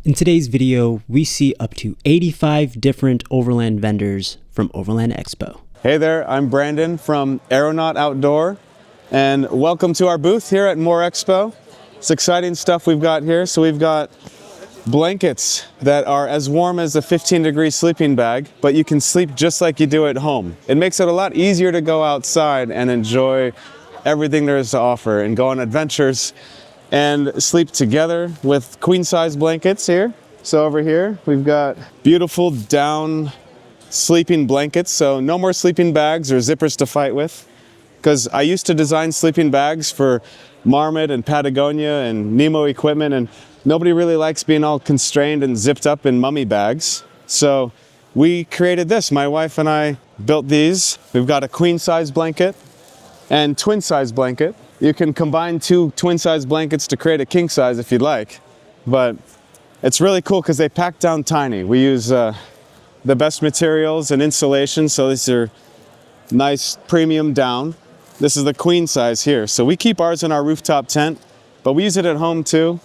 In today's video, we see up to 85 different Overland vendors from Overland Expo. Hey there, I'm Brandon from Aeronaut Outdoor, and welcome to our booth here at More Expo. It's exciting stuff we've got here. So we've got blankets that are as warm as a 15-degree sleeping bag, but you can sleep just like you do at home. It makes it a lot easier to go outside and enjoy everything there is to offer and go on adventures and sleep together with queen-size blankets here. So over here, we've got beautiful down sleeping blankets. So no more sleeping bags or zippers to fight with. Because I used to design sleeping bags for Marmot and Patagonia and Nemo equipment, and nobody really likes being all constrained and zipped up in mummy bags. So we created this. My wife and I built these. We've got a queen-size blanket and twin-size blanket. You can combine two twin-size blankets to create a king-size if you'd like, but it's really cool because they pack down tiny. We use the best materials and insulation, so these are nice premium down. This is the queen size here. So we keep ours in our rooftop tent, but we use it at home too.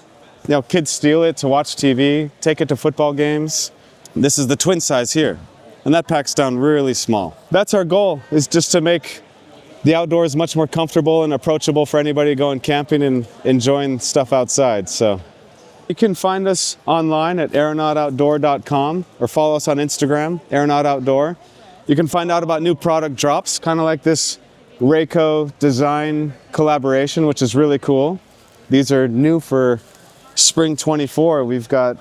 You know, kids steal it to watch TV, take it to football games. This is the twin size here, and that packs down really small. That's our goal, is just to make the outdoors much more comfortable and approachable for anybody going camping and enjoying stuff outside. So you can find us online at aeronautoutdoor.com or follow us on Instagram, Aeronaut Outdoor. You can find out about new product drops, kind of like this Rayco design collaboration, which is really cool. These are new for spring 24. We've got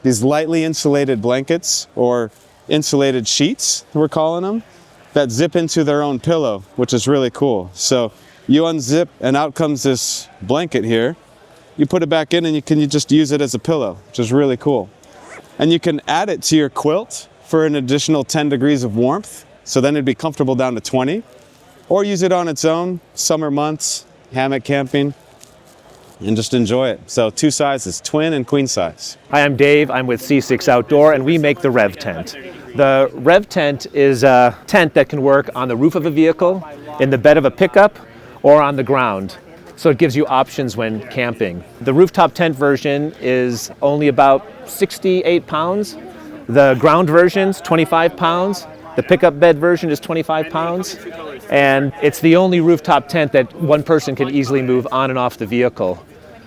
these lightly insulated blankets, or insulated sheets, we're calling them, that zip into their own pillow, which is really cool. So you unzip and out comes this blanket here. You put it back in and you can just use it as a pillow, which is really cool. And you can add it to your quilt for an additional 10 degrees of warmth. So then it'd be comfortable down to 20. Or use it on its own, summer months, hammock camping, and just enjoy it. So two sizes, twin and queen size. Hi, I'm Dave. I'm with C6 Outdoor, and we make the Rev Tent. The Rev Tent is a tent that can work on the roof of a vehicle, in the bed of a pickup, or on the ground. So it gives you options when camping. The rooftop tent version is only about 68 pounds. The ground version's 25 pounds. The pickup bed version is 25 pounds. And it's the only rooftop tent that one person can easily move on and off the vehicle.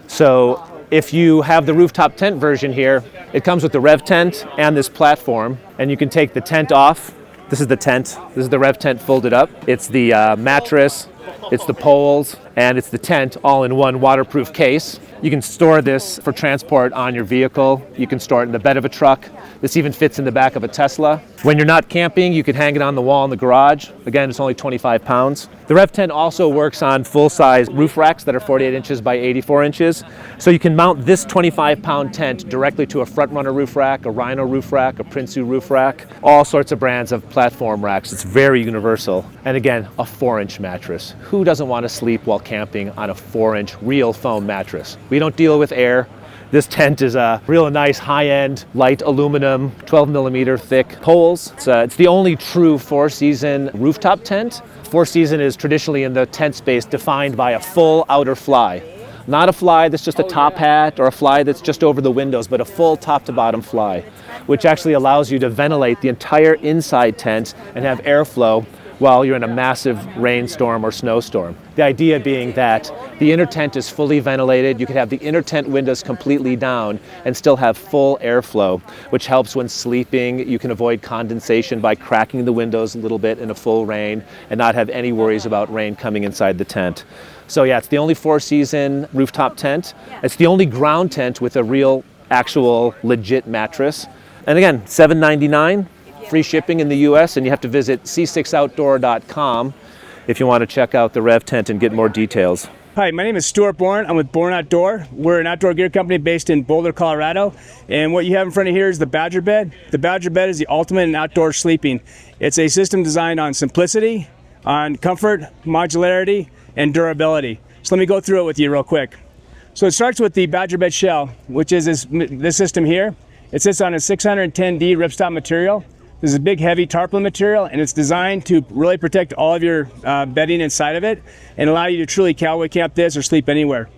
So if you have the rooftop tent version here, it comes with the Rev Tent and this platform, and you can take the tent off. This is the tent. This is the Rev Tent folded up. It's the mattress, it's the poles, and it's the tent all in one waterproof case. You can store this for transport on your vehicle. You can store it in the bed of a truck. This even fits in the back of a Tesla. When you're not camping, you can hang it on the wall in the garage. Again, it's only 25 pounds. The Rev Tent also works on full-size roof racks that are 48 inches by 84 inches. So you can mount this 25-pound tent directly to a Frontrunner roof rack, a Rhino roof rack, a Prinsu roof rack, all sorts of brands of platform racks. It's very universal. And again, a 4-inch mattress. Who doesn't want to sleep while camping on a 4-inch real foam mattress? We don't deal with air. This tent is a real nice high-end light aluminum 12 millimeter thick poles. It's the only true 4-season rooftop tent. 4-season is traditionally in the tent space defined by a full outer fly. Not a fly that's just a top hat or a fly that's just over the windows, but a full top to bottom fly, which actually allows you to ventilate the entire inside tent and have airflow while you're in a massive rainstorm or snowstorm. The idea being that the inner tent is fully ventilated. You can have the inner tent windows completely down and still have full airflow, which helps when sleeping. You can avoid condensation by cracking the windows a little bit in a full rain and not have any worries about rain coming inside the tent. So yeah, it's the only 4-season rooftop tent. It's the only ground tent with a real, actual, legit mattress. And again, $7.99. Free shipping in the US, and you have to visit c6outdoor.com if you want to check out the Rev Tent and get more details. Hi, my name is Stuart Bourne. I'm with Bourne Outdoor. We're an outdoor gear company based in Boulder, Colorado. And what you have in front of here is the Badger Bed. The Badger Bed is the ultimate in outdoor sleeping. It's a system designed on simplicity, on comfort, modularity, and durability. So let me go through it with you real quick. So it starts with the Badger Bed shell, which is this system here. It sits on a 610D ripstop material. This is a big, heavy tarpaulin material, and it's designed to really protect all of your bedding inside of it and allow you to truly cowboy camp this or sleep anywhere.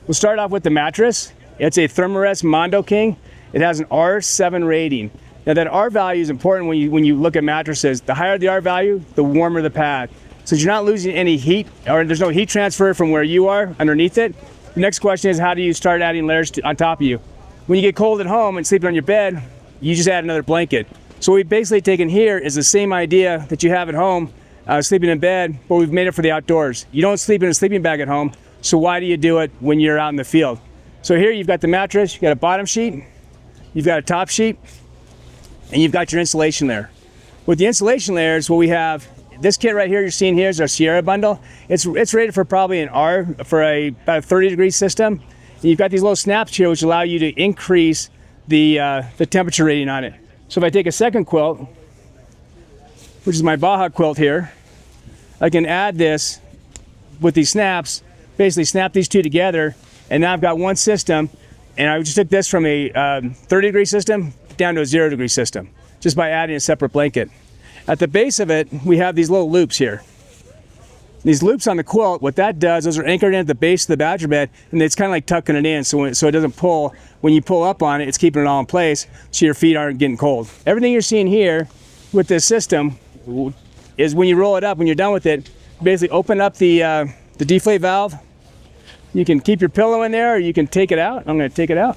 We'll start off with the mattress. It's a Thermarest Mondo King. It has an R7 rating. Now that R value is important when you look at mattresses. The higher the R value, the warmer the pad. So you're not losing any heat, or there's no heat transfer from where you are underneath it. The next question is, how do you start adding layers on top of you? When you get cold at home and sleeping on your bed, you just add another blanket. So what we've basically taken here is the same idea that you have at home, sleeping in bed, but we've made it for the outdoors. You don't sleep in a sleeping bag at home, so why do you do it when you're out in the field? So here you've got the mattress, you've got a bottom sheet, you've got a top sheet, and you've got your insulation layer. With the insulation layers, what we have, this kit right here you're seeing here is our Sierra bundle. It's rated for probably an R for about a 30-degree system. And you've got these little snaps here which allow you to increase the temperature rating on it. So if I take a second quilt, which is my Baja quilt here, I can add this with these snaps, basically snap these two together, and now I've got one system, and I just took this from a 30-degree system down to a 0-degree system, just by adding a separate blanket. At the base of it, we have these little loops here. These loops on the quilt, what that does, those are anchored in at the base of the badger bed, and it's kind of like tucking it in so it doesn't pull. When you pull up on it, it's keeping it all in place so your feet aren't getting cold. Everything you're seeing here with this system is when you roll it up, when you're done with it, basically open up the deflate valve. You can keep your pillow in there, or you can take it out. I'm going to take it out.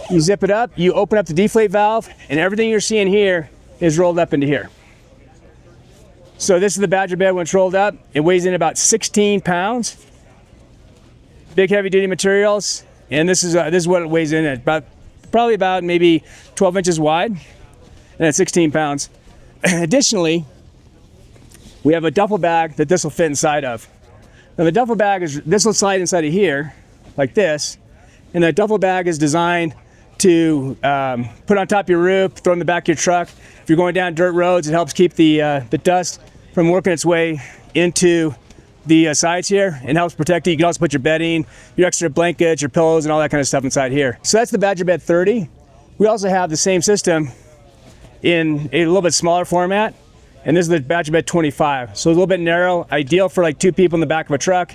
You zip it up, you open up the deflate valve, and everything you're seeing here is rolled up into here. So this is the badger bed when it's rolled up. It weighs in about 16 pounds. Big heavy duty materials, and this is what it weighs in at. Probably about maybe 12 inches wide, and at 16 pounds. Additionally, we have a duffel bag that this will fit inside of. Now the duffel bag this will slide inside of here, like this, and the duffel bag is designed to put on top of your roof, throw in the back of your truck. If you're going down dirt roads, it helps keep the dust from working its way into the sides here, and helps protect it. You can also put your bedding, your extra blankets, your pillows, and all that kind of stuff inside here. So that's the Badger Bed 30. We also have the same system in a little bit smaller format, and this is the Badger Bed 25. So a little bit narrow, ideal for like 2 people in the back of a truck,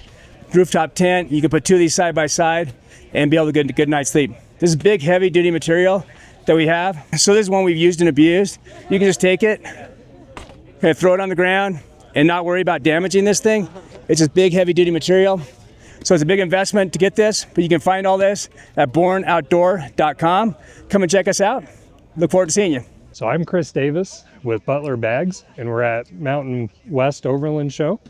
rooftop tent. You can put 2 of these side by side and be able to get a good night's sleep. This is big, heavy duty material that we have. So this is one we've used and abused. You can just take it, kind of throw it on the ground, and not worry about damaging this thing. It's just big, heavy duty material. So it's a big investment to get this, but you can find all this at bornoutdoor.com. Come and check us out. Look forward to seeing you. So I'm Chris Davis with Butler Bags, and we're at Mountain West Overland Show.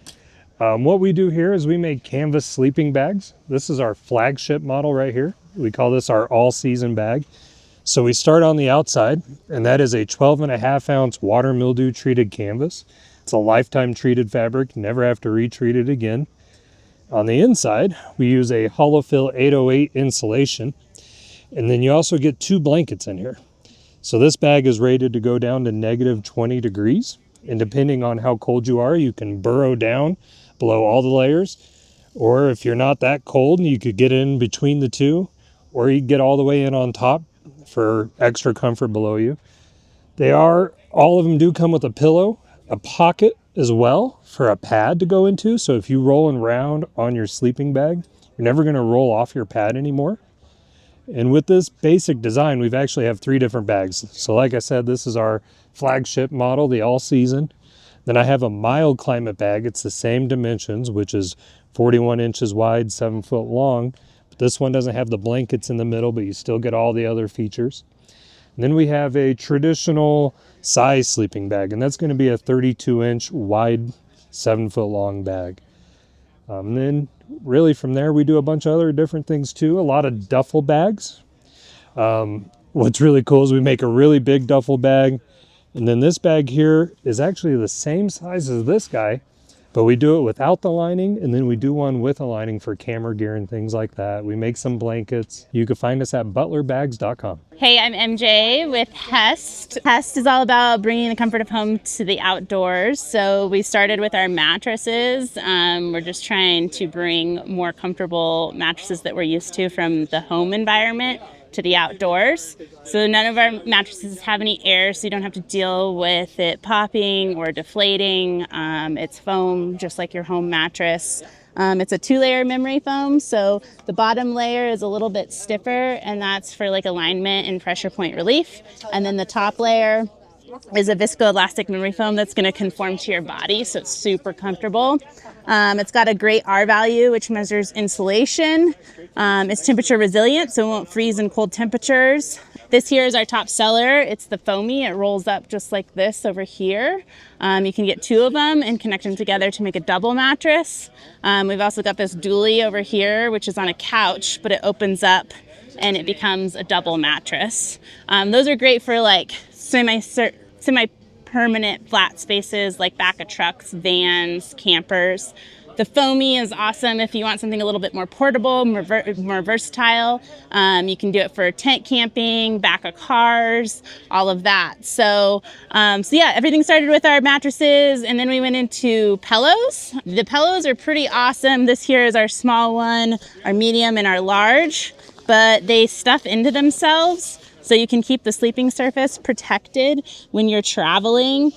What we do here is we make canvas sleeping bags. This is our flagship model right here. We call this our all-season bag. So we start on the outside, and that is a 12.5-ounce water mildew treated canvas. It's a lifetime treated fabric, never have to retreat it again. On the inside, we use a Holofill 808 insulation, and then you also get 2 blankets in here. So this bag is rated to go down to negative 20 degrees, and depending on how cold you are, you can burrow down below all the layers, or if you're not that cold, you could get in between the two, or you get all the way in on top for extra comfort below you. All of them do come with a pillow, a pocket as well for a pad to go into. So if you roll around on your sleeping bag, you're never going to roll off your pad anymore. And with this basic design, we've actually have 3 different bags. So like I said, this is our flagship model, the all season. Then I have a mild climate bag. It's the same dimensions, which is 41 inches wide, 7 foot long. But this one doesn't have the blankets in the middle, but you still get all the other features. And then we have a traditional size sleeping bag, and that's going to be a 32-inch wide, 7 foot long bag. And then really from there, we do a bunch of other different things too. A lot of duffel bags. What's really cool is we make a really big duffel bag. And then this bag here is actually the same size as this guy, but we do it without the lining, and then we do one with a lining for camera gear and things like that. We make some blankets. You can find us at butlerbags.com. Hey, I'm MJ with Hest. Hest is all about bringing the comfort of home to the outdoors. So we started with our mattresses. We're just trying to bring more comfortable mattresses that we're used to from the home environment to the outdoors. So none of our mattresses have any air, so you don't have to deal with it popping or deflating. It's foam, just like your home mattress. It's a 2-layer memory foam, so the bottom layer is a little bit stiffer, and that's for like alignment and pressure point relief. And then the top layer is a viscoelastic memory foam that's going to conform to your body, so it's super comfortable. It's got a great R value, which measures insulation. It's temperature resilient, so it won't freeze in cold temperatures. This here is our top seller. It's the foamy. It rolls up just like this over here. You can get 2 of them and connect them together to make a double mattress. We've also got this dually over here, which is on a couch, but it opens up and it becomes a double mattress. Those are great for like semi-permanent flat spaces like back of trucks, vans, campers. The foamy is awesome if you want something a little bit more portable, more versatile. You can do it for tent camping, back of cars, all of that. So yeah, everything started with our mattresses, and then we went into pillows. The pillows are pretty awesome. This here is our small one, our medium, and our large, but they stuff into themselves. So you can keep the sleeping surface protected when you're traveling.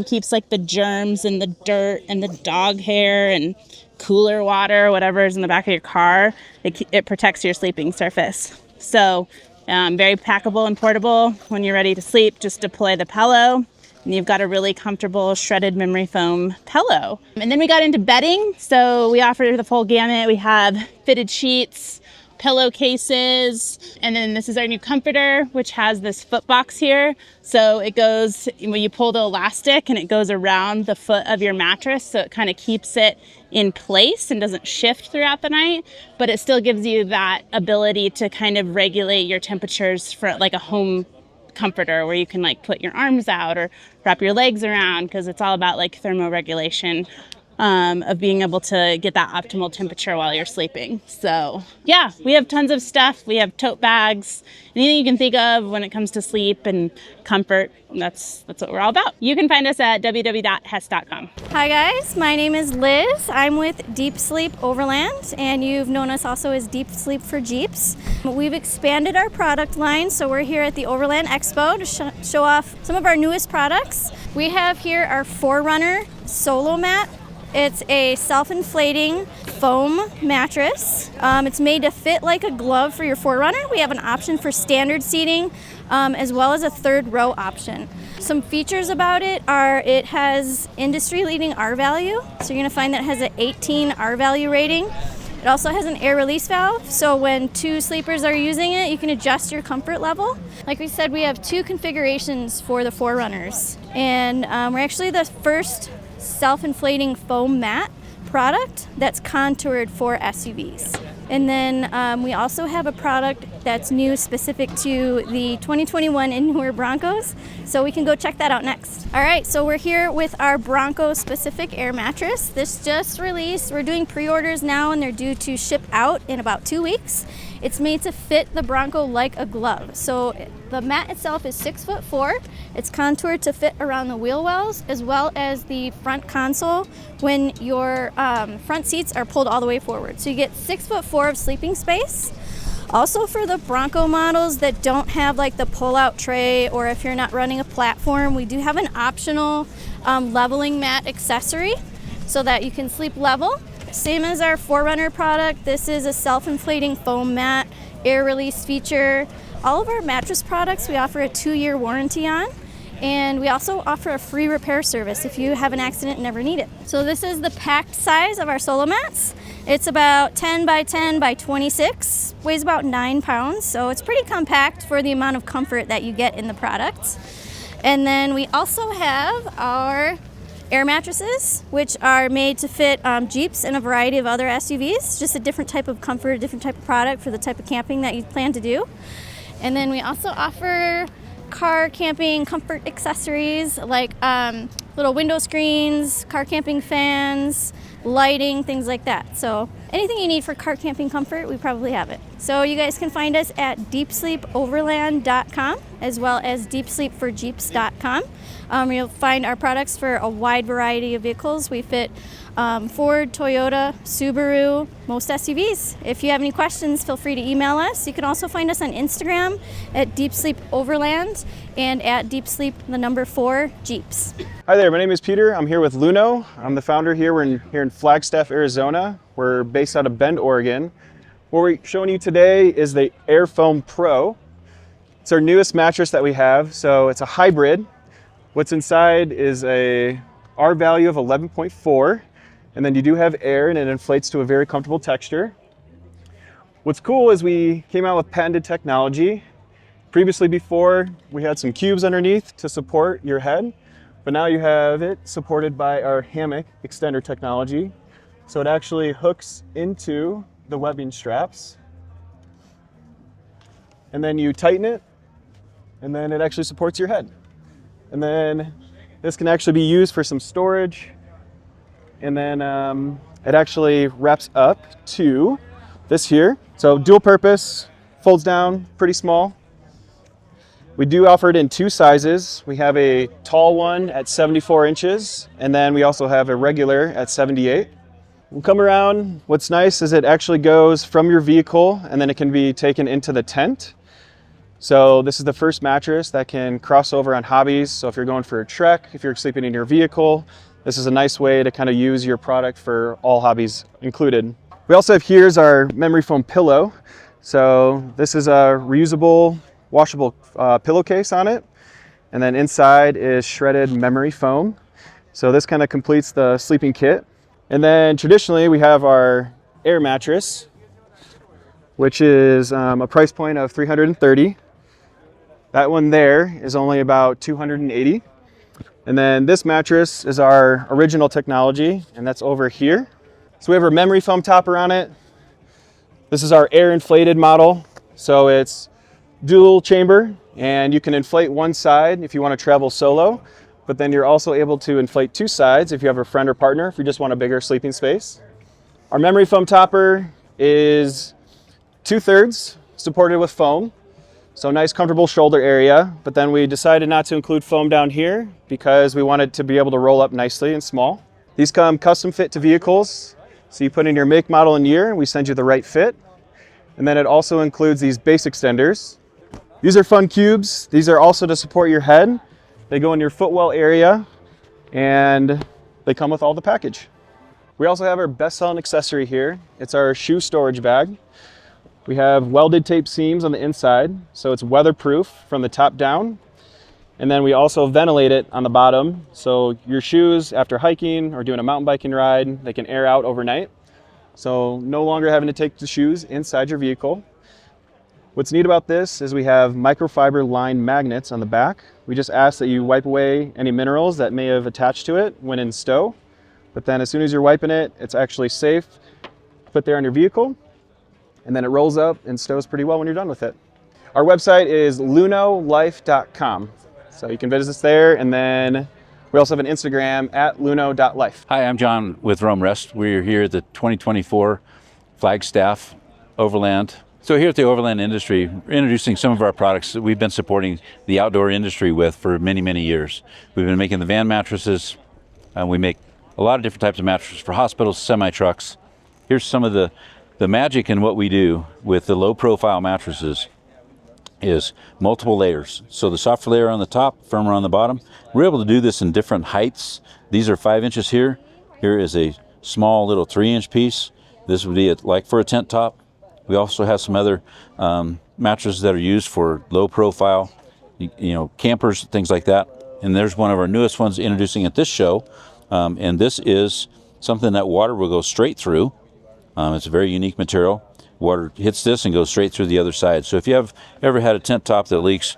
Keeps like the germs and the dirt and the dog hair and cooler water, whatever is in the back of your car. It protects your sleeping surface. So very packable and portable. When you're ready to sleep, just deploy the pillow, and you've got a really comfortable shredded memory foam pillow. And then we got into bedding. So we offer the full gamut. We have fitted sheets, pillowcases, and then this is our new comforter, which has this foot box here. So it goes, when you pull the elastic, and it goes around the foot of your mattress, so it kind of keeps it in place and doesn't shift throughout the night, but it still gives you that ability to kind of regulate your temperatures for like a home comforter, where you can like put your arms out or wrap your legs around, because it's all about like thermoregulation. Of being able to get that optimal temperature while you're sleeping. So yeah, we have tons of stuff. We have tote bags, anything you can think of when it comes to sleep and comfort. That's what we're all about. You can find us at www.hest.com. Hi guys, my name is Liz. I'm with Deep Sleep Overland, and you've known us also as Deep Sleep for Jeeps. We've expanded our product line, so we're here at the Overland Expo to show off some of our newest products. We have here our Forerunner Solo Mat. It's a self-inflating foam mattress. It's made to fit like a glove for your Forerunner. We have an option for standard seating, as well as a 3rd row option. Some features about it are it has industry-leading R value. So you're gonna find that it has an 18 R value rating. It also has an air release valve, so when 2 sleepers are using it, you can adjust your comfort level. Like we said, we have 2 configurations for the Forerunners, and we're actually the first self-inflating foam mat product that's contoured for SUVs. And then we also have a product that's new specific to the 2021 and newer Broncos, so we can go check that out next. All right, so we're here with our Bronco specific air mattress. This just released. We're doing pre-orders now, and they're due to ship out in about 2 weeks. It's made to fit the Bronco like a glove. So the mat itself is 6'4". It's contoured to fit around the wheel wells as well as the front console when your front seats are pulled all the way forward. So you get 6'4" of sleeping space. Also for the Bronco models that don't have like the pull-out tray, or if you're not running a platform, we do have an optional leveling mat accessory so that you can sleep level. Same as our Forerunner product, this is a self-inflating foam mat, air release feature. All of our mattress products we offer a 2-year warranty on, and we also offer a free repair service if you have an accident and never need it. So this is the packed size of our solo mats. It's about 10 by 10 by 26, weighs about 9 pounds, so it's pretty compact for the amount of comfort that you get in the product. And then we also have our air mattresses, which are made to fit Jeeps and a variety of other SUVs. Just a different type of comfort, a different type of product for the type of camping that you plan to do. And then we also offer car camping comfort accessories like little window screens, car camping fans, lighting, things like that. So anything you need for car camping comfort, we probably have it. So you guys can find us at deepsleepoverland.com as well as deepsleepforjeeps.com. You'll find our products for a wide variety of vehicles. We fit Ford, Toyota, Subaru, most SUVs. If you have any questions, feel free to email us. You can also find us on Instagram at deepsleepoverland and at deepsleep4 Jeeps. Hi there, my name is Peter. I'm here with Luno. I'm the founder here. We're here in Flagstaff, Arizona. We're based out of Bend, Oregon. What we're showing you today is the Airfoam Pro. It's our newest mattress that we have. So it's a hybrid. What's inside is a R value of 11.4, and then you do have air and it inflates to a very comfortable texture. What's cool is we came out with patented technology. Previously before, we had some cubes underneath to support your head, but now you have it supported by our hammock extender technology. So it actually hooks into the webbing straps, and then you tighten it, and then it actually supports your head. And then this can actually be used for some storage, and then it actually wraps up to this here. So dual purpose, folds down, pretty small. We do offer it in two sizes. We have a tall one at 74 inches, and then we also have a regular at 78. We'll come around. What's nice is it actually goes from your vehicle and then it can be taken into the tent. So this is the first mattress that can cross over on hobbies. So if you're going for a trek, if you're sleeping in your vehicle, this is a nice way to kind of use your product for all hobbies included. We also have here's our memory foam pillow. So this is a reusable, washable pillowcase on it. And then inside is shredded memory foam. So this kind of completes the sleeping kit. And then traditionally we have our air mattress, which is a price point of $330. That one there is only about $280. And then this mattress is our original technology, and that's over here. So we have our memory foam topper on it. This is our air inflated model. So it's dual chamber, and you can inflate one side if you want to travel solo. But then you're also able to inflate two sides if you have a friend or partner, if you just want a bigger sleeping space. Our memory foam topper is 2/3 supported with foam. So nice comfortable shoulder area, but then we decided not to include foam down here because we wanted to be able to roll up nicely and small. These come custom fit to vehicles. So you put in your make, model, and year, and we send you the right fit. And then it also includes these base extenders. These are fun cubes. These are also to support your head. They go in your footwell area, and they come with all the package. We also have our best-selling accessory here. It's our shoe storage bag. We have welded tape seams on the inside, so it's weatherproof from the top down. And then we also ventilate it on the bottom, so your shoes, after hiking or doing a mountain biking ride, they can air out overnight. So no longer having to take the shoes inside your vehicle. What's neat about this is we have microfiber lined magnets on the back. We just ask that you wipe away any minerals that may have attached to it when in stow. But then as soon as you're wiping it, it's actually safe. Put there on your vehicle, and then it rolls up and stows pretty well when you're done with it. Our website is lunolife.com. So you can visit us there, and then we also have an Instagram at luno.life. Hi, I'm John with Rome Rest. We're here at the 2024 Flagstaff Overland. So here at the Overland industry, we're introducing some of our products that we've been supporting the outdoor industry with for many, many years. We've been making the van mattresses. We make a lot of different types of mattresses for hospitals, semi-trucks. Here's some of the magic in what we do with the low-profile mattresses is multiple layers. So the softer layer on the top, firmer on the bottom. We're able to do this in different heights. These are 5 inches here. Here is a small little 3-inch piece. This would be like for a tent top. We also have some other mattresses that are used for low profile, campers, things like that. And there's one of our newest ones introducing at this show. And this is something that water will go straight through. It's a very unique material. Water hits this and goes straight through the other side. So if you have ever had a tent top that leaks,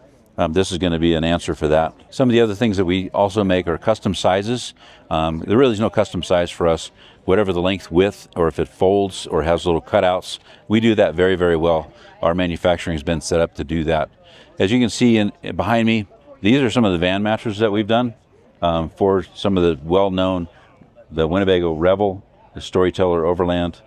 this is going to be an answer for that. Some of the other things that we also make are custom sizes. There really is no custom size for us. Whatever the length, width, or if it folds or has little cutouts, we do that very, very well. Our manufacturing has been set up to do that. As you can see behind me, these are some of the van mattresses that we've done for some of the well-known, the Winnebago Rebel, the Storyteller Overland,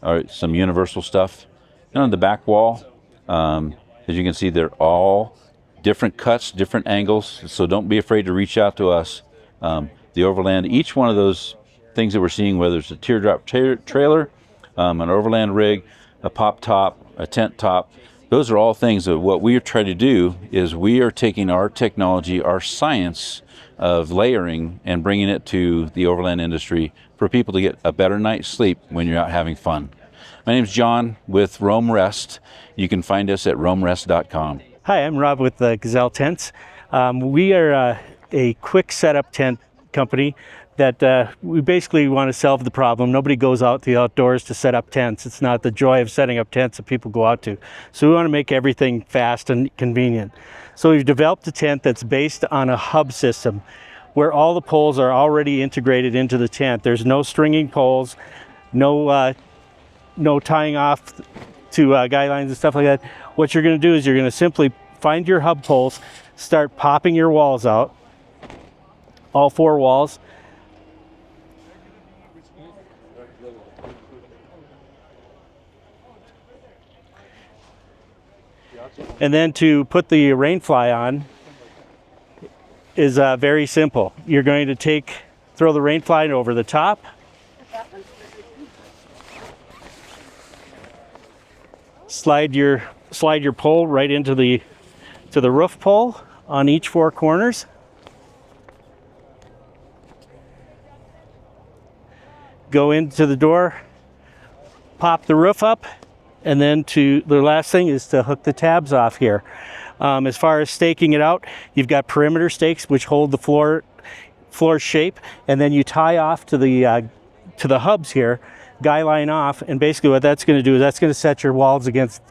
or some Universal stuff. And on the back wall, as you can see, they're all different cuts, different angles, so don't be afraid to reach out to us. The Overland, each one of those things that we're seeing, whether it's a teardrop trailer, an Overland rig, a pop top, a tent top, those are all things that what we are trying to do is we are taking our technology, our science of layering and bringing it to the Overland industry for people to get a better night's sleep when you're out having fun. My name's John with Roam Rest. You can find us at roamrest.com. Hi, I'm Rob with Gazelle Tents. We are a quick setup tent company that we basically want to solve the problem. Nobody goes out to the outdoors to set up tents. It's not the joy of setting up tents that people go out to. So we want to make everything fast and convenient. So we've developed a tent that's based on a hub system where all the poles are already integrated into the tent. There's no stringing poles, no tying off to guy lines and stuff like that. What you're going to do is you're going to simply find your hub poles, start popping your walls out, all 4 walls. And then to put the rain fly on is very simple. You're going to throw the rain fly over the top. Slide your pole right into the roof pole on each 4 corners. Go into the door, pop the roof up, and then the last thing is to hook the tabs off here. As far as staking it out, you've got perimeter stakes which hold the floor shape, and then you tie off to the hubs here, guy line off, and basically what that's going to do is that's going to set your walls against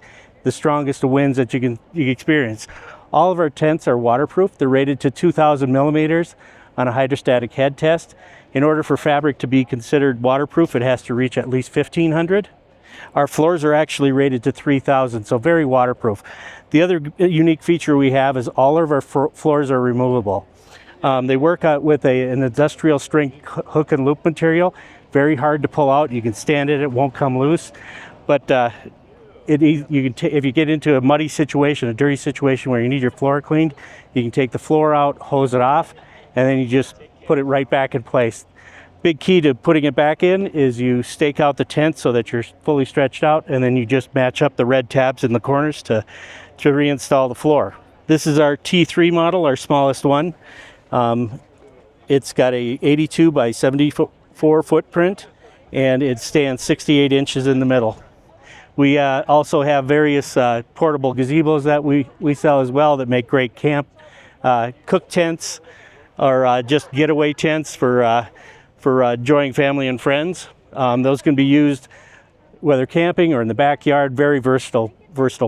the strongest of winds that you can experience. All of our tents are waterproof. They're rated to 2,000 millimeters on a hydrostatic head test. In order for fabric to be considered waterproof, it has to reach at least 1,500. Our floors are actually rated to 3,000, so very waterproof. The other unique feature we have is all of our floors are removable. They work out with an industrial strength hook and loop material. Very hard to pull out. You can stand it won't come loose. But if you get into a muddy situation, a dirty situation where you need your floor cleaned, you can take the floor out, hose it off, and then you just put it right back in place. Big key to putting it back in is you stake out the tent so that you're fully stretched out, and then you just match up the red tabs in the corners to reinstall the floor. This is our T3 model, our smallest one. It's got a 82 by 74 footprint, and it stands 68 inches in the middle. We also have various portable gazebos that we sell as well that make great camp cook tents or just getaway tents for enjoying family and friends. Those can be used whether camping or in the backyard. Very versatile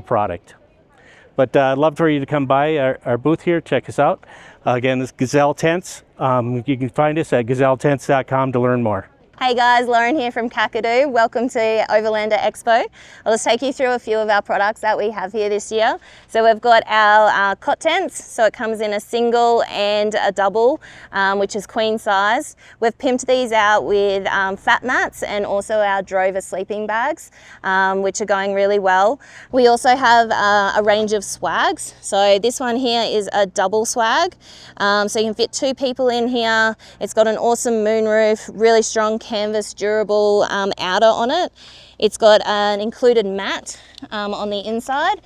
product. But I'd love for you to come by our booth here, check us out. Again, this Gazelle Tents. You can find us at gazelletents.com to learn more. Hey guys, Lauren here from Kakadu. Welcome to Overland Expo. I'll just take you through a few of our products that we have here this year. So we've got our cot tents. So it comes in a single and a double, which is queen size. We've pimped these out with fat mats and also our drover sleeping bags, which are going really well. We also have a range of swags. So this one here is a double swag. So you can fit 2 people in here. It's got an awesome moonroof, really strong canvas durable outer on it. It's got an included mat on the inside,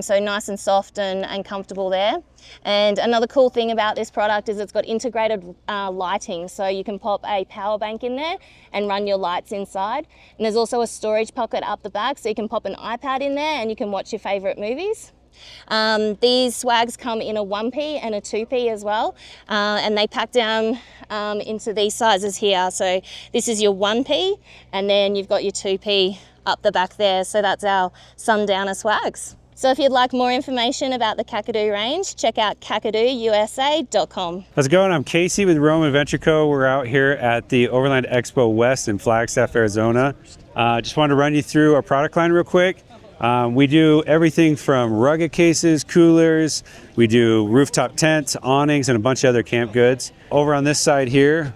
so nice and soft and comfortable there. And another cool thing about this product is it's got integrated lighting, so you can pop a power bank in there and run your lights inside. And there's also a storage pocket up the back, so you can pop an iPad in there and you can watch your favorite movies. These swags come in a 1P and a 2P as well, and they pack down into these sizes here. So this is your 1P, and then you've got your 2P up the back there. So that's our sundowner swags. So if you'd like more information about the Kakadu range, check out KakaduUSA.com. How's it going? I'm Casey with Roam Adventure Co. We're out here at the Overland Expo West in Flagstaff, Arizona. Just wanted to run you through our product line real quick. We do everything from rugged cases, coolers, we do rooftop tents, awnings, and a bunch of other camp goods. Over on this side here,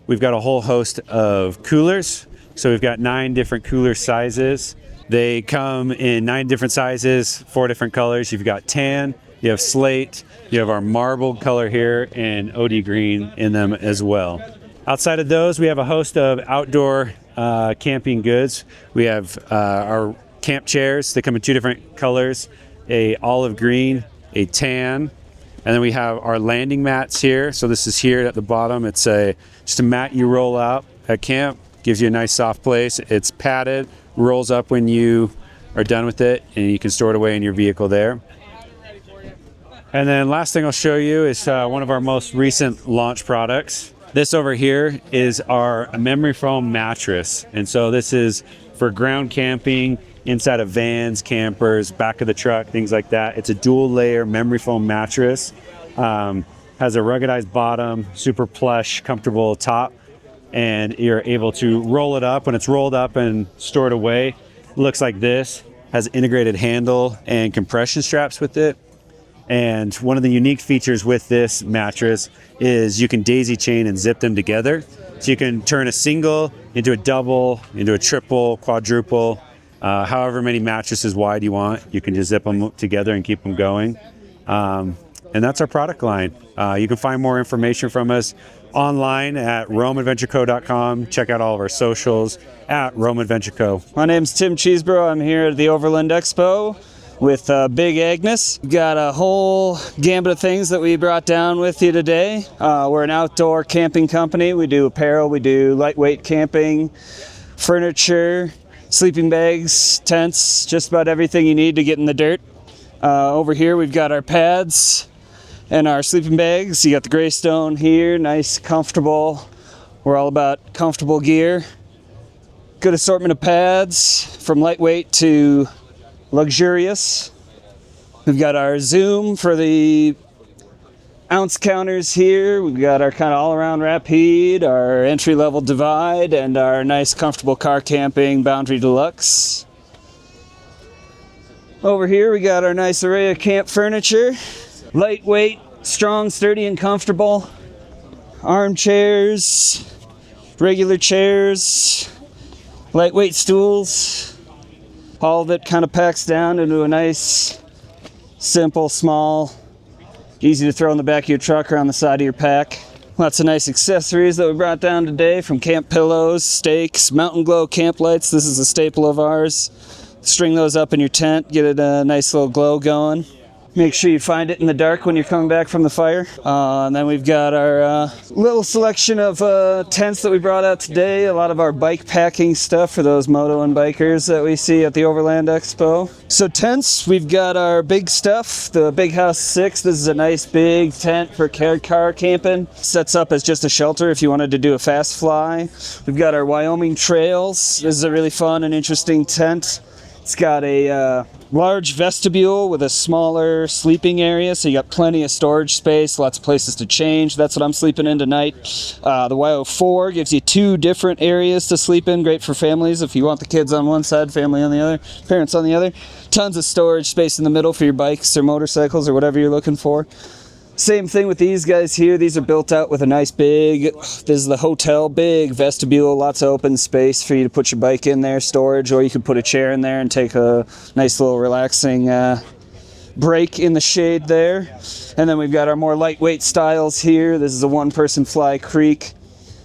we've got a whole host of coolers. So we've got 9 different cooler sizes. They come in 9 different sizes, 4 different colors. You've got tan, you have slate, you have our marble color here, and OD green in them as well. Outside of those, we have a host of outdoor camping goods. We have our camp chairs. They come in 2 different colors, a olive green, a tan, and then we have our landing mats here. So this is here at the bottom. It's just a mat you roll out, at camp. Gives you a nice soft place. It's padded, rolls up when you are done with it, and you can store it away in your vehicle there. And then last thing I'll show you is one of our most recent launch products. This over here is our memory foam mattress. And so this is for ground camping, inside of vans, campers, back of the truck, things like that. It's a dual layer memory foam mattress. Has a ruggedized bottom, super plush, comfortable top, and you're able to roll it up. When it's rolled up and stored away, it looks like this. Has integrated handle and compression straps with it. And one of the unique features with this mattress is you can daisy chain and zip them together. So you can turn a single into a double, into a triple, quadruple, however many mattresses wide you want. You can just zip them together and keep them going. And that's our product line. You can find more information from us online at romeadventureco.com. Check out all of our socials at romeadventureco. My name's Tim Cheeseborough. I'm here at the Overland Expo with Big Agnes. We've got a whole gambit of things that we brought down with you today. We're an outdoor camping company. We do apparel, we do lightweight camping, furniture, sleeping bags, tents, just about everything you need to get in the dirt. Over here we've got our pads and our sleeping bags. You got the Greystone here, nice, comfortable. We're all about comfortable gear. Good assortment of pads, from lightweight to luxurious. We've got our Zoom for the ounce counters here. We've got our kind of all-around Rapide, our entry-level Divide, and our nice, comfortable car camping Boundary Deluxe. Over here we got our nice array of camp furniture. Lightweight, strong, sturdy, and comfortable. Armchairs, regular chairs, lightweight stools. All of it kind of packs down into a nice, simple, small, easy to throw in the back of your truck or on the side of your pack. Lots of nice accessories that we brought down today, from camp pillows, stakes, Mountain Glow camp lights. This is a staple of ours. String those up in your tent, get it a nice little glow going. Make sure you find it in the dark when you're coming back from the fire. And then we've got our little selection of tents that we brought out today. A lot of our bike packing stuff for those moto and bikers that we see at the Overland Expo. So tents, we've got our big stuff, the Big House 6. This is a nice big tent for car camping. Sets up as just a shelter if you wanted to do a fast fly. We've got our Wyoming Trails. This is a really fun and interesting tent. It's got a large vestibule with a smaller sleeping area, so you got plenty of storage space, lots of places to change. That's what I'm sleeping in tonight. The YO4 gives you 2 different areas to sleep in, great for families if you want the kids on one side, family on the other, parents on the other. Tons of storage space in the middle for your bikes or motorcycles or whatever you're looking for. Same thing with these guys here. These are built out with a nice big, this is the hotel, big vestibule, lots of open space for you to put your bike in there, storage, or you could put a chair in there and take a nice little relaxing break in the shade there. And then we've got our more lightweight styles here. This is a one-person Fly Creek.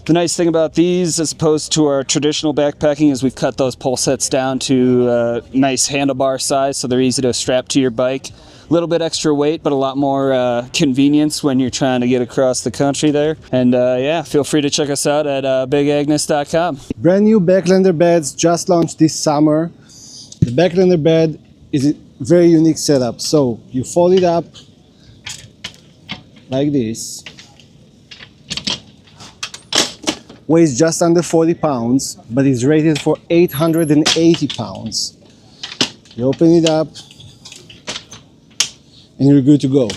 The nice thing about these, as opposed to our traditional backpacking, is we've cut those pole sets down to a nice handlebar size, so they're easy to strap to your bike. A little bit extra weight, but a lot more convenience when you're trying to get across the country there. And yeah, feel free to check us out at bigagnes.com. Brand new Backlander beds just launched this summer. The Backlander bed is a very unique setup. So you fold it up like this. Weighs just under 40 pounds, but is rated for 880 pounds. You open it up, and you're good to go.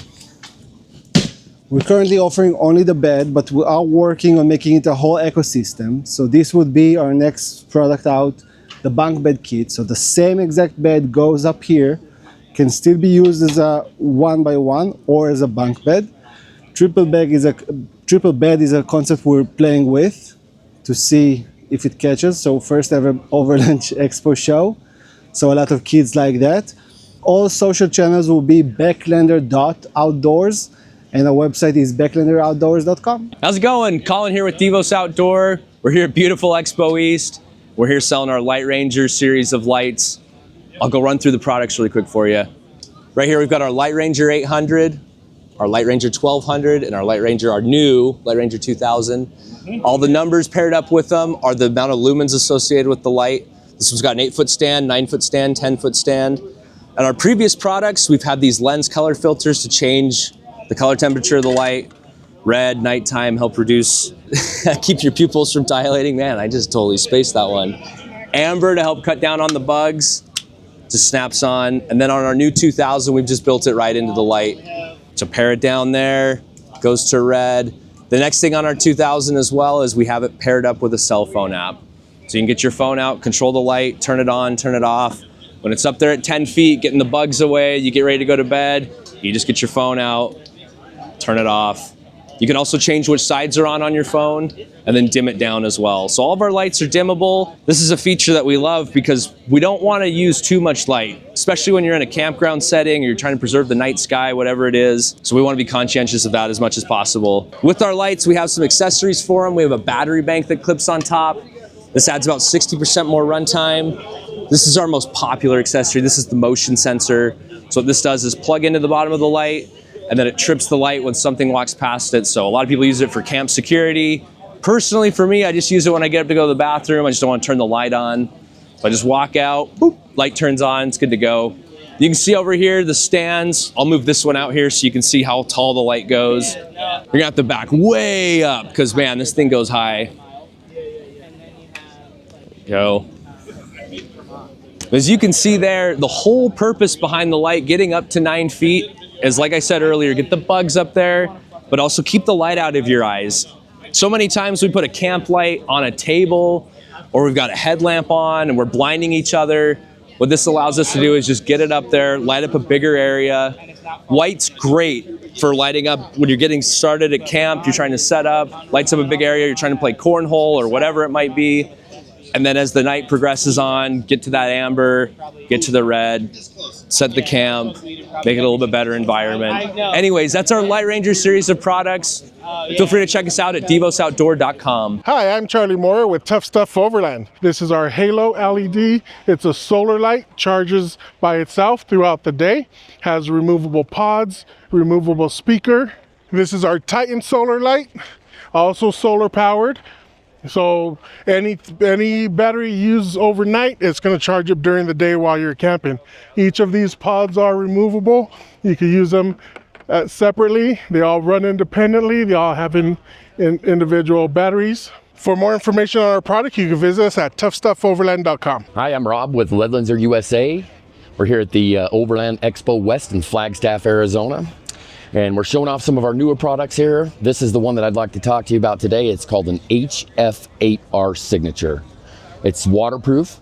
We're currently offering only the bed, but we are working on making it a whole ecosystem. So this would be our next product out, the bunk bed kit. So the same exact bed goes up here, can still be used as a 1x1 or as a bunk bed. Triple bed is a concept we're playing with to see if it catches. So first ever Overland Expo show. So a lot of kids like that. All social channels will be backlander.outdoors, and our website is backlanderoutdoors.com. How's it going? Colin here with Devos Outdoor. We're here at beautiful Expo East. We're here selling our Light Ranger series of lights. I'll go run through the products really quick for you. Right here we've got our Light Ranger 800. our Light Ranger 1200, and our our new Light Ranger 2000. All the numbers paired up with them are the amount of lumens associated with the light. This one's got an 8-foot stand, 9-foot stand, 10-foot stand. And our previous products, we've had these lens color filters to change the color temperature of the light. Red, nighttime, help reduce, keep your pupils from dilating. Man, I just totally spaced that one. Amber to help cut down on the bugs, just snaps on. And then on our new 2000, we've just built it right into the light. So pair it down there, goes to red. The next thing on our 2000 as well is we have it paired up with a cell phone app. So you can get your phone out, control the light, turn it on, turn it off. When it's up there at 10 feet, getting the bugs away, you get ready to go to bed, you just get your phone out, turn it off. You can also change which sides are on your phone and then dim it down as well. So all of our lights are dimmable. This is a feature that we love because we don't want to use too much light, especially when you're in a campground setting or you're trying to preserve the night sky, whatever it is. So we want to be conscientious of that as much as possible. With our lights, we have some accessories for them. We have a battery bank that clips on top. This adds about 60% more runtime. This is our most popular accessory. This is the motion sensor. So what this does is plug into the bottom of the light, and then it trips the light when something walks past it. So a lot of people use it for camp security. Personally, for me, I just use it when I get up to go to the bathroom. I just don't want to turn the light on. So I just walk out, boop, light turns on, it's good to go. You can see over here the stands. I'll move this one out here so you can see how tall the light goes. You're gonna have to back way up because, man, this thing goes high. Go. As you can see there, the whole purpose behind the light getting up to 9 feet is, like I said earlier, get the bugs up there, but also keep the light out of your eyes. So many times we put a camp light on a table or we've got a headlamp on and we're blinding each other. What this allows us to do is just get it up there, light up a bigger area. White's great for lighting up when you're getting started at camp, you're trying to set up, lights up a big area, you're trying to play cornhole or whatever it might be. And then as the night progresses on, get to that amber, get to the red, set the camp, make it a little bit better environment. Anyways, that's our Light Ranger series of products. Feel free to check us out at devosoutdoor.com. Hi, I'm Charlie Moore with Tuff Stuff Overland. This is our Halo LED. It's a solar light, charges by itself throughout the day, has removable pods, removable speaker. This is our Titan solar light, also solar powered. So any battery used overnight, it's going to charge up during the day while you're camping. Each of these pods are removable. You can use them separately. They all run independently. They all have individual batteries. For more information on our product, you can visit us at toughstuffoverland.com. Hi, I'm Rob with Ledlenser USA. We're here at the Overland Expo West in Flagstaff, Arizona. And we're showing off some of our newer products here. This is the one that I'd like to talk to you about today. It's called an HF8R Signature. It's waterproof.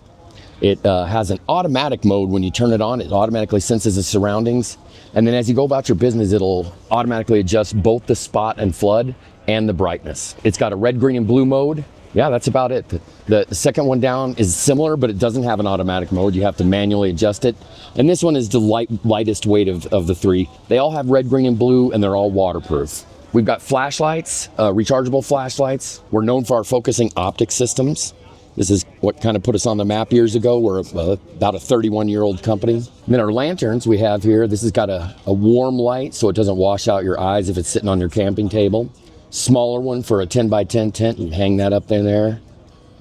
It has an automatic mode. When you turn it on, it automatically senses the surroundings. And then as you go about your business, it'll automatically adjust both the spot and flood and the brightness. It's got a red, green, and blue mode. Yeah, that's about it. The second one down is similar, but it doesn't have an automatic mode. You have to manually adjust it. And this one is the lightest weight of the three. They all have red, green, and blue, and they're all waterproof. We've got flashlights, rechargeable flashlights. We're known for our focusing optic systems. This is what kind of put us on the map years ago. We're about a 31-year-old company. And then our lanterns we have here, this has got a warm light so it doesn't wash out your eyes if it's sitting on your camping table. Smaller one for a 10 by 10 tent. You hang that up there.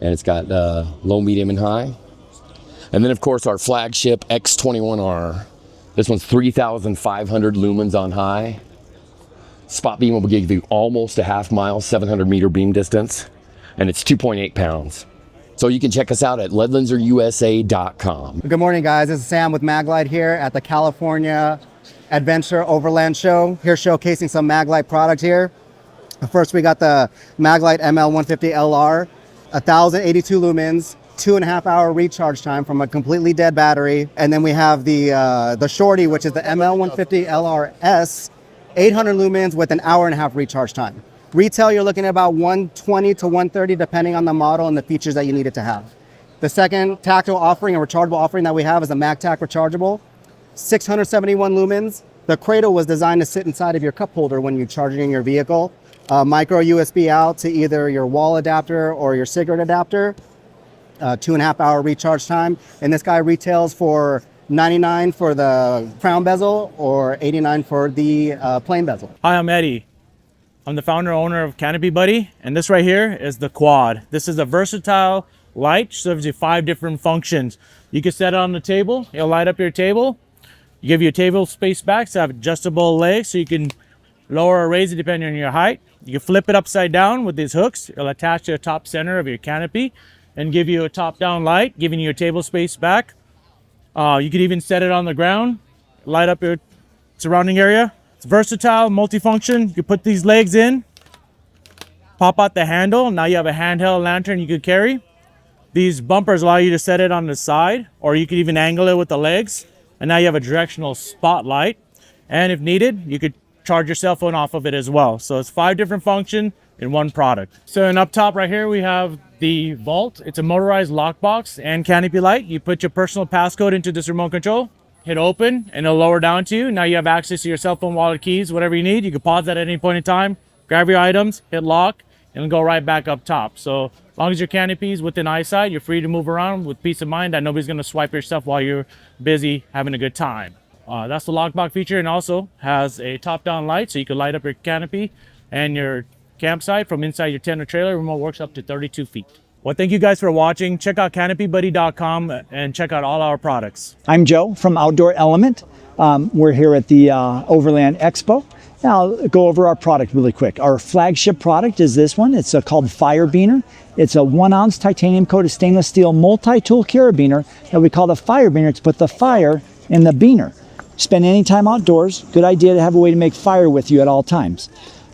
And it's got low, medium, and high. And then, of course, our flagship X21R. This one's 3,500 lumens on high. Spot beam will give you almost a half mile, 700 meter beam distance. And it's 2.8 pounds. So you can check us out at ledlenserusa.com. Good morning, guys. This is Sam with Maglite here at the California Adventure Overland Show. Here showcasing some Maglite product here. First, we got the Maglite ML150LR, 1,082 lumens, 2.5 hour recharge time from a completely dead battery. And then we have the Shorty, which is the ML150LRS, 800 lumens with an 1.5 hour recharge time. Retail, you're looking at about $120 to $130, depending on the model and the features that you need it to have. The second tactile offering, a rechargeable offering that we have is a MagTac rechargeable, 671 lumens. The cradle was designed to sit inside of your cup holder when you're charging your vehicle. Micro USB out to either your wall adapter or your cigarette adapter. 2.5 hour recharge time. And this guy retails for $99 for the crown bezel or $89 for the plain bezel. Hi, I'm Eddie. I'm the founder and owner of Canopy Buddy, and this right here is the Quad. This is a versatile light, serves you 5 different functions. You can set it on the table, it'll light up your table. You give your table space back, so have adjustable legs so you can lower or raise it depending on your height. You can flip it upside down with these hooks. It'll attach to the top center of your canopy and give you a top-down light, giving you your table space back. You could even set it on the ground, light up your surrounding area. It's versatile, multifunction. You can put these legs in, pop out the handle. Now you have a handheld lantern you could carry. These bumpers allow you to set it on the side, or you could even angle it with the legs. And now you have a directional spotlight. And if needed, you could charge your cell phone off of it as well. So it's 5 different functions in one product. So and up top right here, we have the Vault. It's a motorized lockbox and canopy light. You put your personal passcode into this remote control, hit open, and it'll lower down to you. Now you have access to your cell phone, wallet, keys, whatever you need. You can pause that at any point in time, grab your items, hit lock, and go right back up top. So as long as your canopy is within eyesight, you're free to move around with peace of mind that nobody's gonna swipe your stuff while you're busy having a good time. That's the lockbox feature, and also has a top-down light, so you can light up your canopy and your campsite from inside your tent or trailer. Remote works up to 32 feet. Well, thank you guys for watching. Check out canopybuddy.com and check out all our products. I'm Joe from Outdoor Element. We're here at the Overland Expo. Now I'll go over our product really quick. Our flagship product is this one. It's called Fire Beaner. It's a 1-ounce titanium coated stainless steel multi-tool carabiner that we call the Fire Beaner to put the fire in the beaner. Spend any time outdoors, good idea to have a way to make fire with you at all times.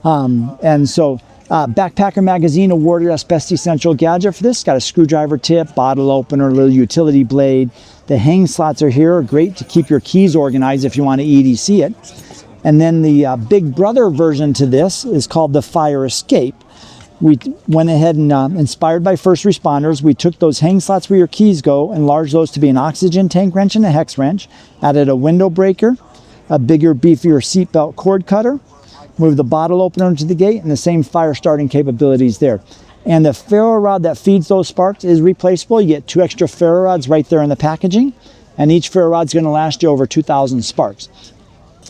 Backpacker Magazine awarded us Best Essential Gadget for this. It's got a screwdriver tip, bottle opener, little utility blade. The hang slots are here, great to keep your keys organized if you want to EDC it. And then the big brother version to this is called the Fire Escape. We went ahead and, inspired by first responders, we took those hang slots where your keys go, enlarged those to be an oxygen tank wrench and a hex wrench, added a window breaker, a bigger, beefier seatbelt cord cutter, moved the bottle opener into the gate, and the same fire starting capabilities there. And the ferro rod that feeds those sparks is replaceable. You get 2 extra ferro rods right there in the packaging, and each ferro rod's going to last you over 2,000 sparks.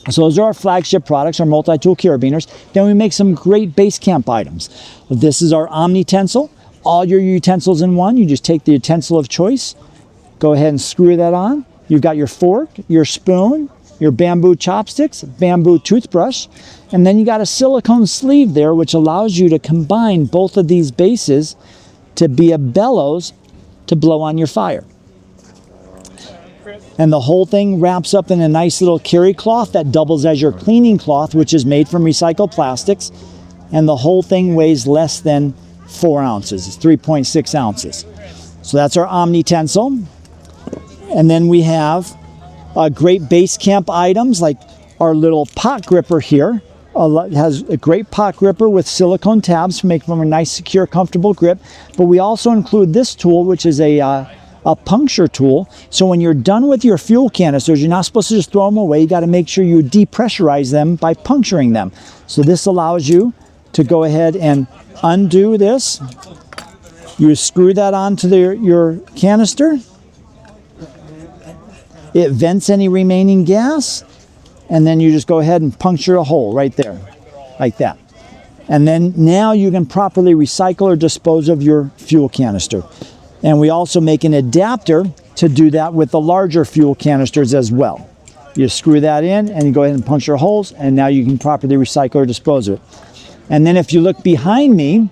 So those are our flagship products, our multi-tool carabiners. Then we make some great base camp items. This is our Omni Tensile. All your utensils in one. You just take the utensil of choice, go ahead and screw that on. You've got your fork, your spoon, your bamboo chopsticks, bamboo toothbrush, and then you got a silicone sleeve there which allows you to combine both of these bases to be a bellows to blow on your fire. And the whole thing wraps up in a nice little carry cloth that doubles as your cleaning cloth, which is made from recycled plastics. And the whole thing weighs less than 4 ounces. It's 3.6 ounces. So that's our Omni Tensile. And then we have great base camp items like our little pot gripper here. It has a great pot gripper with silicone tabs to make them a nice, secure, comfortable grip. But we also include this tool, which is a puncture tool. So when you're done with your fuel canisters, you're not supposed to just throw them away. You got to make sure you depressurize them by puncturing them. So this allows you to go ahead and undo this. You screw that onto your canister. It vents any remaining gas, and then you just go ahead and puncture a hole right there, like that. And then now you can properly recycle or dispose of your fuel canister. And we also make an adapter to do that with the larger fuel canisters as well. You screw that in and you go ahead and puncture holes, and now you can properly recycle or dispose of it. And then if you look behind me,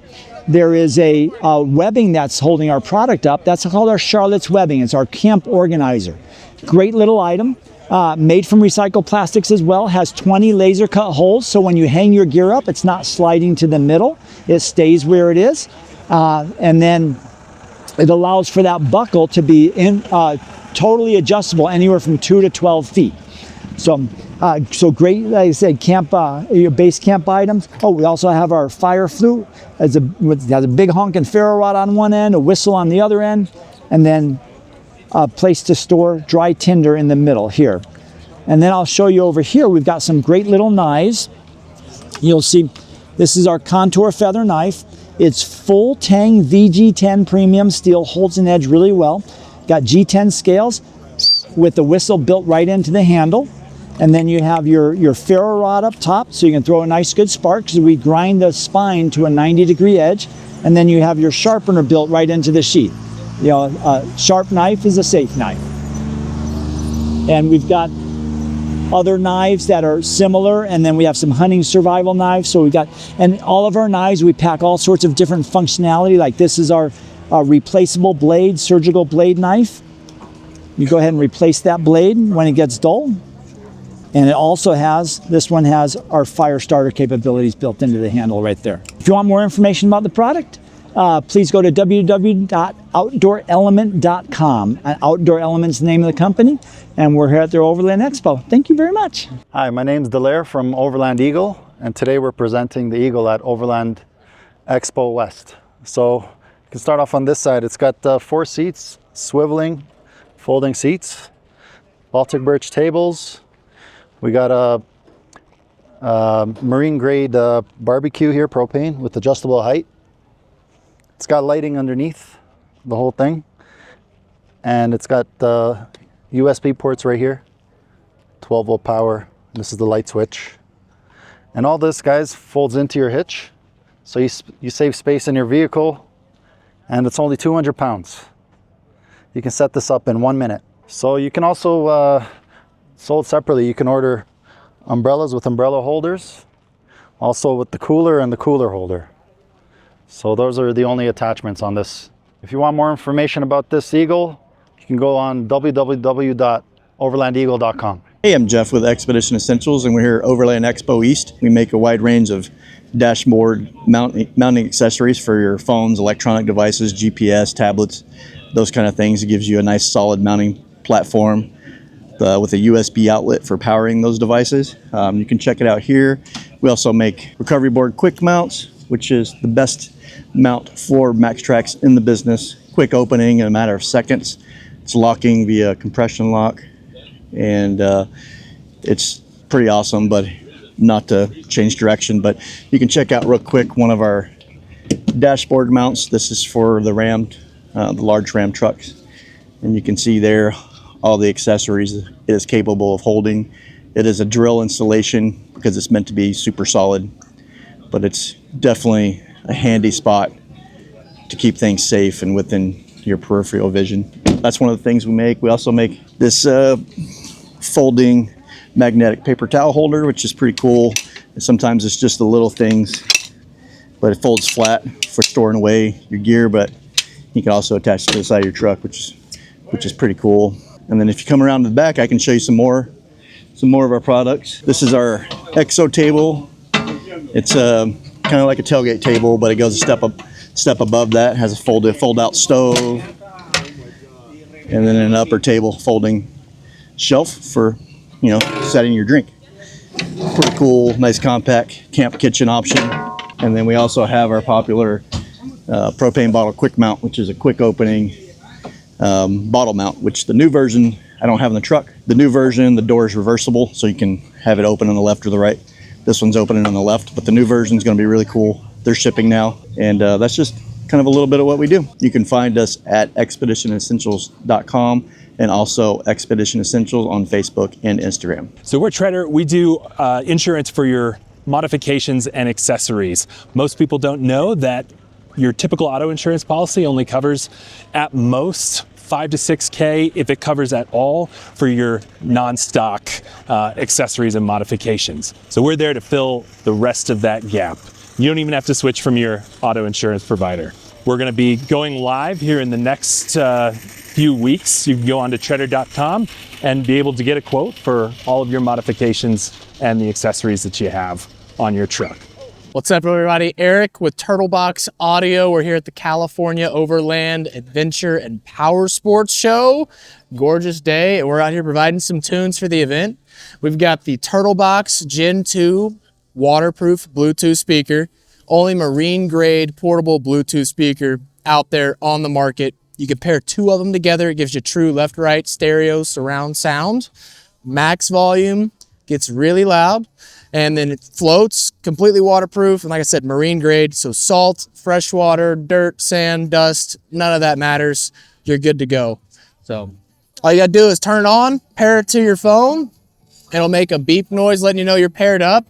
there is a webbing that's holding our product up. That's called our Charlotte's webbing. It's our camp organizer. Great little item, made from recycled plastics as well. Has 20 laser cut holes, so when you hang your gear up, it's not sliding to the middle. It stays where it is. And then it allows for that buckle to be totally adjustable anywhere from 2 to 12 feet. So great, like I said, your base camp items. Oh, we also have our fire flute. It has a big honking ferro rod on one end, a whistle on the other end, and then a place to store dry tinder in the middle here. And then I'll show you over here, we've got some great little knives. You'll see, this is our contour feather knife. It's full tang VG10 premium steel, holds an edge really well. Got G10 scales. with the whistle built right into the handle. And then you have your ferro rod up top, so you can throw a nice good spark, because we grind the spine to a 90-degree edge. And then you have your sharpener built right into the sheath. You know, a sharp knife is a safe knife. And we've got other knives that are similar, and then we have some hunting survival knives. So we got, and all of our knives, we pack all sorts of different functionality. Like this is our replaceable blade, surgical blade knife. You go ahead and replace that blade when it gets dull. And it also has, this one has our fire starter capabilities built into the handle right there. If you want more information about the product, please go to www.outdoorelement.com. Outdoor Element's the name of the company, and we're here at the Overland Expo. Thank you very much. Hi, my name's Delaire from Overland Eagle, and today we're presenting the Eagle at Overland Expo West. So you can start off on this side. It's got 4 seats, swiveling, folding seats, Baltic birch tables. We got a marine grade barbecue here, propane, with adjustable height. It's got lighting underneath the whole thing, and it's got USB ports right here, 12-volt power. This is the light switch, and all this, guys, folds into your hitch, so you save space in your vehicle, and it's only 200 pounds. You can set this up in 1 minute. So you can also sold separately, you can order umbrellas with umbrella holders, also with the cooler and the cooler holder. So those are the only attachments on this. If you want more information about this Eagle, you can go on www.overlandeagle.com. Hey, I'm Jeff with Expedition Essentials, and we're here at Overland Expo East. We make a wide range of dashboard mounting accessories for your phones, electronic devices, GPS, tablets, those kind of things. It gives you a nice solid mounting platform with a USB outlet for powering those devices. You can check it out here. We also make recovery board quick mounts, which is the best mount for MaxTrax in the business. Quick opening in a matter of seconds. It's locking via compression lock, and it's pretty awesome, but not to change direction. But you can check out real quick one of our dashboard mounts. This is for the Ram, the large Ram trucks, and you can see there all the accessories it is capable of holding. It is a drill installation because it's meant to be super solid, but it's definitely a handy spot to keep things safe and within your peripheral vision. That's one of the things we make. We also make this folding magnetic paper towel holder, which is pretty cool. And sometimes it's just the little things, but it folds flat for storing away your gear, but you can also attach it to the side of your truck, which is pretty cool. And then if you come around to the back, I can show you some more of our products. This is our Exo table. It's kind of like a tailgate table, but it goes a step above that. It has a fold-out stove, and then an upper table folding shelf for, you know, setting your drink. Pretty cool, nice compact camp kitchen option. And then we also have our popular propane bottle quick mount, which is a quick opening bottle mount, which the new version I don't have in the truck. The new version, the door is reversible, so you can have it open on the left or the right. This one's opening on the left, but the new version is going to be really cool. They're shipping now, and that's just kind of a little bit of what we do. You can find us at expeditionessentials.com and also Expedition Essentials on Facebook and Instagram. So we're Treader. We do insurance for your modifications and accessories. Most people don't know that your typical auto insurance policy only covers at most $5 to $6K, if it covers at all, for your non-stock accessories and modifications. So we're there to fill the rest of that gap. You don't even have to switch from your auto insurance provider. We're going to be going live here in the next few weeks. You can go on to treader.com and be able to get a quote for all of your modifications and the accessories that you have on your truck. What's up, everybody? Eric with Turtlebox Audio. We're here at the California Overland Adventure and Power Sports Show. Gorgeous day, and we're out here providing some tunes for the event. We've got the Turtlebox Gen 2 waterproof Bluetooth speaker, only marine grade portable Bluetooth speaker out there on the market. You can pair 2 of them together. It gives you true left-right stereo surround sound. Max volume, gets really loud, and then it floats, completely waterproof, and like I said, marine grade, so salt, fresh water, dirt, sand, dust, none of that matters. You're good to go. So All you gotta do is turn it on, pair it to your phone. It'll make a beep noise letting you know you're paired up,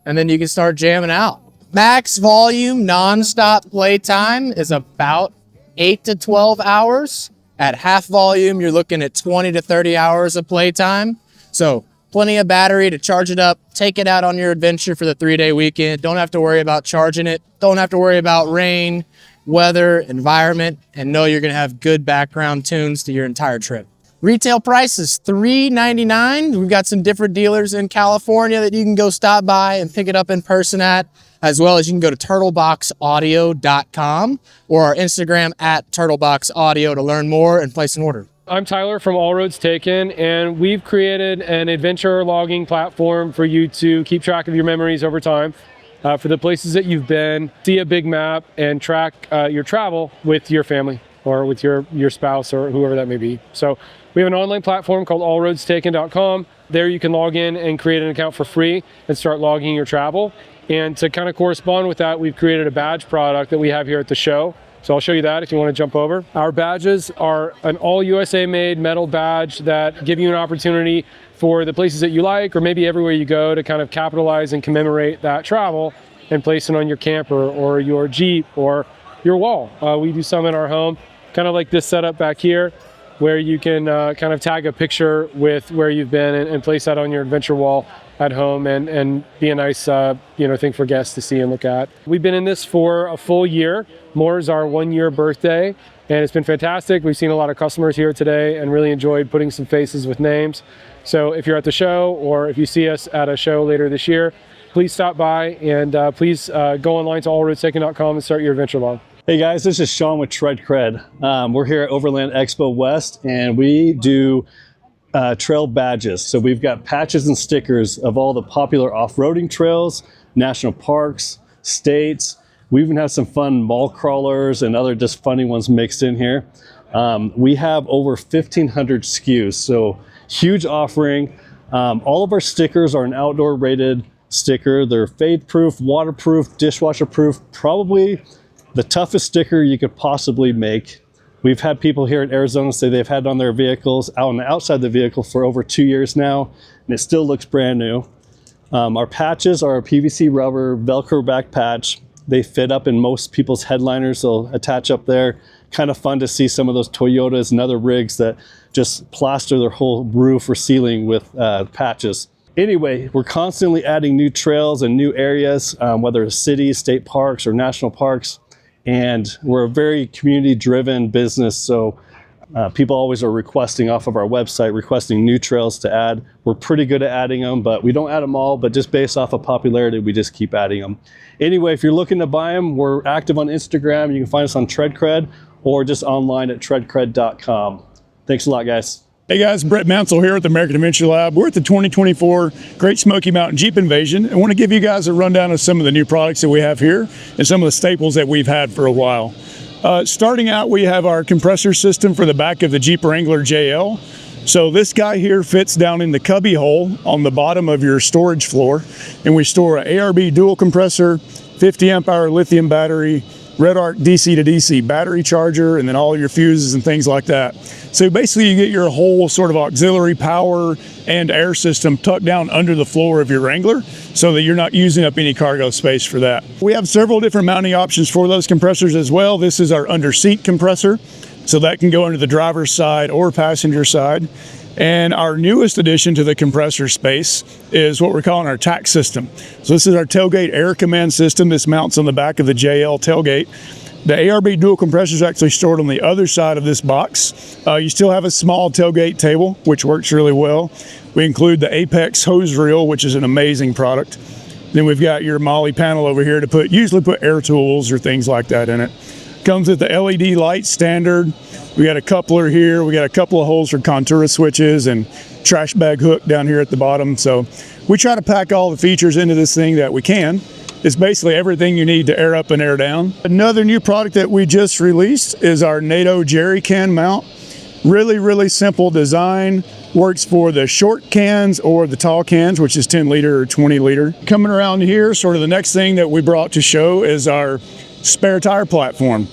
and then you can start jamming out. Max volume non-stop playtime is about 8 to 12 hours. At half volume, you're looking at 20 to 30 hours of playtime. So plenty of battery to charge it up, take it out on your adventure for the 3-day weekend. Don't have to worry about charging it. Don't have to worry about rain, weather, environment, and know you're gonna have good background tunes to your entire trip. Retail price is $399. We've got some different dealers in California that you can go stop by and pick it up in person at, as well as you can go to turtleboxaudio.com or our Instagram at turtleboxaudio to learn more and place an order. I'm Tyler from Allroads Taken, and we've created an adventure logging platform for you to keep track of your memories over time, for the places that you've been, see a big map, and track your travel with your family or with your spouse or whoever that may be. So we have an online platform called allroadstaken.com. There you can log in and create an account for free and start logging your travel. And to kind of correspond with that, we've created a badge product that we have here at the show. So I'll show you that if you want to jump over. Our badges are an all USA made metal badge that give you an opportunity for the places that you like, or maybe everywhere you go, to kind of capitalize and commemorate that travel and place it on your camper or your Jeep or your wall. We do some in our home, kind of like this setup back here, where you can kind of tag a picture with where you've been and place that on your adventure wall at home and be a nice thing for guests to see and look at. We've been in this for a full year. More is our 1-year birthday, and it's been fantastic. We've seen a lot of customers here today and really enjoyed putting some faces with names. So if you're at the show, or if you see us at a show later this year, please stop by and please go online to allroadstaken.com and start your adventure log. Hey guys, this is Sean with Tread Cred. We're here at Overland Expo West, and we do trail badges. So we've got patches and stickers of all the popular off-roading trails, national parks, states. We even have some fun mall crawlers and other just funny ones mixed in here. We have over 1,500 SKUs, so huge offering. All of our stickers are an outdoor rated sticker. They're fade proof, waterproof, dishwasher proof, probably the toughest sticker you could possibly make. We've had people here in Arizona say they've had it on their vehicles, out on the outside of the vehicle, for over 2 years now, and it still looks brand new. Our patches are a PVC rubber Velcro back patch. They fit up in most people's headliners. They'll attach up there. Kind of fun to see some of those Toyotas and other rigs that just plaster their whole roof or ceiling with patches. Anyway, we're constantly adding new trails and new areas, whether it's cities, state parks, or national parks. And we're a very community-driven business, so people always are requesting off of our website, requesting new trails to add. We're pretty good at adding them, but we don't add them all, but just based off of popularity, we just keep adding them. Anyway, if you're looking to buy them, we're active on Instagram. You can find us on TreadCred or just online at treadcred.com. Thanks a lot, guys. Hey guys, Brett Mansell here at the American Adventure Lab. We're at the 2024 Great Smoky Mountain Jeep Invasion. I want to give you guys a rundown of some of the new products that we have here and some of the staples that we've had for a while. Starting out, we have our compressor system for the back of the Jeep Wrangler JL. So this guy here fits down in the cubby hole on the bottom of your storage floor, and we store an ARB dual compressor, 50 amp hour lithium battery, Red Arc DC to DC battery charger, and then all your fuses and things like that. So basically you get your whole sort of auxiliary power and air system tucked down under the floor of your Wrangler so that you're not using up any cargo space for that. We have several different mounting options for those compressors as well. This is our under seat compressor, so that can go under the driver's side or passenger side. And our newest addition to the compressor space is what we're calling our TAC system. So this is our tailgate air command system. This mounts on the back of the JL tailgate. The ARB dual compressor is actually stored on the other side of this box. You still have a small tailgate table, which works really well. We include the Apex hose reel, which is an amazing product. Then we've got your MOLLE panel over here to usually put air tools or things like that in it. Comes with the LED light standard. We got a coupler here. We got a couple of holes for Contura switches and trash bag hook down here at the bottom. So we try to pack all the features into this thing that we can. It's basically everything you need to air up and air down. Another new product that we just released is our NATO jerry can mount. Really, really simple design. Works for the short cans or the tall cans, which is 10 liter or 20 liter. Coming around here, sort of the next thing that we brought to show is our spare tire platform.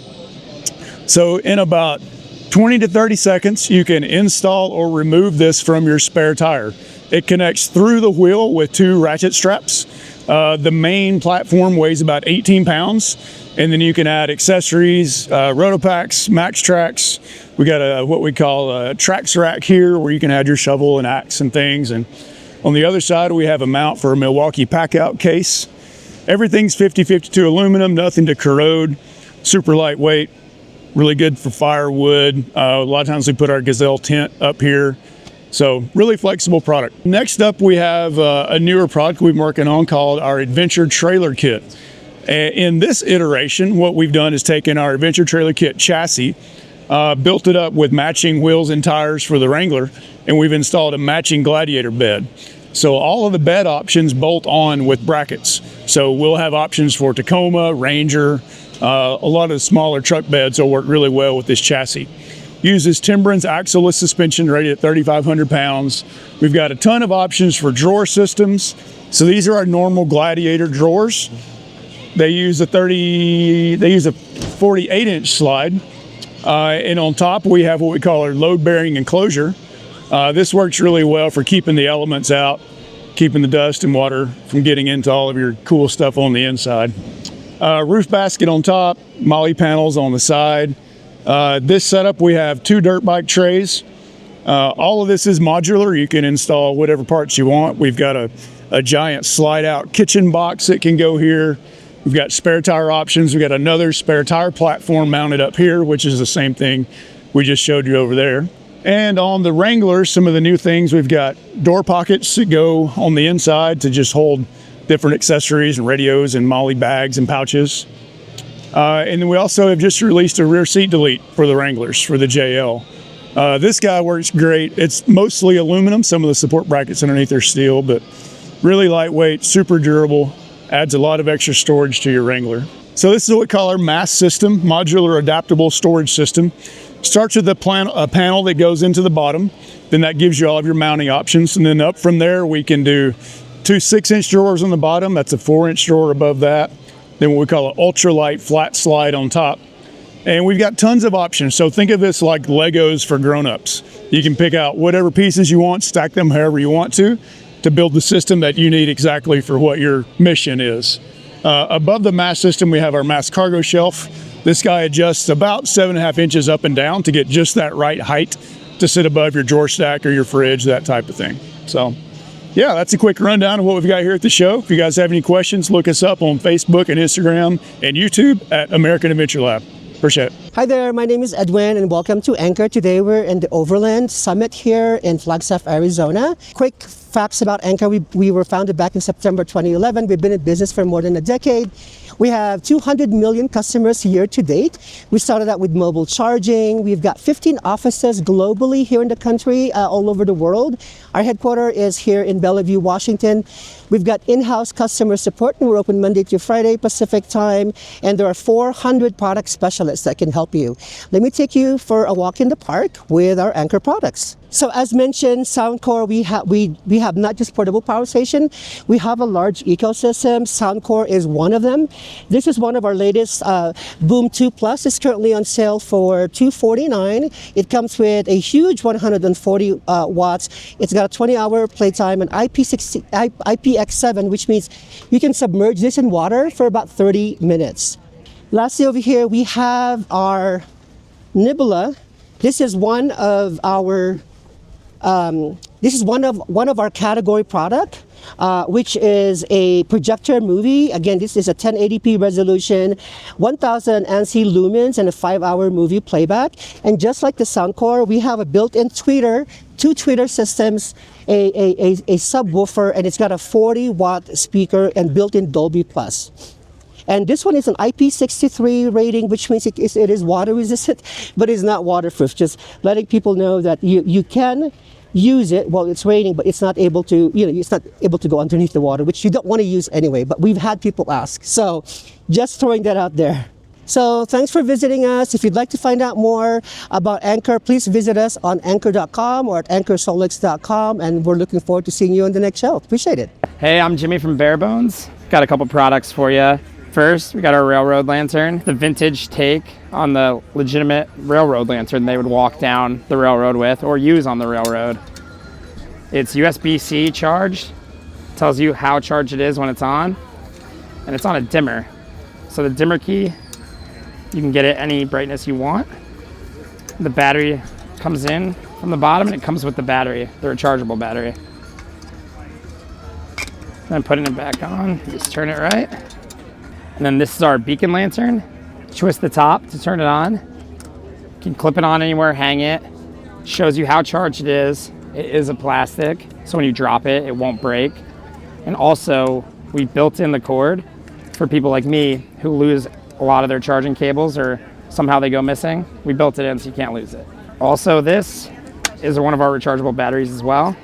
So in about 20 to 30 seconds, you can install or remove this from your spare tire. It connects through the wheel with 2 ratchet straps. The main platform weighs about 18 pounds, and then you can add accessories, rotopacks, max tracks. We got what we call a tracks rack here, where you can add your shovel and axe and things. And on the other side, we have a mount for a Milwaukee pack-out case. Everything's 50-52 aluminum, nothing to corrode, super lightweight, really good for firewood. A lot of times we put our Gazelle tent up here. So really flexible product. Next up, we have a newer product we've been working on called our Adventure Trailer Kit. In this iteration, what we've done is taken our Adventure Trailer Kit chassis, built it up with matching wheels and tires for the Wrangler, and we've installed a matching Gladiator bed. So all of the bed options bolt on with brackets. So we'll have options for Tacoma, Ranger, a lot of the smaller truck beds will work really well with this chassis. Uses Timbrens axle-less suspension rated at 3,500 pounds. We've got a ton of options for drawer systems. So these are our normal Gladiator drawers. They use a 48-inch slide. And on top, we have what we call our load-bearing enclosure. This works really well for keeping the elements out, keeping the dust and water from getting into all of your cool stuff on the inside. Roof basket on top, molly panels on the side. This setup, we have 2 dirt bike trays. All of this is modular. You can install whatever parts you want. We've got a giant slide out kitchen box that can go here. We've got spare tire options. We've got another spare tire platform mounted up here, which is the same thing we just showed you over there. And on the Wrangler, some of the new things, we've got door pockets that go on the inside to just hold different accessories and radios and molly bags and pouches. And then we also have just released a rear seat delete for the Wranglers, for the JL. This guy works great. It's mostly aluminum. Some of the support brackets underneath are steel, but really lightweight, super durable, adds a lot of extra storage to your Wrangler. So this is what we call our MASS system, modular adaptable storage system. Starts with a panel that goes into the bottom. Then that gives you all of your mounting options. And then up from there, we can do 2 6-inch drawers on the bottom. That's a 4-inch drawer above that. Then what we call an ultralight flat slide on top. And we've got tons of options. So think of this like Legos for grown-ups. You can pick out whatever pieces you want, stack them however you want to build the system that you need exactly for what your mission is. Above the MASS system, we have our MASS cargo shelf. This guy adjusts about 7.5 inches up and down to get just that right height to sit above your drawer stack or your fridge, that type of thing. So yeah, that's a quick rundown of what we've got here at the show. If you guys have any questions, look us up on Facebook and Instagram and YouTube at American Adventure Lab. Appreciate it. Hi there, my name is Edwin and welcome to Anchor. Today we're in the Overland Summit here in Flagstaff, Arizona. Quick facts about Anchor. We were founded back in September 2011. We've been in business for more than a decade. We have 200 million customers year to date. We started out with mobile charging. We've got 15 offices globally here in the country, all over the world. Our headquarters is here in Bellevue, Washington. We've got in-house customer support, and we're open Monday through Friday Pacific time, and there are 400 product specialists that can help you. Let me take you for a walk in the park with our Anchor products. So as mentioned, Soundcore, we have not just portable power station, we have a large ecosystem. Soundcore is one of them. This is one of our latest Boom 2 Plus. It's currently on sale for $249. It comes with a huge 140 watts. It's got a 20-hour playtime and IPX7, which means you can submerge this in water for about 30 minutes. Lastly, over here we have our Nebula. This is one of our one of our category product, which is a projector movie. Again, this is a 1080p resolution, 1000 ANSI lumens, and a 5-hour movie playback. And just like the Soundcore, we have a built-in tweeter, 2 tweeter systems, a subwoofer, and it's got a 40-watt speaker and built-in Dolby Plus. And this one is an IP63 rating, which means it is water resistant, but it's not waterproof. Just letting people know that you can use it while it's raining, but it's not able to, it's not able to go underneath the water, which you don't want to use anyway, but we've had people ask. So just throwing that out there. So thanks for visiting us. If you'd like to find out more about Anchor, please visit us on anchor.com or at anchorsolix.com, and we're looking forward to seeing you on the next show. Appreciate it. Hey, I'm Jimmy from Barebones. Got a couple products for you. first, we got our railroad lantern, the vintage take on the legitimate railroad lantern they would walk down the railroad with or use on the railroad. It's USB-C charged, tells you how charged it is when it's on, and it's on a dimmer. So the dimmer key, you can get it any brightness you want. The battery comes in from the bottom and it comes with the battery, the rechargeable battery. Then putting it back on, just turn it right. And then this is our beacon lantern. Twist the top to turn it on. You can clip it on anywhere, hang it. Shows you how charged it is. It is a plastic, so when you drop it, it won't break. And also, we built in the cord for people like me who lose a lot of their charging cables or somehow they go missing. We built it in so you can't lose it. Also, this is one of our rechargeable batteries as well.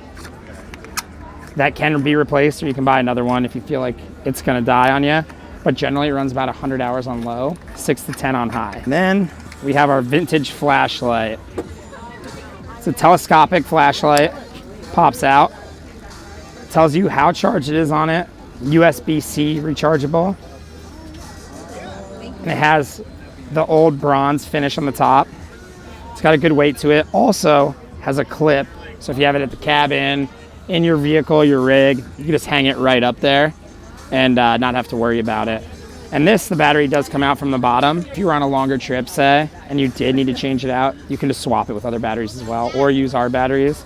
That can be replaced, or you can buy another one if you feel like it's gonna die on you. But generally it runs about 100 hours on low, 6 to 10 on high. And then we have our vintage flashlight. It's a telescopic flashlight, pops out, tells you how charged it is on it, USB-C rechargeable. And it has the old bronze finish on the top. It's got a good weight to it. Also has a clip, so if you have it at the cabin, in your vehicle, your rig, you can just hang it right up there and not have to worry about it. And this, the battery does come out from the bottom. If you were on a longer trip, say, and you did need to change it out, you can just swap it with other batteries as well, or use our batteries.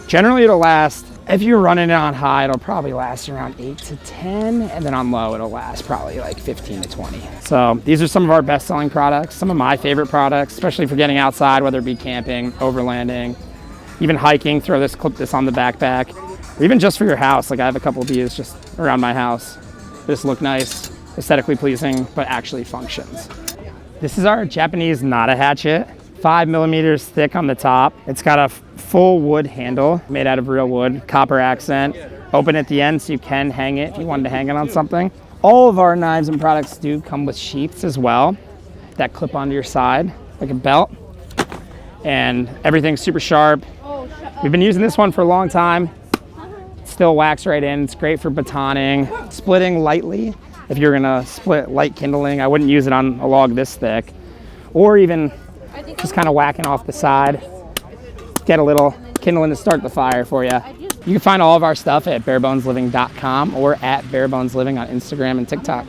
Generally, it'll last, if you're running it on high, it'll probably last around 8 to 10, and then on low, it'll last probably like 15 to 20. So these are some of our best-selling products, some of my favorite products, especially for getting outside, whether it be camping, overlanding, even hiking. Clip this on the backpack, or even just for your house. Like I have a couple of these just around my house. Just look nice, aesthetically pleasing, but actually functions. This is our Japanese Nada hatchet, 5 millimeters thick on the top. It's got a full wood handle made out of real wood, copper accent, open at the end so you can hang it if you wanted to hang it on something. All of our knives and products do come with sheaths as well that clip onto your side like a belt, and everything's super sharp. We've been using this one for a long time. Still wax right in. It's great for batoning, splitting lightly. If you're gonna split light kindling, I wouldn't use it on a log this thick, or even just kind of whacking off the side. Get a little kindling to start the fire for you. You can find all of our stuff at barebonesliving.com or at barebonesliving on Instagram and TikTok.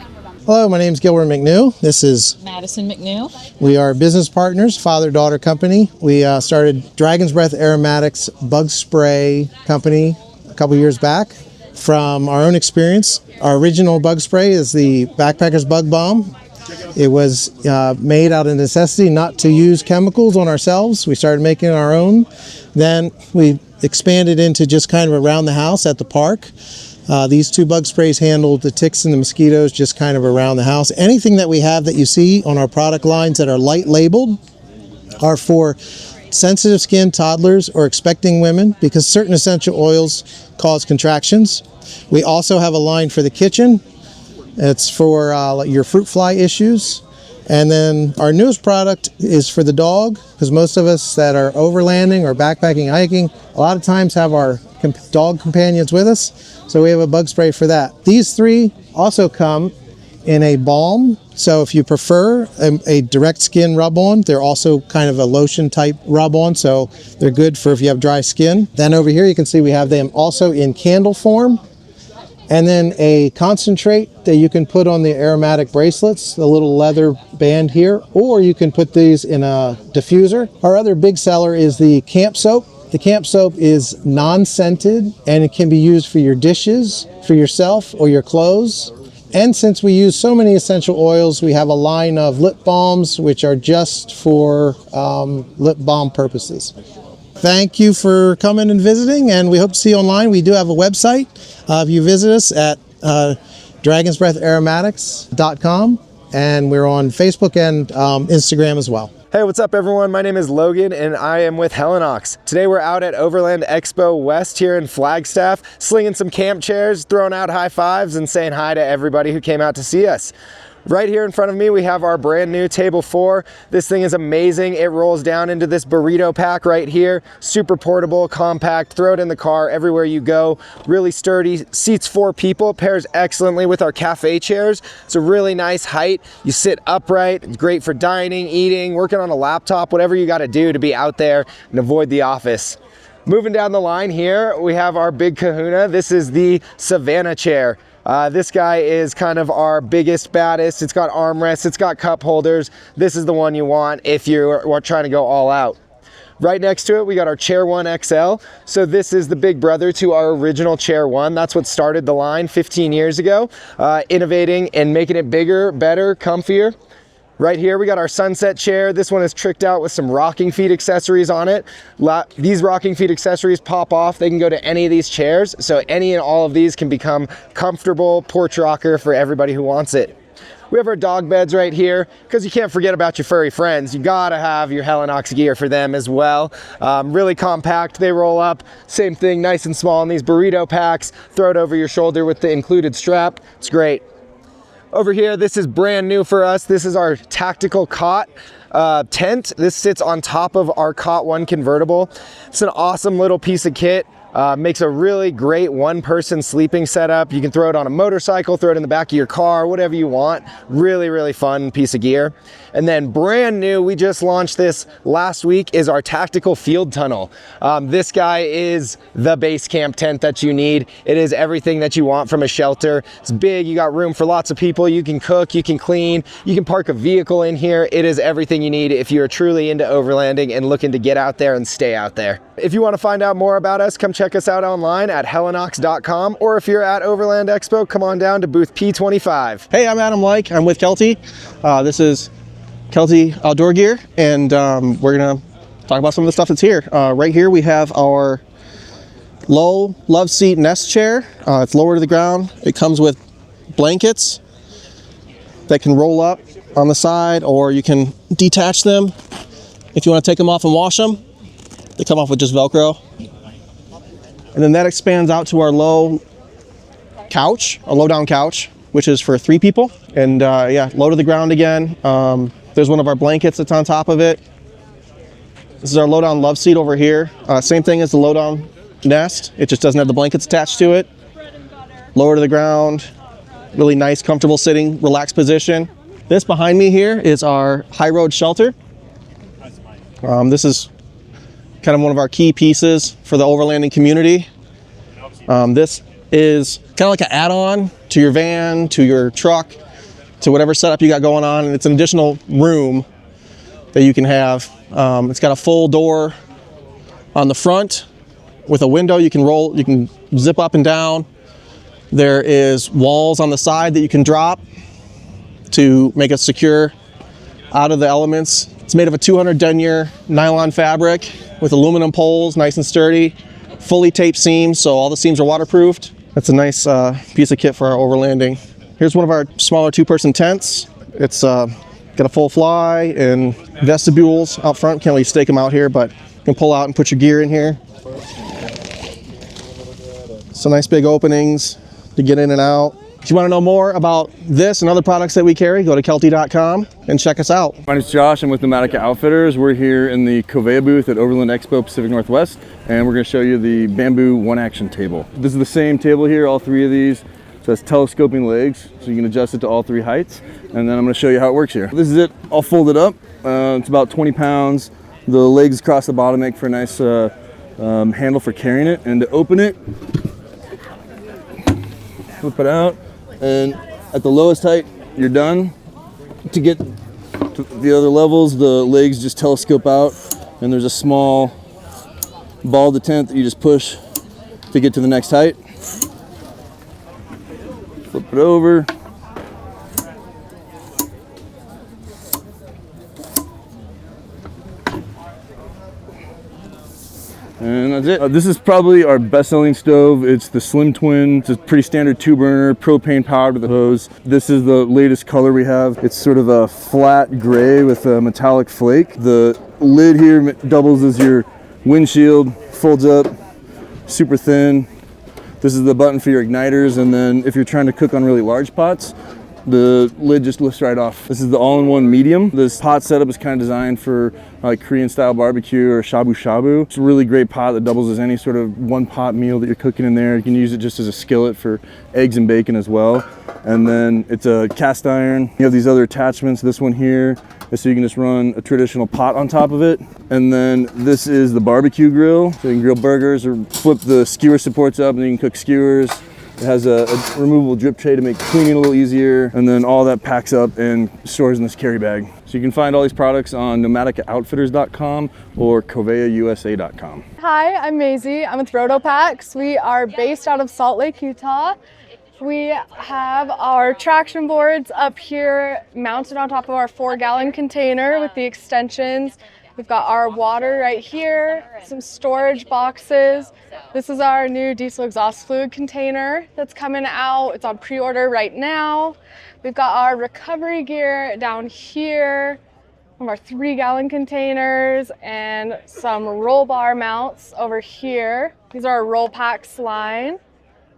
Hello, my name is Gilbert McNew. This is Madison McNew. We are business partners, father-daughter company. We started Dragon's Breath Aromatics bug spray company a couple years back. From our own experience, our original bug spray is the Backpacker's Bug Bomb. It was made out of necessity not to use chemicals on ourselves. We started making our own. Then we expanded into just kind of around the house at the park. These two bug sprays handle the ticks and the mosquitoes just kind of around the house. Anything that we have that you see on our product lines that are light labeled are for sensitive skin toddlers or expecting women, because certain essential oils cause contractions. We also have a line for the kitchen. It's for your fruit fly issues. And then our newest product is for the dog, because most of us that are overlanding or backpacking, hiking, a lot of times have our dog companions with us. So we have a bug spray for that. These three also come in a balm. So if you prefer a direct skin rub-on, they're also kind of a lotion type rub-on. So they're good for if you have dry skin. Then over here you can see we have them also in candle form. And then a concentrate that you can put on the aromatic bracelets, the little leather band here, or you can put these in a diffuser. Our other big seller is the camp soap. The camp soap is non-scented and it can be used for your dishes, for yourself, or your clothes. And since we use so many essential oils, we have a line of lip balms which are just for lip balm purposes. Thank you for coming and visiting, and we hope to see you online. We do have a website. If you visit us at dragonsbreatharomatics.com, and we're on Facebook and Instagram as well. Hey, what's up everyone? My name is Logan and I am with Hellenox. Today we're out at Overland Expo West here in Flagstaff, slinging some camp chairs, throwing out high fives and saying hi to everybody who came out to see us. Right here in front of me, we have our brand new Table 4. This thing is amazing. It rolls down into this burrito pack right here. Super portable, compact, throw it in the car everywhere you go. Really sturdy, seats 4 people, pairs excellently with our cafe chairs. It's a really nice height. You sit upright, it's great for dining, eating, working on a laptop, whatever you gotta do to be out there and avoid the office. Moving down the line here, we have our big kahuna. This is the Savannah chair. This guy is kind of our biggest, baddest. It's got armrests, it's got cup holders. This is the one you want if you're trying to go all out. Right next to it, we got our Chair 1 XL. So this is the big brother to our original Chair 1. That's what started the line 15 years ago, innovating and making it bigger, better, comfier. Right here, we got our Sunset chair. This one is tricked out with some rocking feet accessories on it. These rocking feet accessories pop off. They can go to any of these chairs. So any and all of these can become comfortable porch rocker for everybody who wants it. We have our dog beds right here because you can't forget about your furry friends. You gotta have your Hellenox gear for them as well. Really compact, they roll up. Same thing, nice and small in these burrito packs. Throw it over your shoulder with the included strap. It's great. Over here, this is brand new for us. This is our tactical cot tent. This sits on top of our Cot 1 convertible. It's an awesome little piece of kit. Makes a really great one-person sleeping setup. You can throw it on a motorcycle, throw it in the back of your car, whatever you want. Really, really fun piece of gear. And then brand new, we just launched this last week, is our tactical field tunnel. This guy is the base camp tent that you need. It is everything that you want from a shelter. It's big, you got room for lots of people. You can cook, you can clean, you can park a vehicle in here. It is everything you need if you're truly into overlanding and looking to get out there and stay out there. If you want to find out more about us, come check us out online at hellenox.com, or if you're at Overland Expo, come on down to booth P25. Hey, I'm Adam Like. I'm with Kelty. This is Kelty Outdoor Gear, and we're gonna talk about some of the stuff that's here. Right here we have our low love seat nest chair. It's lower to the ground. It comes with blankets that can roll up on the side, or you can detach them if you want to take them off and wash them. They come off with just Velcro. And then that expands out to our low couch, a low down couch, which is for 3 people. And yeah, low to the ground again. There's one of our blankets that's on top of it. This is our low down love seat over here. Same thing as the low down nest. It just doesn't have the blankets attached to it. Lower to the ground, really nice, comfortable sitting, relaxed position. This behind me here is our high road shelter. This is kind of one of our key pieces for the overlanding community. This is kind of like an add-on to your van, to your truck, to whatever setup you got going on, and it's an additional room that you can have. It's got a full door on the front with a window you can roll, you can zip up and down. There is walls on the side that you can drop to make it secure out of the elements. It's made of a 200 denier nylon fabric with aluminum poles, nice and sturdy, fully taped seams, so all the seams are waterproofed. That's a nice piece of kit for our overlanding. Here's one of our smaller 2-person tents. It's got a full fly and vestibules out front. Can't really stake them out here, but you can pull out and put your gear in here. So nice big openings to get in and out. If you want to know more about this and other products that we carry, go to kelty.com and check us out. My name is Josh. I'm with Pneumatica Outfitters. We're here in the Covea booth at Overland Expo Pacific Northwest, and we're going to show you the bamboo one-action table. This is the same table here, all 3 of these. So it's telescoping legs, so you can adjust it to all 3 heights. And then I'm going to show you how it works here. This is it all folded up. It's about 20 pounds. The legs across the bottom make for a nice handle for carrying it. And to open it, flip it out. And at the lowest height, you're done. To get to the other levels, the legs just telescope out, and there's a small ball detent that you just push to get to the next height. Flip it over. And that's it. This is probably our best-selling stove. It's the Slim Twin. It's a pretty standard 2-burner, propane powered with a hose. This is the latest color we have. It's sort of a flat gray with a metallic flake. The lid here doubles as your windshield, folds up, super thin. This is the button for your igniters, and then if you're trying to cook on really large pots, the lid just lifts right off. This is the all-in-one medium. This pot setup is kind of designed for like Korean style barbecue or shabu shabu. It's a really great pot that doubles as any sort of one pot meal that you're cooking in there. You can use it just as a skillet for eggs and bacon as well. And then it's a cast iron. You have these other attachments. This one here is so you can just run a traditional pot on top of it. And then this is the barbecue grill. So you can grill burgers or flip the skewer supports up and you can cook skewers. It has a removable drip tray to make cleaning a little easier, and then all that packs up and stores in this carry bag. So you can find all these products on nomadicOutfitters.com or CoveaUSA.com. Hi, I'm Maisie. I'm with Roto Packs. We are based out of Salt Lake, Utah. We have our traction boards up here mounted on top of our 4-gallon container with the extensions. We've got our water right here, some storage boxes. This is our new diesel exhaust fluid container that's coming out. It's on pre-order right now. We've got our recovery gear down here, some of our 3-gallon containers, and some roll bar mounts over here. These are our roll packs line.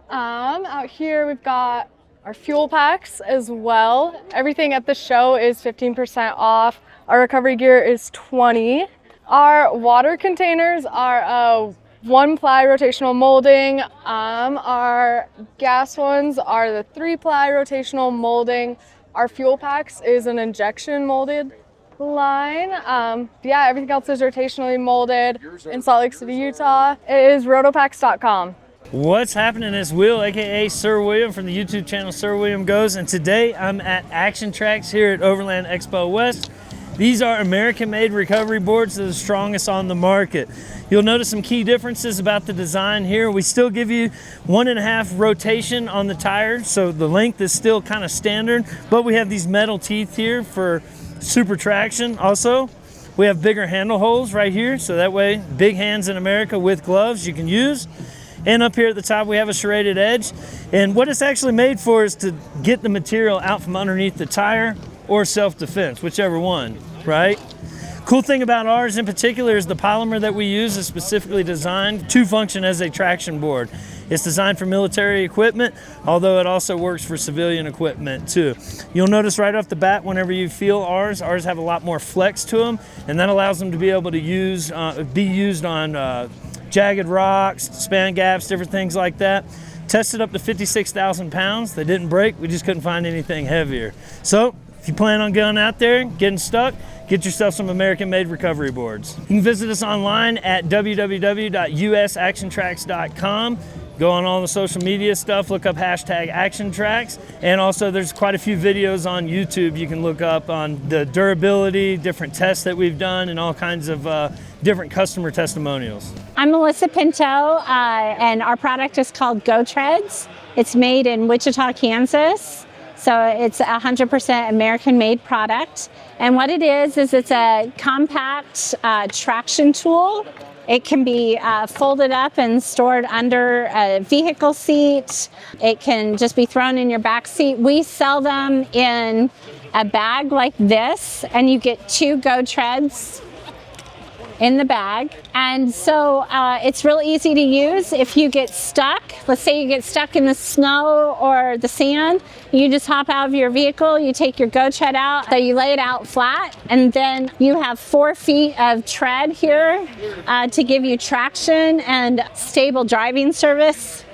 Out here we've got our fuel packs as well. Everything at the show is 15% off. Our recovery gear is 20. Our water containers are 1-ply rotational molding. Our gas ones are the 3-ply rotational molding. Our fuel packs is an injection molded line. Yeah, everything else is rotationally molded in Salt Lake City, Utah. It is rotopacks.com. What's happening? It's Will, aka Sir William from the YouTube channel Sir William Goes, and today I'm at Action Tracks here at Overland Expo West. These are American-made recovery boards that are the strongest on the market. You'll notice some key differences about the design here. We still give you 1.5 rotation on the tire, so the length is still kind of standard, but we have these metal teeth here for super traction. Also, we have bigger handle holes right here, so that way, big hands in America with gloves you can use. And up here at the top, we have a serrated edge. And what it's actually made for is to get the material out from underneath the tire or self-defense, whichever one, right? Cool thing about ours in particular is the polymer that we use is specifically designed to function as a traction board. It's designed for military equipment, although it also works for civilian equipment too. You'll notice right off the bat, whenever you feel ours have a lot more flex to them, and that allows them to be able to be used on jagged rocks, span gaps, different things like that. Tested up to 56,000 pounds. They didn't break. We just couldn't find anything heavier. So if you plan on going out there, getting stuck, get yourself some American-made recovery boards. You can visit us online at www.usactiontracks.com. Go on all the social media stuff, look up #ActionTracks, and also there's quite a few videos on YouTube you can look up on the durability, different tests that we've done, and all kinds of different customer testimonials. I'm Melissa Pinto, and our product is called Go Treads. It's made in Wichita, Kansas. So it's a 100% American-made product. And what it is it's a compact traction tool. It can be folded up and stored under a vehicle seat. It can just be thrown in your back seat. We sell them in a bag like this, and you get 2 Go Treads in the bag. And so it's real easy to use. If you get stuck, let's say you get stuck in the snow or the sand, you just hop out of your vehicle, you take your Go Tread out, so you lay it out flat, and then you have 4 feet of tread here to give you traction and stable driving service.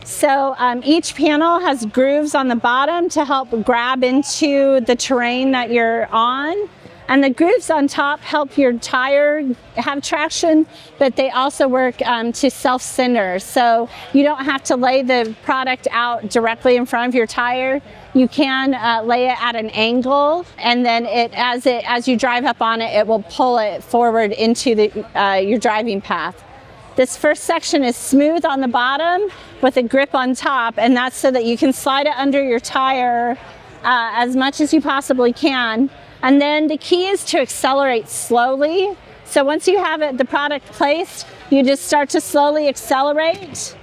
So each panel has grooves on the bottom to help grab into the terrain that you're on. And the grooves on top help your tire have traction, but they also work to self-center. So you don't have to lay the product out directly in front of your tire. You can lay it at an angle, and then as you drive up on it, it will pull it forward into your driving path. This first section is smooth on the bottom with a grip on top, and that's so that you can slide it under your tire as much as you possibly can. And then the key is to accelerate slowly. So once you have the product placed, you just start to slowly accelerate.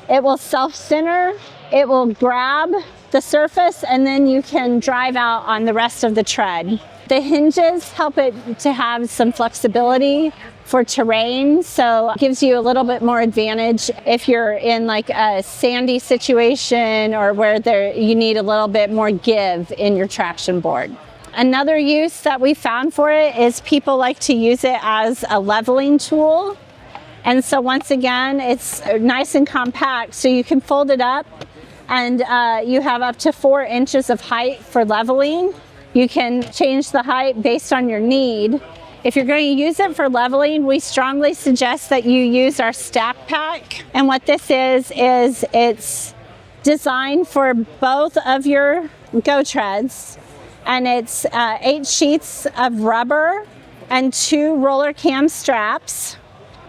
It will self-center, it will grab the surface, and then you can drive out on the rest of the tread. The hinges help it to have some flexibility for terrain, so it gives you a little bit more advantage if you're in like a sandy situation or where you need a little bit more give in your traction board. Another use that we found for it is people like to use it as a leveling tool. And so once again, it's nice and compact, so you can fold it up and you have up to 4 inches of height for leveling. You can change the height based on your need. If you're going to use it for leveling, we strongly suggest that you use our stack pack. And what this is it's designed for both of your go treads, and it's 8 sheets of rubber and 2 roller cam straps.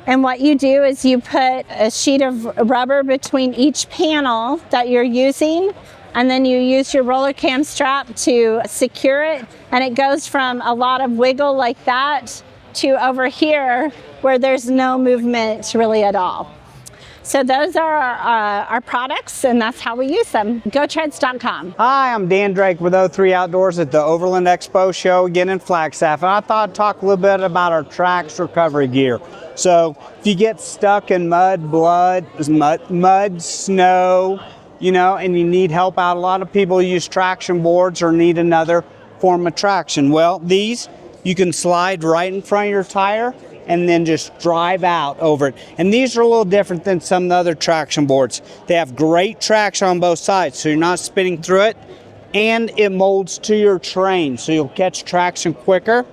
And what you do is you put a sheet of rubber between each panel that you're using, and then you use your roller cam strap to secure it, and it goes from a lot of wiggle like that to over here where there's no movement really at all. So those are our products, and that's how we use them. GoTreads.com. Hi, I'm Dan Drake with O3 Outdoors at the Overland Expo show again in Flagstaff, and I thought I'd talk a little bit about our Trax recovery gear. So if you get stuck in mud, snow, you know, and you need help out, a lot of people use traction boards or need another form of traction. Well, these you can slide right in front of your tire and then just drive out over it. And these are a little different than some of the other traction boards. They have great traction on both sides, so you're not spinning through it, and it molds to your terrain, so you'll catch traction quicker.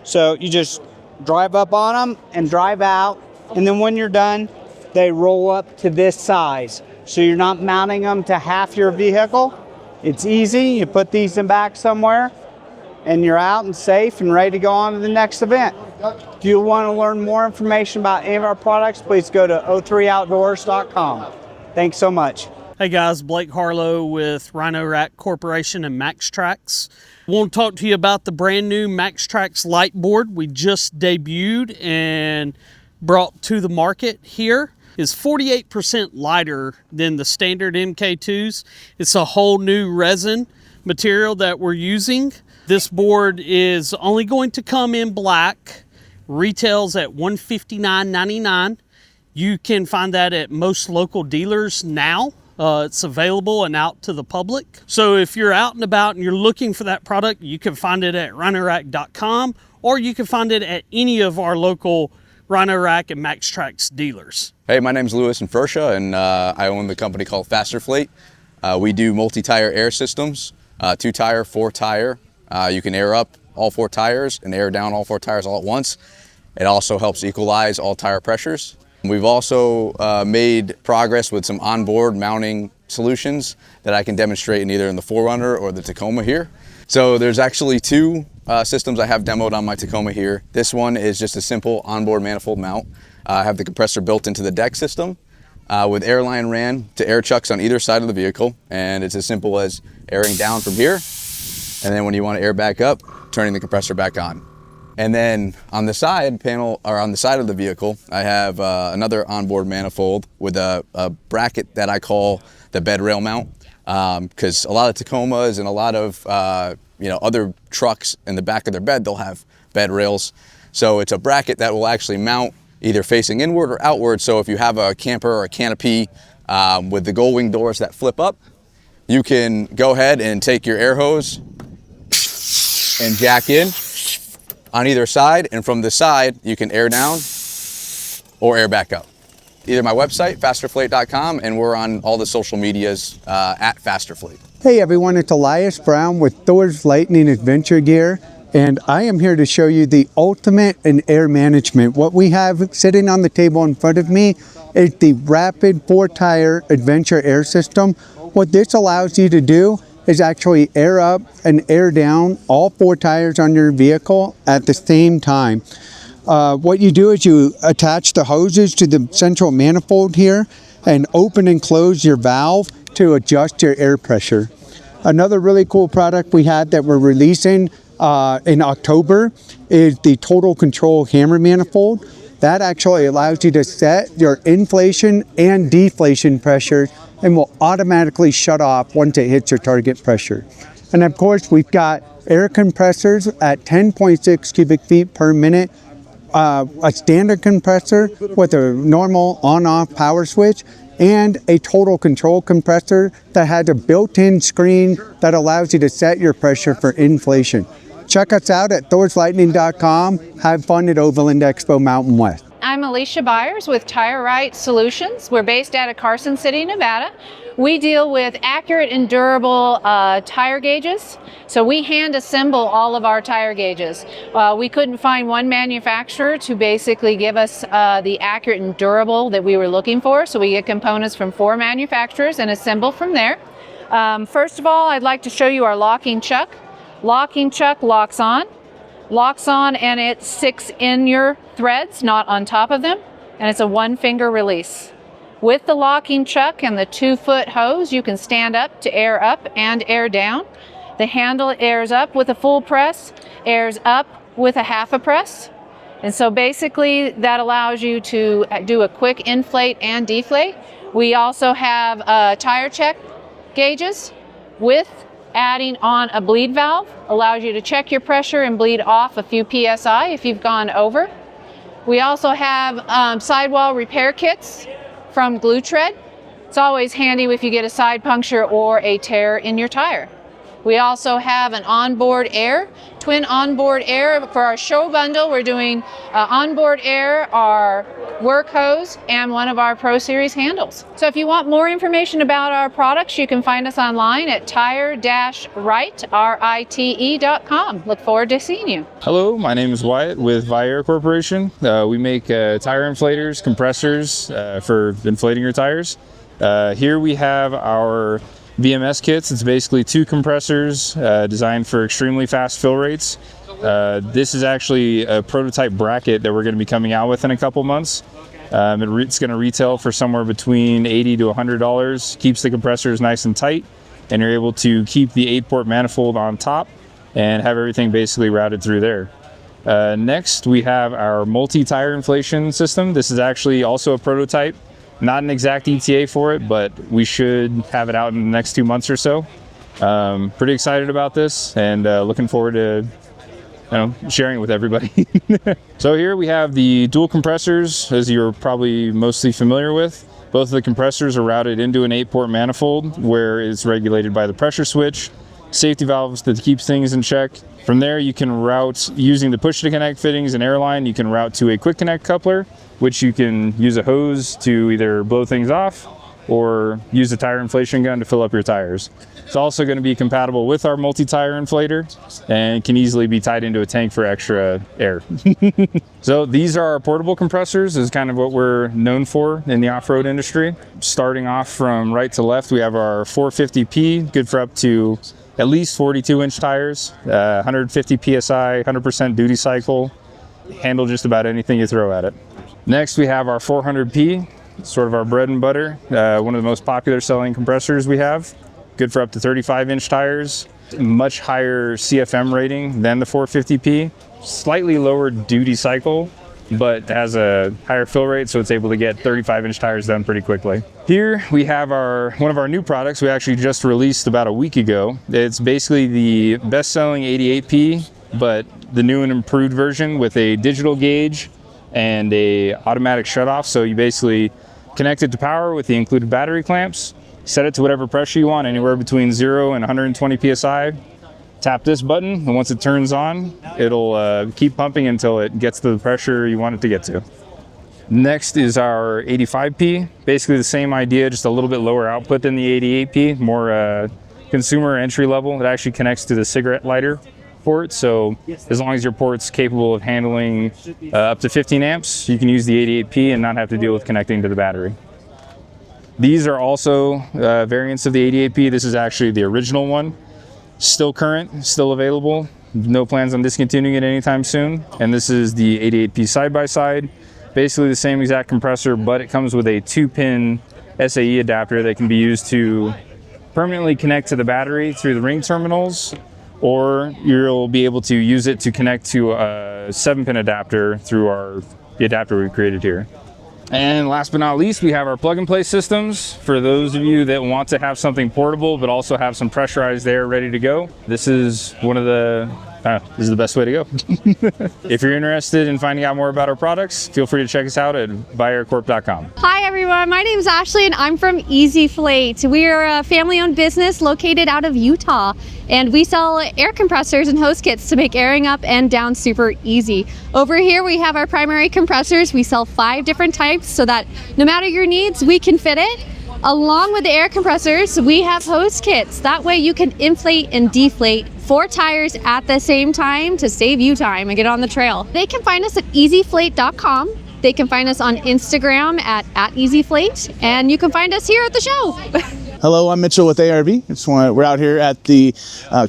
So you just drive up on them and drive out, and then when you're done, they roll up to this size. So you're not mounting them to half your vehicle. It's easy. You put these in back somewhere, and you're out and safe and ready to go on to the next event. If you want to learn more information about any of our products, please go to o3outdoors.com. Thanks so much. Hey guys, Blake Harlow with Rhino Rack Corporation and MaxTrax. I want to talk to you about the brand new MaxTrax light board we just debuted and brought to the market here. Is 48% lighter than the standard MK2s. It's a whole new resin material that we're using. This board is only going to come in black, retails at $159.99. You can find that at most local dealers now. It's available and out to the public. So if you're out and about and you're looking for that product, you can find it at rhinorack.com, or you can find it at any of our local Rhino Rack and MaxTrax dealers. Hey, my name's Lewis and Fersha, and I own the company called Faster Fleet. We do multi-tire air systems, 2-tire, 4-tire. You can air up all 4 tires and air down all 4 tires all at once. It also helps equalize all tire pressures. We've also made progress with some onboard mounting solutions that I can demonstrate in either in the 4Runner or the Tacoma here. So there's actually 2 systems I have demoed on my Tacoma here. This one is just a simple onboard manifold mount. I have the compressor built into the deck system with airline ran to air chucks on either side of the vehicle, and it's as simple as airing down from here, and then when you want to air back up, turning the compressor back on. And then on the side panel, or on the side of the vehicle, I have another onboard manifold with a bracket that I call the bed rail mount, because a lot of Tacomas and a lot of other trucks in the back of their bed, they'll have bed rails. So it's a bracket that will actually mount either facing inward or outward. So if you have a camper or a canopy with the gull wing doors that flip up, you can go ahead and take your air hose and jack in on either side, and from the side you can air down or air back up. Either my website, fasterfleet.com, and we're on all the social medias at Fasterfleet. Hey everyone, it's Elias Brown with Thors Lightning Adventure Gear, and I am here to show you the ultimate in air management. What we have sitting on the table in front of me is the Rapid 4-Tire Adventure Air System. What this allows you to do is actually air up and air down all 4 tires on your vehicle at the same time. What you do is you attach the hoses to the central manifold here and open and close your valve to adjust your air pressure. Another really cool product we had that we're releasing in October is the Total Control hammer manifold. That actually allows you to set your inflation and deflation pressure and will automatically shut off once it hits your target pressure. And of course, we've got air compressors at 10.6 cubic feet per minute, a standard compressor with a normal on-off power switch, and a total control compressor that has a built-in screen that allows you to set your pressure for inflation. Check us out at thorslightning.com. Have fun at Overland Expo Mountain West. I'm Alicia Byers with Tire Right Solutions. We're based out of Carson City, Nevada. We deal with accurate and durable tire gauges. So we hand assemble all of our tire gauges. We couldn't find one manufacturer to basically give us the accurate and durable that we were looking for. So we get components from 4 manufacturers and assemble from there. First of all, I'd like to show you our locking chuck. Locking chuck locks on and it sticks in your threads, not on top of them, and it's a 1-finger release. With the locking chuck and the 2-foot hose, you can stand up to air up and air down. The handle airs up with a full press, airs up with a half a press. And so basically that allows you to do a quick inflate and deflate. We also have tire check gauges with adding on a bleed valve. Allows you to check your pressure and bleed off a few PSI if you've gone over. We also have sidewall repair kits from Glue Tread. It's always handy if you get a side puncture or a tear in your tire. We also have an onboard air, twin onboard air. For our show bundle, we're doing onboard air, our work hose, and one of our Pro Series handles. So if you want more information about our products, you can find us online at tire-rite.com. Look forward to seeing you. Hello, my name is Wyatt with Viair Corporation. We make tire inflators, compressors for inflating your tires. Here we have our VMS kits. It's basically 2 compressors designed for extremely fast fill rates. This is actually a prototype bracket that we're going to be coming out with in a couple months. It's going to retail for somewhere between $80 to $100. Keeps the compressors nice and tight, and you're able to keep the 8-port manifold on top and have everything basically routed through there. Next, we have our multi-tire inflation system. This is actually also a prototype. Not an exact ETA for it, but we should have it out in the next 2 months or so. Pretty excited about this and looking forward to sharing it with everybody. So here we have the dual compressors, as you're probably mostly familiar with. Both of the compressors are routed into an 8-port manifold where it's regulated by the pressure switch, safety valves that keeps things in check. From there you can route, using the push to connect fittings and airline, you can route to a quick connect coupler, which you can use a hose to either blow things off or use a tire inflation gun to fill up your tires. It's also going to be compatible with our multi-tire inflator and can easily be tied into a tank for extra air. So these are our portable compressors, is kind of what we're known for in the off-road industry. Starting off from right to left, we have our 450P, good for up to at least 42-inch tires, 150 PSI, 100% duty cycle, handle just about anything you throw at it. Next, we have our 400P, sort of our bread and butter, one of the most popular selling compressors we have. Good for up to 35-inch tires, much higher CFM rating than the 450P, slightly lower duty cycle, but has a higher fill rate, so it's able to get 35-inch tires done pretty quickly. Here we have one of our new products we actually just released about a week ago. It's basically the best-selling 88P, but the new and improved version with a digital gauge and a automatic shutoff. So you basically connect it to power with the included battery clamps, set it to whatever pressure you want, anywhere between 0 and 120 PSI. Tap this button, and once it turns on, it'll keep pumping until it gets to the pressure you want it to get to. Next is our 85P. Basically the same idea, just a little bit lower output than the 88P, more consumer entry level. It actually connects to the cigarette lighter port, so as long as your port's capable of handling up to 15 amps, you can use the 88P and not have to deal with connecting to the battery. These are also variants of the 88P. This is actually the original one. Still current, still available. No plans on discontinuing it anytime soon. And this is the 88P side-by-side. Basically the same exact compressor, but it comes with a 2-pin SAE adapter that can be used to permanently connect to the battery through the ring terminals, or you'll be able to use it to connect to a 7-pin adapter through our the adapter we created here. And last but not least, we have our plug and play systems. For those of you that want to have something portable, but also have some pressurized air ready to go, this is this is the best way to go. If you're interested in finding out more about our products, feel free to check us out at buyaircorp.com. Hi everyone, my name is Ashley and I'm from EasyFlate. We are a family-owned business located out of Utah, and we sell air compressors and hose kits to make airing up and down super easy. Over here we have our primary compressors. We sell 5 different types so that no matter your needs, we can fit it. Along with the air compressors, we have hose kits. That way you can inflate and deflate 4 tires at the same time to save you time and get on the trail. They can find us at easyflate.com. They can find us on Instagram at easyflate, and you can find us here at the show. Hello, I'm Mitchell with ARB. We're out here at the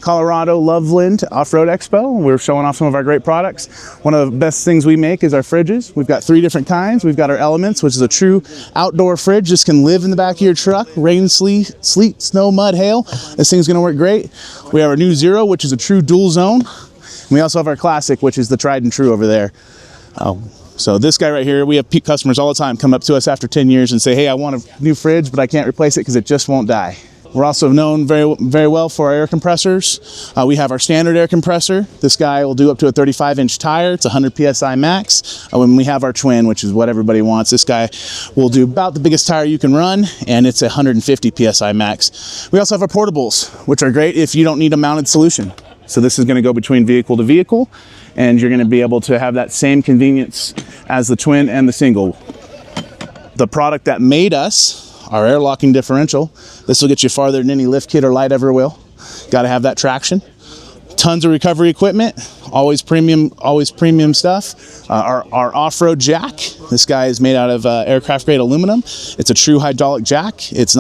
Colorado Loveland Off-Road Expo. We're showing off some of our great products. One of the best things we make is our fridges. We've got 3 different kinds. We've got our Elements, which is a true outdoor fridge. This can live in the back of your truck, rain, sleet, snow, mud, hail. This thing's gonna work great. We have our new Zero, which is a true dual zone. And we also have our Classic, which is the tried and true over there. So this guy right here, we have customers all the time come up to us after 10 years and say, hey, I want a new fridge, but I can't replace it because it just won't die. We're also known very well for our air compressors. We have our standard air compressor. This guy will do up to a 35-inch tire. It's 100 PSI max. When we have our twin, which is what everybody wants, this guy will do about the biggest tire you can run, and it's 150 PSI max. We also have our portables, which are great if you don't need a mounted solution. So this is going to go between vehicle to vehicle, and you're going to be able to have that same convenience as the twin and the single. The product that made us, our air locking differential, this will get you farther than any lift kit or light ever will. Got to have that traction. Tons of recovery equipment, always premium stuff. Our off-road jack, this guy is made out of aircraft grade aluminum. It's a true hydraulic jack. It's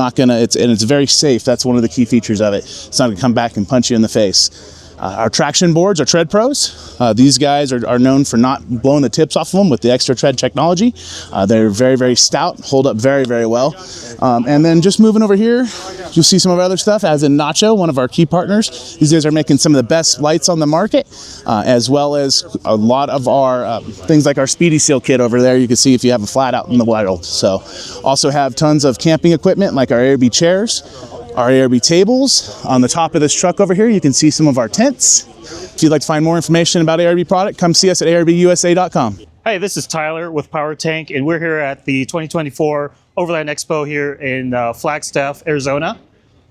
very safe. That's one of the key features of it. It's not gonna come back and punch you in the face. Our traction boards are Tread Pros. These guys are known for not blowing the tips off of them with the extra tread technology. They're very stout, hold up very well. And then just moving over here, you'll see some of our other stuff, as in Nacho, one of our key partners. These guys are making some of the best lights on the market, as well as a lot of our things like our Speedy Seal kit over there. You can see if you have a flat out in the wild. So also have tons of camping equipment like our ARB chairs, our ARB tables. On the top of this truck over here, you can see some of our tents. If you'd like to find more information about ARB product, come see us at arbusa.com. Hey, this is Tyler with Power Tank, and we're here at the 2024 Overland Expo here in Flagstaff, Arizona.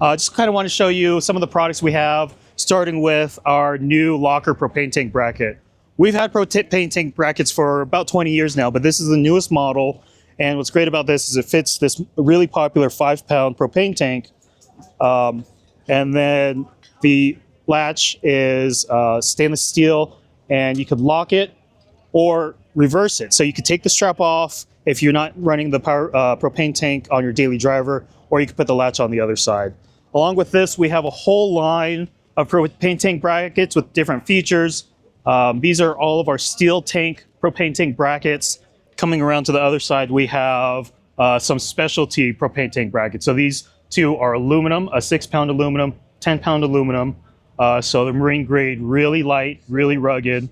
Just kind of want to show you some of the products we have, starting with our new locker propane tank bracket. We've had propane tank brackets for about 20 years now, but this is the newest model. And what's great about this is it fits this really popular 5-pound propane tank. And then the latch is stainless steel, and you could lock it or reverse it. So you could take the strap off if you're not running the propane tank on your daily driver, or you could put the latch on the other side. Along with this, we have a whole line of propane tank brackets with different features. These are all of our steel tank propane tank brackets. Coming around to the other side, we have some specialty propane tank brackets. So these two are aluminum, a 6-pound aluminum, 10-pound aluminum. So the marine grade, really light, really rugged.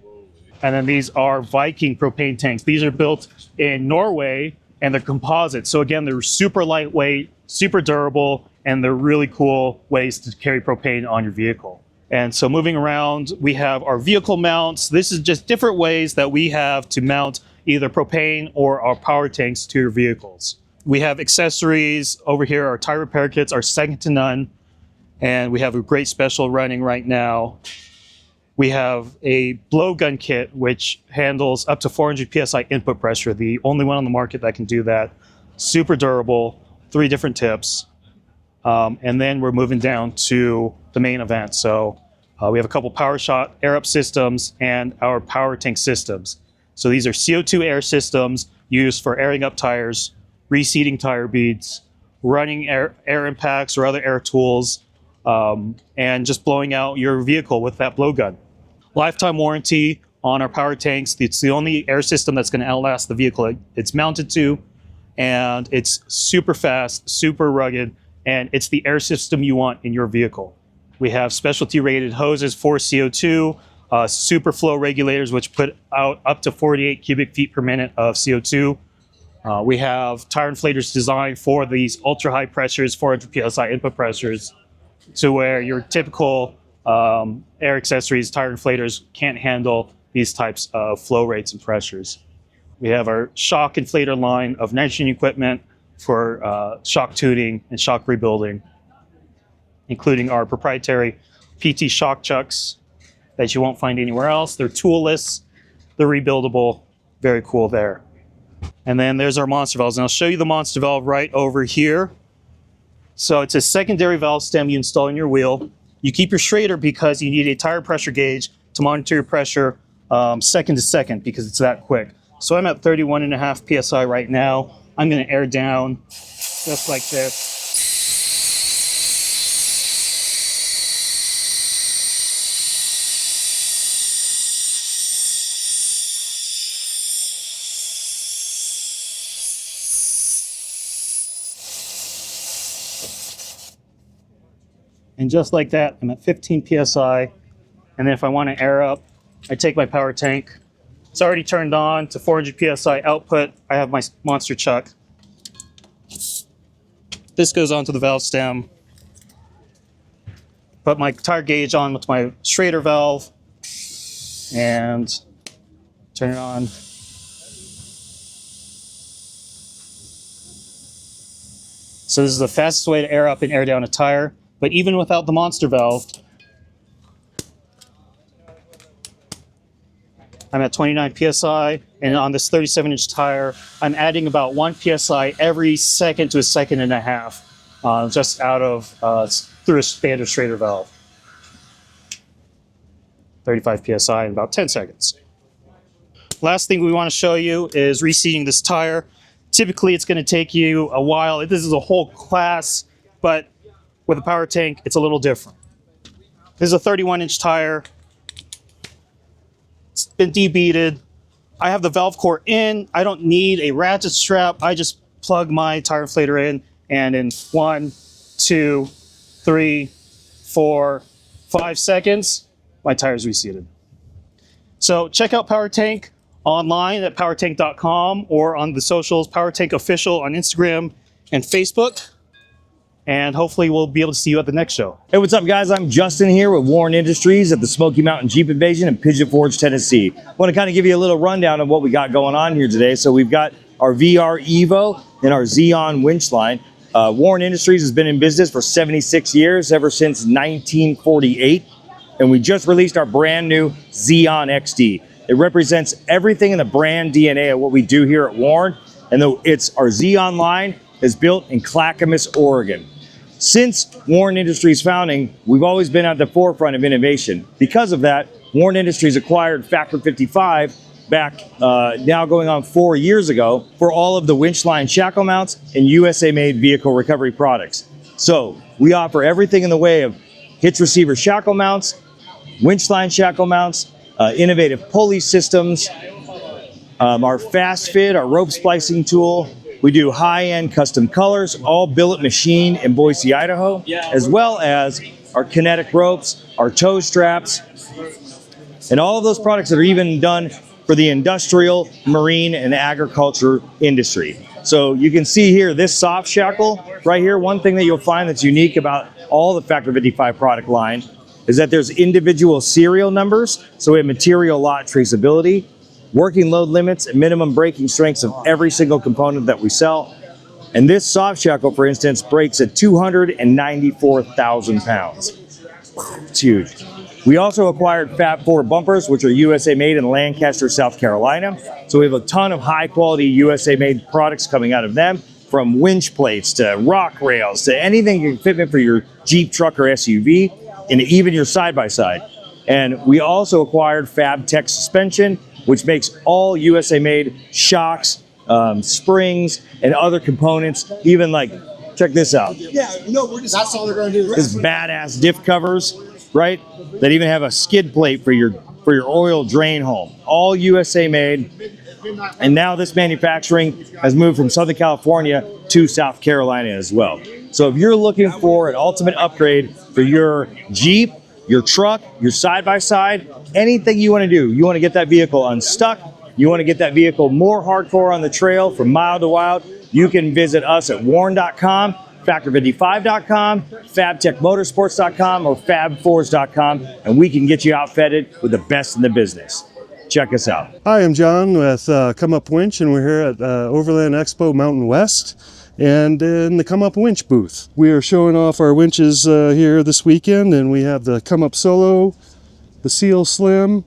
And then these are Viking propane tanks. These are built in Norway, and they're composite. So again, they're super lightweight, super durable, and they're really cool ways to carry propane on your vehicle. And so moving around, we have our vehicle mounts. This is just different ways that we have to mount either propane or our power tanks to your vehicles. We have accessories over here. Our tire repair kits are second to none. And we have a great special running right now. We have a blowgun kit, which handles up to 400 PSI input pressure. The only one on the market that can do that. Super durable, 3 different tips. And then we're moving down to the main event. So we have a couple power shot air up systems and our power tank systems. So these are CO2 air systems used for airing up tires, reseating tire beads, running air impacts or other air tools, and just blowing out your vehicle with that blowgun. Lifetime warranty on our power tanks. It's the only air system that's going to outlast the vehicle it's mounted to, and it's super fast, super rugged, and it's the air system you want in your vehicle. We have specialty rated hoses for CO2. super flow regulators, which put out up to 48 cubic feet per minute of CO2. We have tire inflators designed for these ultra high pressures, 400 PSI input pressures, to where your typical air accessories, tire inflators can't handle these types of flow rates and pressures. We have our shock inflator line of nitrogen equipment for shock tuning and shock rebuilding, including our proprietary PT shock chucks that you won't find anywhere else. They're toolless, they're rebuildable, very cool there. And then there's our monster valves, and I'll show you the monster valve right over here. So it's a secondary valve stem you install in your wheel. You keep your Schrader because you need a tire pressure gauge to monitor your pressure second to second, because it's that quick. So I'm at 31.5 PSI right now. I'm gonna air down just like this. And just like that, I'm at 15 PSI. And then if I want to air up, I take my power tank. It's already turned on to 400 PSI output. I have my monster chuck. This goes onto the valve stem. Put my tire gauge on with my Schrader valve and turn it on. So this is the fastest way to air up and air down a tire. But even without the monster valve, I'm at 29 PSI, and on this 37-inch tire, I'm adding about 1 PSI every second to a second and a half, just out of, through a standard Schrader valve. 35 PSI in about 10 seconds. Last thing we want to show you is reseating this tire. Typically, it's going to take you a while. This is a whole class, but with a power tank, it's a little different. This is a 31-inch tire. It's been debeaded. I have the valve core in. I don't need a ratchet strap. I just plug my tire inflator in, and in 1, 2, 3, 4, 5 seconds, my tire's reseated. So check out Power Tank online at powertank.com or on the socials, Power Tank Official on Instagram and Facebook. And hopefully we'll be able to see you at the next show. Hey, what's up, guys? I'm Justin here with Warren Industries at the Smoky Mountain Jeep Invasion in Pigeon Forge, Tennessee. I want to kind of give you a little rundown of what we got going on here today. So we've got our VR Evo and our Xeon winch line. Warren Industries has been in business for 76 years, ever since 1948. And we just released our brand new Xeon XD. It represents everything in the brand DNA of what we do here at Warren. And though it's our Xeon line is built in Clackamas, Oregon. Since Warren Industries' founding, we've always been at the forefront of innovation. Because of that, Warren Industries acquired Factor 55 back now going on 4 years ago for all of the winch line shackle mounts and USA-made vehicle recovery products. So we offer everything in the way of hitch receiver shackle mounts, winch line shackle mounts, innovative pulley systems, our Fast Fit, our rope splicing tool. We do high-end custom colors, all billet machine in Boise, Idaho, as well as our kinetic ropes, our toe straps, and all of those products that are even done for the industrial, marine, and agriculture industry. So you can see here, this soft shackle right here, one thing that you'll find that's unique about all the Factor 55 product line is that there's individual serial numbers, so we have material lot traceability, working load limits and minimum braking strengths of every single component that we sell. And this soft shackle, for instance, brakes at 294,000 pounds. It's huge. We also acquired Fab 4 bumpers, which are USA made in Lancaster, South Carolina. So we have a ton of high quality USA made products coming out of them, from winch plates to rock rails to anything you can fit for your Jeep, truck, or SUV, and even your side-by-side. And we also acquired Fab Tech suspension, which makes all USA-made shocks, springs, and other components, even like, check this out. Yeah, no, that's all they're going to do. This badass diff covers, right? That even have a skid plate for your oil drain hole. All USA-made. And now this manufacturing has moved from Southern California to South Carolina as well. So if you're looking for an ultimate upgrade for your Jeep, your truck, your side-by-side, anything you want to do. You want to get that vehicle unstuck. You want to get that vehicle more hardcore on the trail from mile to wild. You can visit us at warn.com, factor55.com, fabtechmotorsports.com, or fab4s.com, and we can get you outfitted with the best in the business. Check us out. Hi, I'm John with Comeup Winch, and we're here at Overland Expo Mountain West and in the Comeup Winch booth. We are showing off our winches here this weekend, and we have the Comeup Solo, the Seal Slim,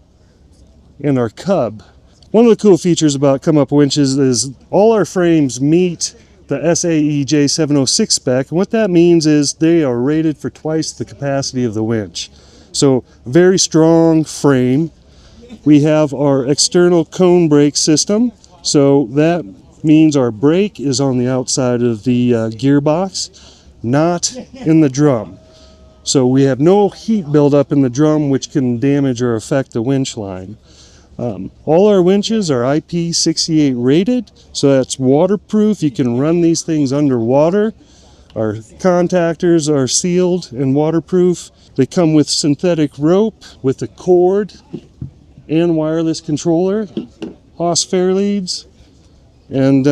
and our Cub. One of the cool features about Comeup winches is all our frames meet the SAE J706 spec, and what that means is they are rated for twice the capacity of the winch. So very strong frame. We have our external cone brake system, so that means our brake is on the outside of the gearbox, not in the drum. So we have no heat buildup in the drum, which can damage or affect the winch line. All our winches are IP68 rated, so that's waterproof. You can run these things underwater. Our contactors are sealed and waterproof. They come with synthetic rope with a cord and wireless controller, Hawse fair leads, and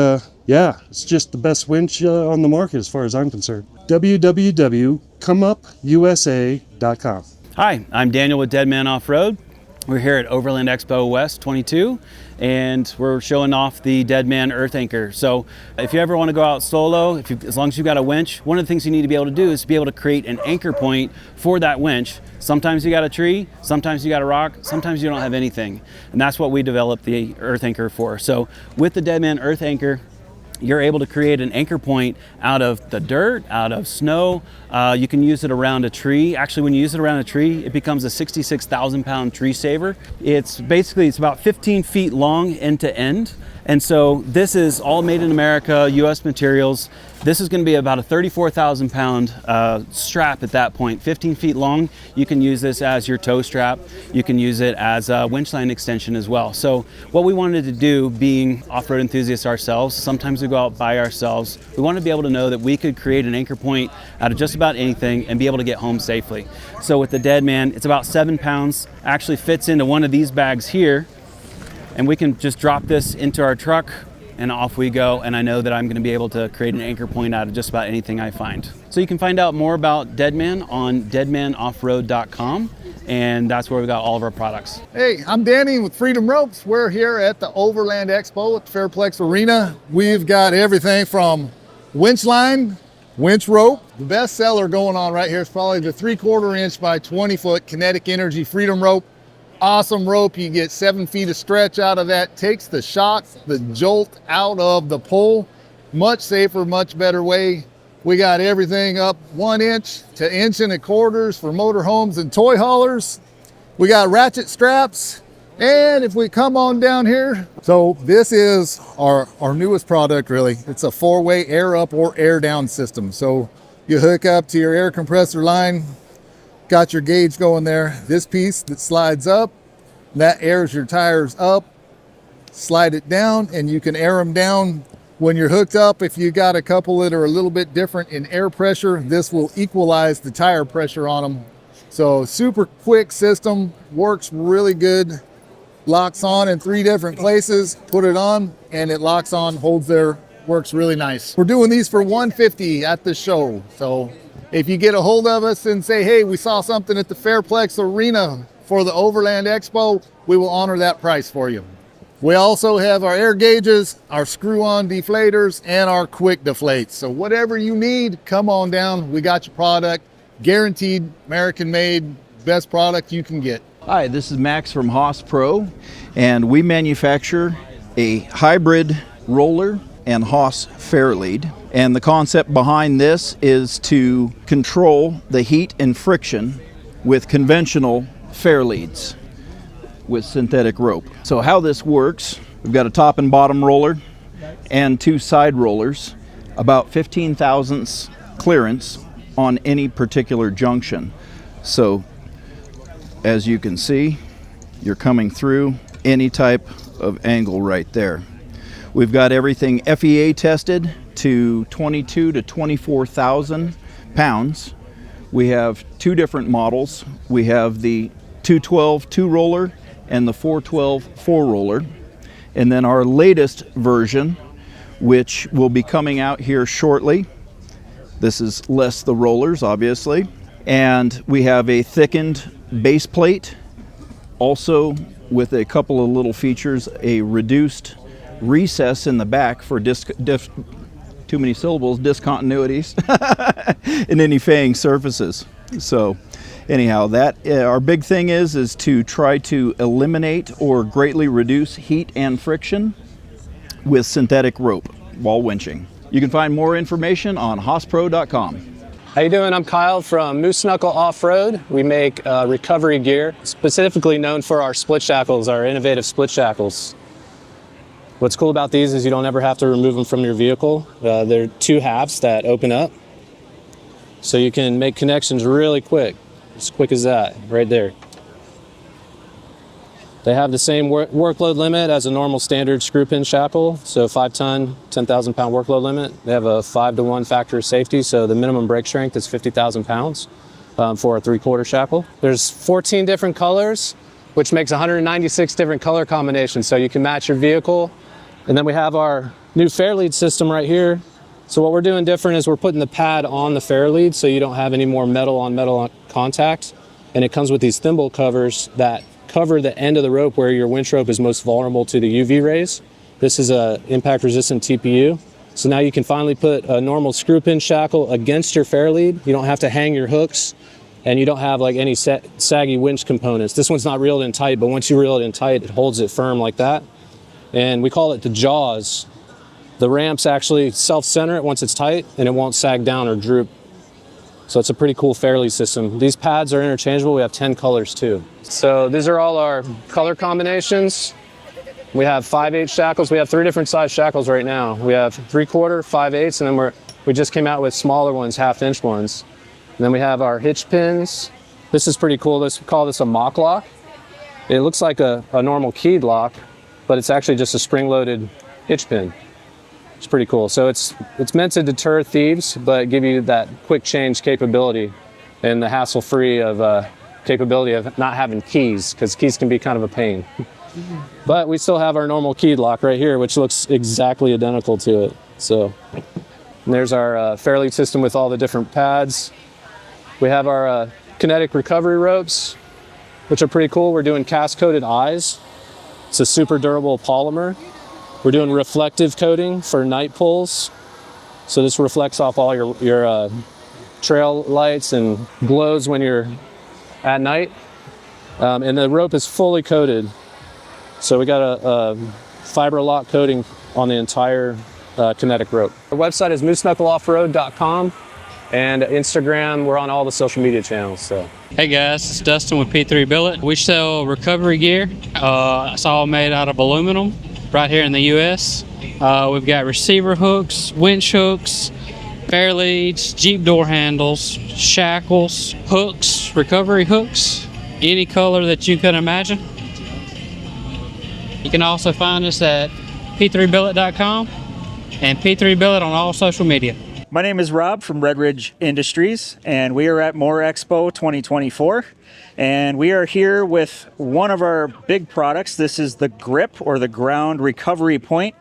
yeah, it's just the best winch on the market as far as I'm concerned. www.comeupusa.com. Hi, I'm Daniel with Deadman Offroad. We're here at Overland Expo West 22, and we're showing off the Deadman Earth Anchor. So if you ever want to go out solo, as long as you've got a winch, one of the things you need to be able to do is be able to create an anchor point for that winch. Sometimes you got a tree, sometimes you got a rock, sometimes you don't have anything. And that's what we developed the Earth Anchor for. So with the Deadman Earth Anchor, you're able to create an anchor point out of the dirt, out of snow. You can use it around a tree. Actually, when you use it around a tree, it becomes a 66,000 pound tree saver. It's about 15 feet long end to end. And so this is all made in America, US materials. This is going to be about a 34,000 pound strap at that point, 15 feet long. You can use this as your tow strap. You can use it as a winch line extension as well. So what we wanted to do, being off-road enthusiasts ourselves, sometimes we go out by ourselves, we wanted to be able to know that we could create an anchor point out of just about anything and be able to get home safely. So with the Deadman, it's about 7 pounds, actually fits into one of these bags here, and we can just drop this into our truck and off we go, and I know that I'm going to be able to create an anchor point out of just about anything I find. So you can find out more about Deadman on deadmanoffroad.com, and that's where we got all of our products. Hey, I'm Danny with Freedom Ropes. We're here at the Overland Expo at the Fairplex Arena. We've got everything from winch line, winch rope. The best seller going on right here is probably the 3/4 inch by 20 foot Kinetic Energy Freedom Rope. Awesome rope. You get 7 feet of stretch out of that. Takes the shock, the jolt out of the pole. Much safer, much better way. We got everything up 1 inch to 1.25 inches for motorhomes and toy haulers. We got ratchet straps. And if we come on down here, so this is our newest product really. It's a 4-way air up or air down system. So you hook up to your air compressor line, got your gauge going there. This piece that slides up, that airs your tires up. Slide it down and you can air them down when you're hooked up. If you got a couple that are a little bit different in air pressure, this will equalize the tire pressure on them. So super quick system, works really good. Locks on in 3 different places. Put it on and it locks on, holds there, works really nice. We're doing these for $150 at the show. So if you get a hold of us and say, hey, we saw something at the Fairplex Arena for the Overland Expo, we will honor that price for you. We also have our air gauges, our screw-on deflators, and our quick deflates. So whatever you need, come on down. We got your product. Guaranteed, American-made, best product you can get. Hi, this is Max from Hawse Pro, and we manufacture a hybrid roller and Hawse fair lead. And the concept behind this is to control the heat and friction with conventional fair leads with synthetic rope. So how this works, we've got a top and bottom roller and 2 side rollers, about 15 thousandths clearance on any particular junction. So as you can see, you're coming through any type of angle right there. We've got everything FEA tested to 22 to 24,000 pounds We have two different models. We have the 212 2-roller and the 412 4-roller. And then our latest version, which will be coming out here shortly. This is less the rollers, obviously. And we have a thickened base plate, also with a couple of little features, a reduced recess in the back for too many syllables, discontinuities in any faying surfaces. So anyhow, that our big thing is to try to eliminate or greatly reduce heat and friction with synthetic rope while winching. You can find more information on HawsePro.com. How you doing? I'm Kyle from Misc Offroad. We make recovery gear, specifically known for our split shackles, our innovative split shackles. What's cool about these is you don't ever have to remove them from your vehicle. They're two halves that open up, so you can make connections really quick, as quick as that, right there. They have the same workload limit as a normal standard screw pin shackle, so 5-ton, 10,000 pound workload limit. They have a 5-to-1 factor of safety, so the minimum brake strength is 50,000 pounds for a 3/4 shackle. There's 14 different colors, which makes 196 different color combinations, so you can match your vehicle. And then we have our new fair lead system right here. So what we're doing different is we're putting the pad on the fair lead so you don't have any more metal on metal contact. And it comes with these thimble covers that cover the end of the rope where your winch rope is most vulnerable to the UV rays. This is a impact resistant TPU. So now you can finally put a normal screw pin shackle against your fair lead. You don't have to hang your hooks, and you don't have like any saggy winch components. This one's not reeled in tight, but once you reel it in tight, it holds it firm like that. And we call it the jaws. The ramps actually self-center it once it's tight, and it won't sag down or droop. So it's a pretty cool fairlead system. These pads are interchangeable. We have 10 colors too. So these are all our color combinations. We have 5/8 shackles. We have 3 different size shackles right now. We have 3/4, 5/8, and then we just came out with smaller ones, 1/2-inch ones. And then we have our hitch pins. This is pretty cool. We call this a mock lock. It looks like a normal keyed lock, but it's actually just a spring-loaded hitch pin. It's pretty cool. So it's meant to deter thieves, but give you that quick change capability and the hassle-free of capability of not having keys, because keys can be kind of a pain. But we still have our normal keyed lock right here, which looks exactly identical to it. So there's our fair lead system with all the different pads. We have our kinetic recovery ropes, which are pretty cool. We're doing cast-coated eyes. It's a super durable polymer. We're doing reflective coating for night pulls. So this reflects off all your trail lights and glows when you're at night. And the rope is fully coated. So we got a fiber lock coating on the entire kinetic rope. Our website is mooseknuckleoffroad.com, and Instagram, we're on all the social media channels. So. Hey guys, it's Dustin with P3 Billet. We sell recovery gear. It's all made out of aluminum right here in the US. We've got receiver hooks, winch hooks, fair leads, Jeep door handles, shackles, hooks, recovery hooks, any color that you can imagine. You can also find us at p3billet.com and P3 Billet on all social media. My name is Rob from Redridge Industries, and we are at More Expo 2024. And we are here with one of our big products. This is the grip, or the ground recovery point.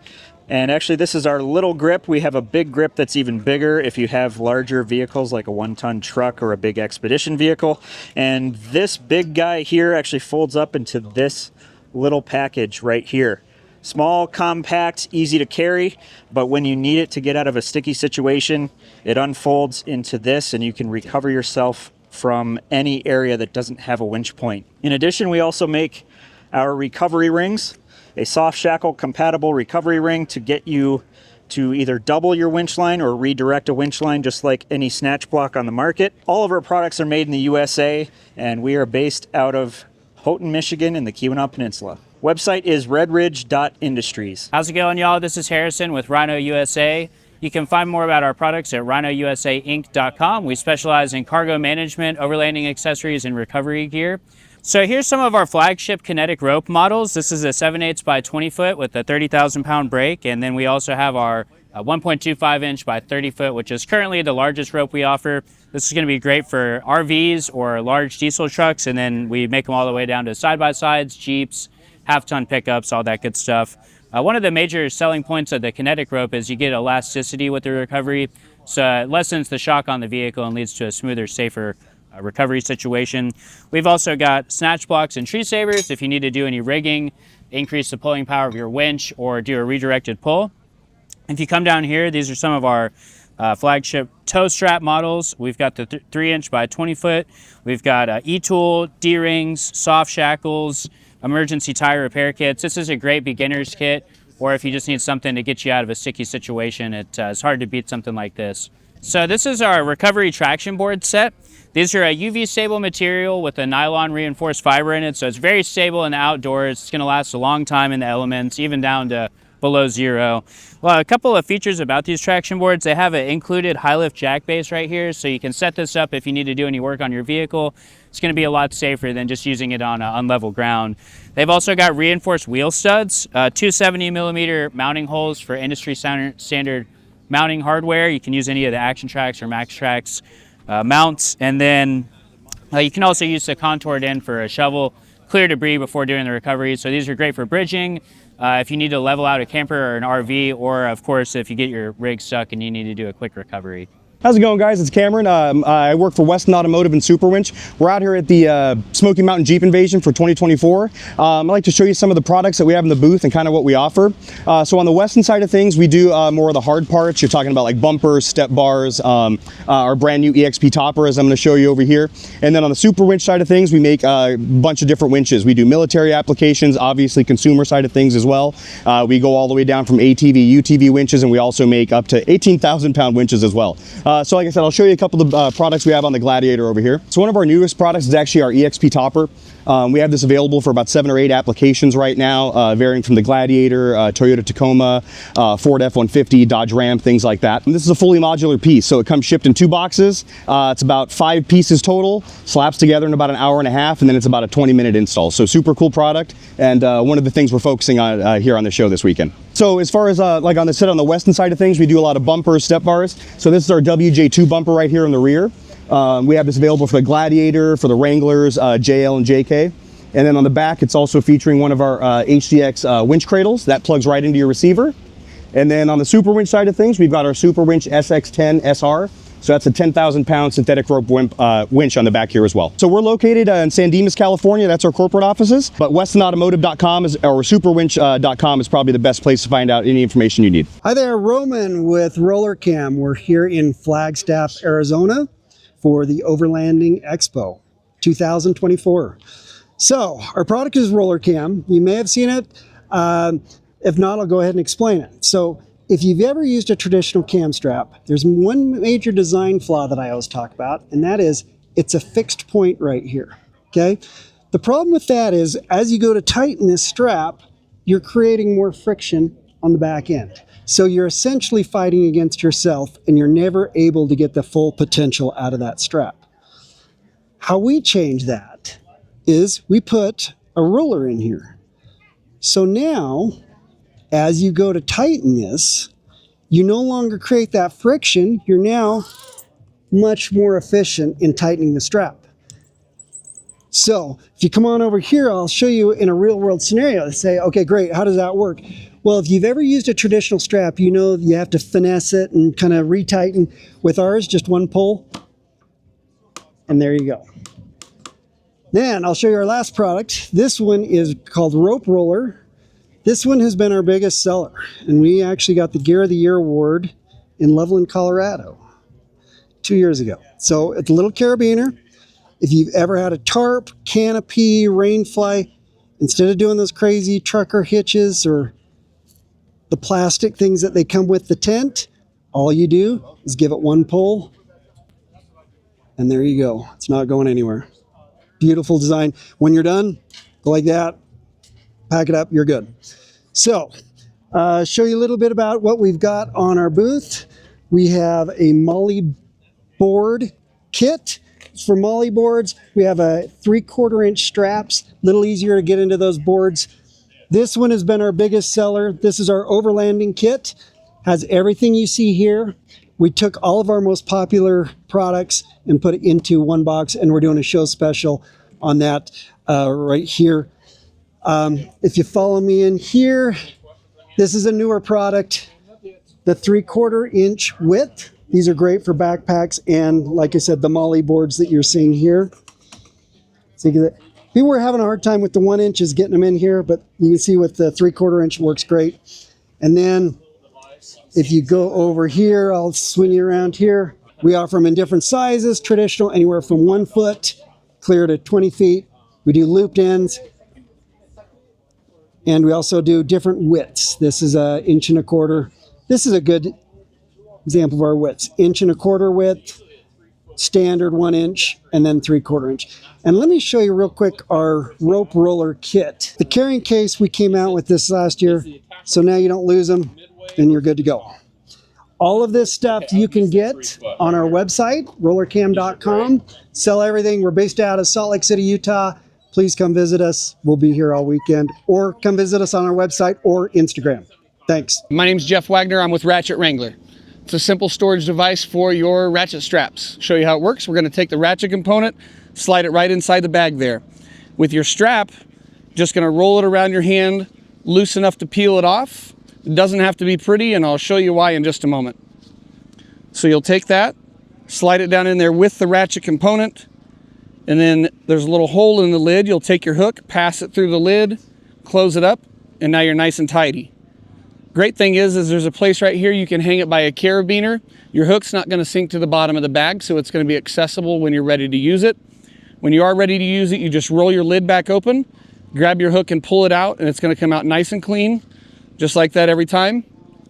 And actually, this is our little grip. We have a big grip that's even bigger if you have larger vehicles like a 1-ton truck or a big expedition vehicle. And this big guy here actually folds up into this little package right here. Small, compact, easy to carry, but when you need it to get out of a sticky situation, it unfolds into this and you can recover yourself from any area that doesn't have a winch point. In addition, we also make our recovery rings, a soft shackle compatible recovery ring to get you to either double your winch line or redirect a winch line just like any snatch block on the market. All of our products are made in the USA, and we are based out of Houghton, Michigan in the Keweenaw Peninsula. Website is redridge.industries. How's it going, y'all? This is Harrison with Rhino USA. You can find more about our products at rhinousainc.com. We specialize in cargo management, overlanding accessories, and recovery gear. So here's some of our flagship kinetic rope models. This is a 7/8 by 20 foot with a 30,000 pound brake. And then we also have our 1.25 inch by 30 foot, which is currently the largest rope we offer. This is going to be great for RVs or large diesel trucks, and then we make them all the way down to side-by-sides, Jeeps, half-ton pickups, all that good stuff. One of the major selling points of the kinetic rope is you get elasticity with the recovery, so it lessens the shock on the vehicle and leads to a smoother, safer recovery situation. We've also got snatch blocks and tree savers if you need to do any rigging, increase the pulling power of your winch, or do a redirected pull. If you come down here, these are some of our flagship toe strap models. We've got the 3 inch by 20 foot. We've got E-tool, D-rings, soft shackles, emergency tire repair kits. This is a great beginner's kit, or if you just need something to get you out of a sticky situation, it's hard to beat something like this. So this is our recovery traction board set. These are a UV stable material with a nylon reinforced fiber in it, so it's very stable in the outdoors. It's gonna last a long time in the elements, even down to below zero. Well, a couple of features about these traction boards: they have an included high lift jack base right here, so you can set this up if you need to do any work on your vehicle. It's going to be a lot safer than just using it on unlevel ground. They've also got reinforced wheel studs, 270 millimeter mounting holes for industry standard mounting hardware. You can use any of the Action Trax or Max Trax mounts, and then you can also use the contoured end for a shovel, clear debris before doing the recovery. So these are great for bridging, if you need to level out a camper or an RV, or of course if you get your rig stuck and you need to do a quick recovery. How's it going, guys? It's Cameron. I work for Weston Automotive and Super Winch. We're out here at the Smoky Mountain Jeep Invasion for 2024. I'd like to show you some of the products that we have in the booth and kind of what we offer. So on the Weston side of things, we do more of the hard parts. You're talking about like bumpers, step bars, our brand new EXP topper, as I'm going to show you over here. And then on the Super Winch side of things, we make a bunch of different winches. We do military applications, obviously consumer side of things as well. We go all the way down from ATV, UTV winches, and we also make up to 18,000 pound winches as well. So like I said, I'll show you a couple of products we have on the Gladiator over here. So one of our newest products is actually our EXP topper. We have this available for about 7 or 8 applications right now, varying from the Gladiator, Toyota Tacoma, Ford F-150, Dodge Ram, things like that. And this is a fully modular piece, so it comes shipped in 2 boxes. It's about 5 pieces total, slaps together in about an hour and a half, and then it's about a 20-minute install. So super cool product, and one of the things we're focusing on here on the show this weekend. So as far as like on the set on the Weston side of things, we do a lot of bumpers, step bars. So this is our WJ2 bumper right here in the rear. We have this available for the Gladiator, for the Wranglers, JL and JK. And then on the back, it's also featuring one of our HDX winch cradles that plugs right into your receiver. And then on the Super Winch side of things, we've got our Super Winch SX10 SR. So that's a 10,000 pound synthetic rope winch on the back here as well. So we're located in San Dimas, California. That's our corporate offices. But westonautomotive.com or superwinch.com is probably the best place to find out any information you need. Hi there, Roman with Roller Cam. We're here in Flagstaff, Arizona for the Overlanding Expo 2024. So our product is Roller Cam. You may have seen it. If not, I'll go ahead and explain it. So if you've ever used a traditional cam strap, there's one major design flaw that I always talk about, and that is it's a fixed point right here, okay? The problem with that is as you go to tighten this strap, you're creating more friction on the back end. So you're essentially fighting against yourself, and you're never able to get the full potential out of that strap. How we change that is we put a roller in here. So now, as you go to tighten this, you no longer create that friction. You're now much more efficient in tightening the strap. So if you come on over here, I'll show you in a real world scenario. Say, okay, great, how does that work? Well, if you've ever used a traditional strap, you know you have to finesse it and kind of retighten. With ours, just one pull, and there you go. Then I'll show you our last product. This one is called Rope Roller. This one has been our biggest seller, and we actually got the Gear of the Year award in Loveland, Colorado 2 years ago. So it's a little carabiner. If you've ever had a tarp, canopy, rainfly, instead of doing those crazy trucker hitches or the plastic things that they come with the tent, all you do is give it one pull, and there you go. It's not going anywhere. Beautiful design. When you're done, go like that. Pack it up, you're good. So, show you a little bit about what we've got on our booth. We have a molly board kit. For molly boards, we have a 3/4 inch straps, a little easier to get into those boards. This one has been our biggest seller. This is our overlanding kit. Has everything you see here. We took all of our most popular products and put it into one box, and we're doing a show special on that right here. If you follow me in here, this is a newer product, the 3/4 inch width. These are great for backpacks and, like I said, the molly boards that you're seeing here. So people were having a hard time with the 1 inches getting them in here, but you can see with the 3/4 inch works great. And then if you go over here, I'll swing you around here. We offer them in different sizes, traditional, anywhere from 1 foot clear to 20 feet. We do looped ends. And we also do different widths. This is an 1.25 inch. This is a good example of our widths. 1.25 inch width, standard 1 inch, and then 3/4 inch. And let me show you real quick our rope roller kit. The carrying case, we came out with this last year, so now you don't lose them and you're good to go. All of this stuff you can get on our website, rollercam.com. Sell everything. We're based out of Salt Lake City, Utah. Please come visit us. We'll be here all weekend. Or come visit us on our website or Instagram. Thanks. My name's Jeff Wagner. I'm with Ratchet Wrangler. It's a simple storage device for your ratchet straps. Show you how it works. We're going to take the ratchet component, slide it right inside the bag there. With your strap, just going to roll it around your hand, loose enough to peel it off. It doesn't have to be pretty, and I'll show you why in just a moment. So you'll take that, slide it down in there with the ratchet component, and then there's a little hole in the lid. You'll take your hook, pass it through the lid, close it up, and now you're nice and tidy. Great thing is there's a place right here you can hang it by a carabiner. Your hook's not going to sink to the bottom of the bag, so it's going to be accessible when you're ready to use it. When you are ready to use it, you just roll your lid back open, grab your hook and pull it out, and it's going to come out nice and clean, just like that every time,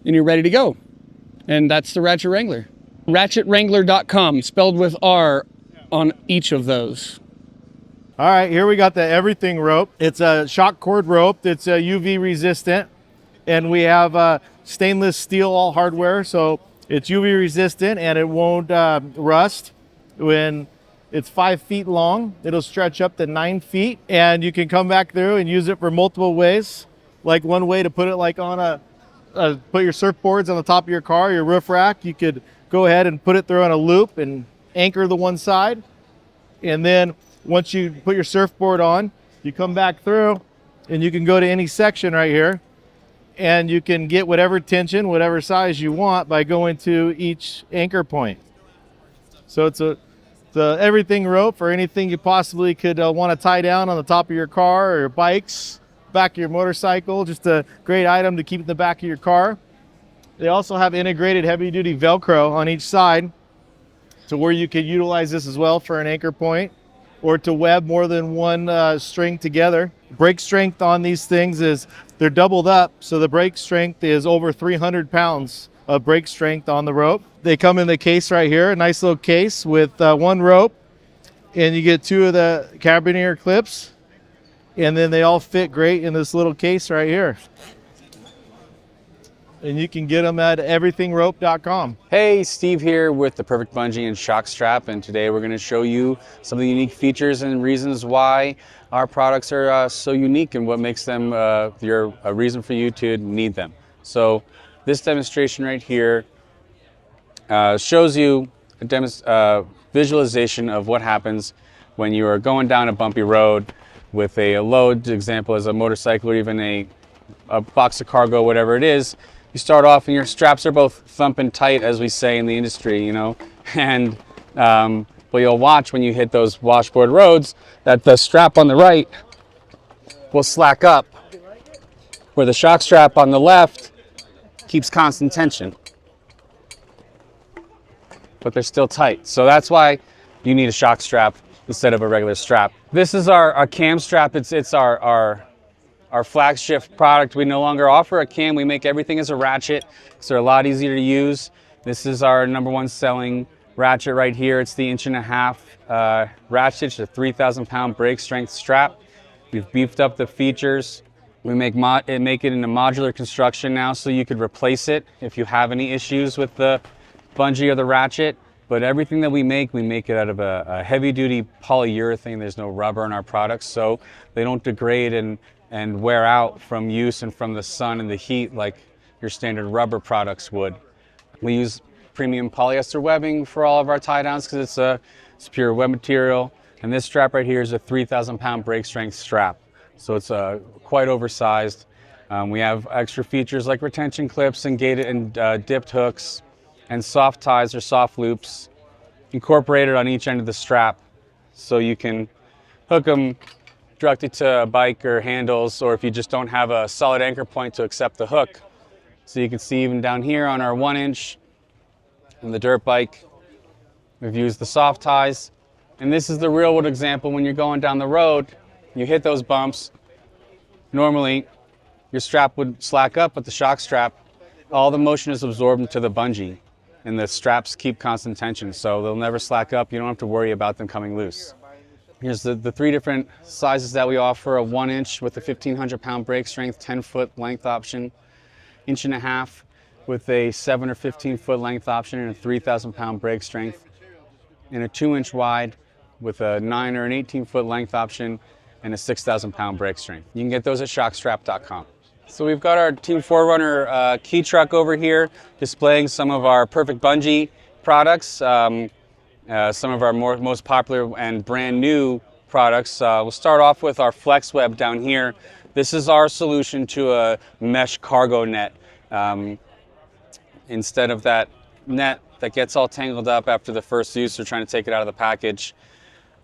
and you're ready to go. And that's the Ratchet Wrangler. RatchetWrangler.com, spelled with R on each of those. All right, here we got the everything rope. It's a shock cord rope that's UV resistant, and we have stainless steel all hardware, so it's UV resistant and it won't rust. When it's 5 feet long, it'll stretch up to 9 feet, and you can come back through and use it for multiple ways. Like one way to put it like on put your surfboards on the top of your car, your roof rack. You could go ahead and put it through on a loop and anchor the one side. And then once you put your surfboard on, you come back through and you can go to any section right here and you can get whatever tension, whatever size you want by going to each anchor point. So it's the everything rope for anything you possibly could want to tie down on the top of your car or your bikes, back of your motorcycle. Just a great item to keep in the back of your car. They also have integrated heavy duty Velcro on each side to where you could utilize this as well for an anchor point or to web more than one string together. Brake strength on these things is they're doubled up, so the brake strength is over 300 pounds of brake strength on the rope. They come in the case right here, a nice little case with one rope, and you get 2 of the carabiner clips, and then they all fit great in this little case right here. And you can get them at everythingrope.com. Hey, Steve here with the Perfect Bungee and Shock Strap, and today we're going to show you some of the unique features and reasons why our products are so unique and what makes them a reason for you to need them. So this demonstration right here shows you a visualization of what happens when you are going down a bumpy road with a load, example as a motorcycle or even a box of cargo, whatever it is. You start off and your straps are both thumping tight, as we say in the industry, you know, and but you'll watch when you hit those washboard roads that the strap on the right will slack up, where the shock strap on the left keeps constant tension, but they're still tight. So that's why you need a shock strap instead of a regular strap. This is our cam strap. It's our flagship product. We no longer offer a cam. We make everything as a ratchet, so they're a lot easier to use. This is our #1 selling ratchet right here. It's the 1.5 inch ratchet. It's a 3,000-pound brake strength strap. We've beefed up the features. We make it in a modular construction now, so you could replace it if you have any issues with the bungee or the ratchet. But everything that we make it out of a heavy-duty polyurethane. There's no rubber in our products, so they don't degrade and wear out from use and from the sun and the heat like your standard rubber products would. We use premium polyester webbing for all of our tie downs because it's pure web material. And this strap right here is a 3,000 pound brake strength strap. So it's quite oversized. We have extra features like retention clips and gated and dipped hooks and soft ties or soft loops incorporated on each end of the strap. So you can hook them directly to a bike or handles, or if you just don't have a solid anchor point to accept the hook. So you can see even down here on our 1-inch and the dirt bike, we've used the soft ties. And this is the real world example when you're going down the road, you hit those bumps. Normally your strap would slack up, but the shock strap, all the motion is absorbed into the bungee and the straps keep constant tension. So they'll never slack up. You don't have to worry about them coming loose. Here's the 3 different sizes that we offer: a 1-inch with a 1,500 pound brake strength, 10-foot length option, 1.5 inch with a 7 or 15-foot length option and a 3,000 pound brake strength, and a 2-inch wide with a 9 or an 18-foot length option and a 6,000 pound brake strength. You can get those at shockstrap.com. So we've got our Team 4Runner key truck over here displaying some of our Perfect Bungee products, some of our most popular and brand new products. We'll start off with our Flex Web down here. This is our solution to a mesh cargo net. Instead of that net that gets all tangled up after the first use or trying to take it out of the package,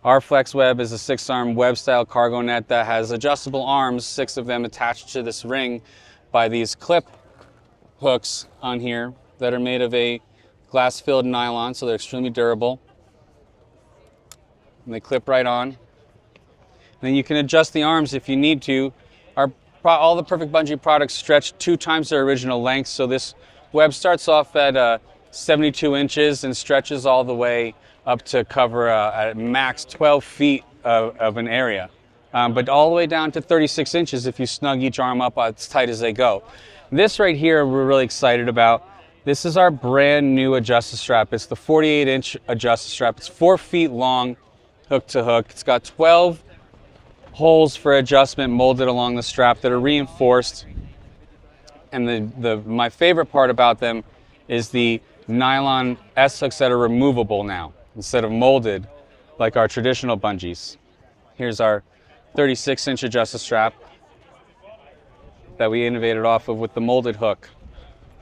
our Flex Web is a 6-arm web-style cargo net that has adjustable arms, 6 of them attached to this ring by these clip hooks on here that are made of a glass-filled nylon, so they're extremely durable. And they clip right on. And then you can adjust the arms if you need to. All the Perfect Bungee products stretch 2 times their original length, so this web starts off at 72 inches and stretches all the way up to cover at max 12 feet of an area, but all the way down to 36 inches if you snug each arm up as tight as they go. This right here we're really excited about. This is our brand new adjustable strap. It's the 48-inch adjustable strap. It's 4 feet long, hook to hook. It's got 12 holes for adjustment molded along the strap that are reinforced. And my favorite part about them is the nylon S-hooks that are removable now, instead of molded like our traditional bungees. Here's our 36-inch adjustable strap that we innovated off of with the molded hook.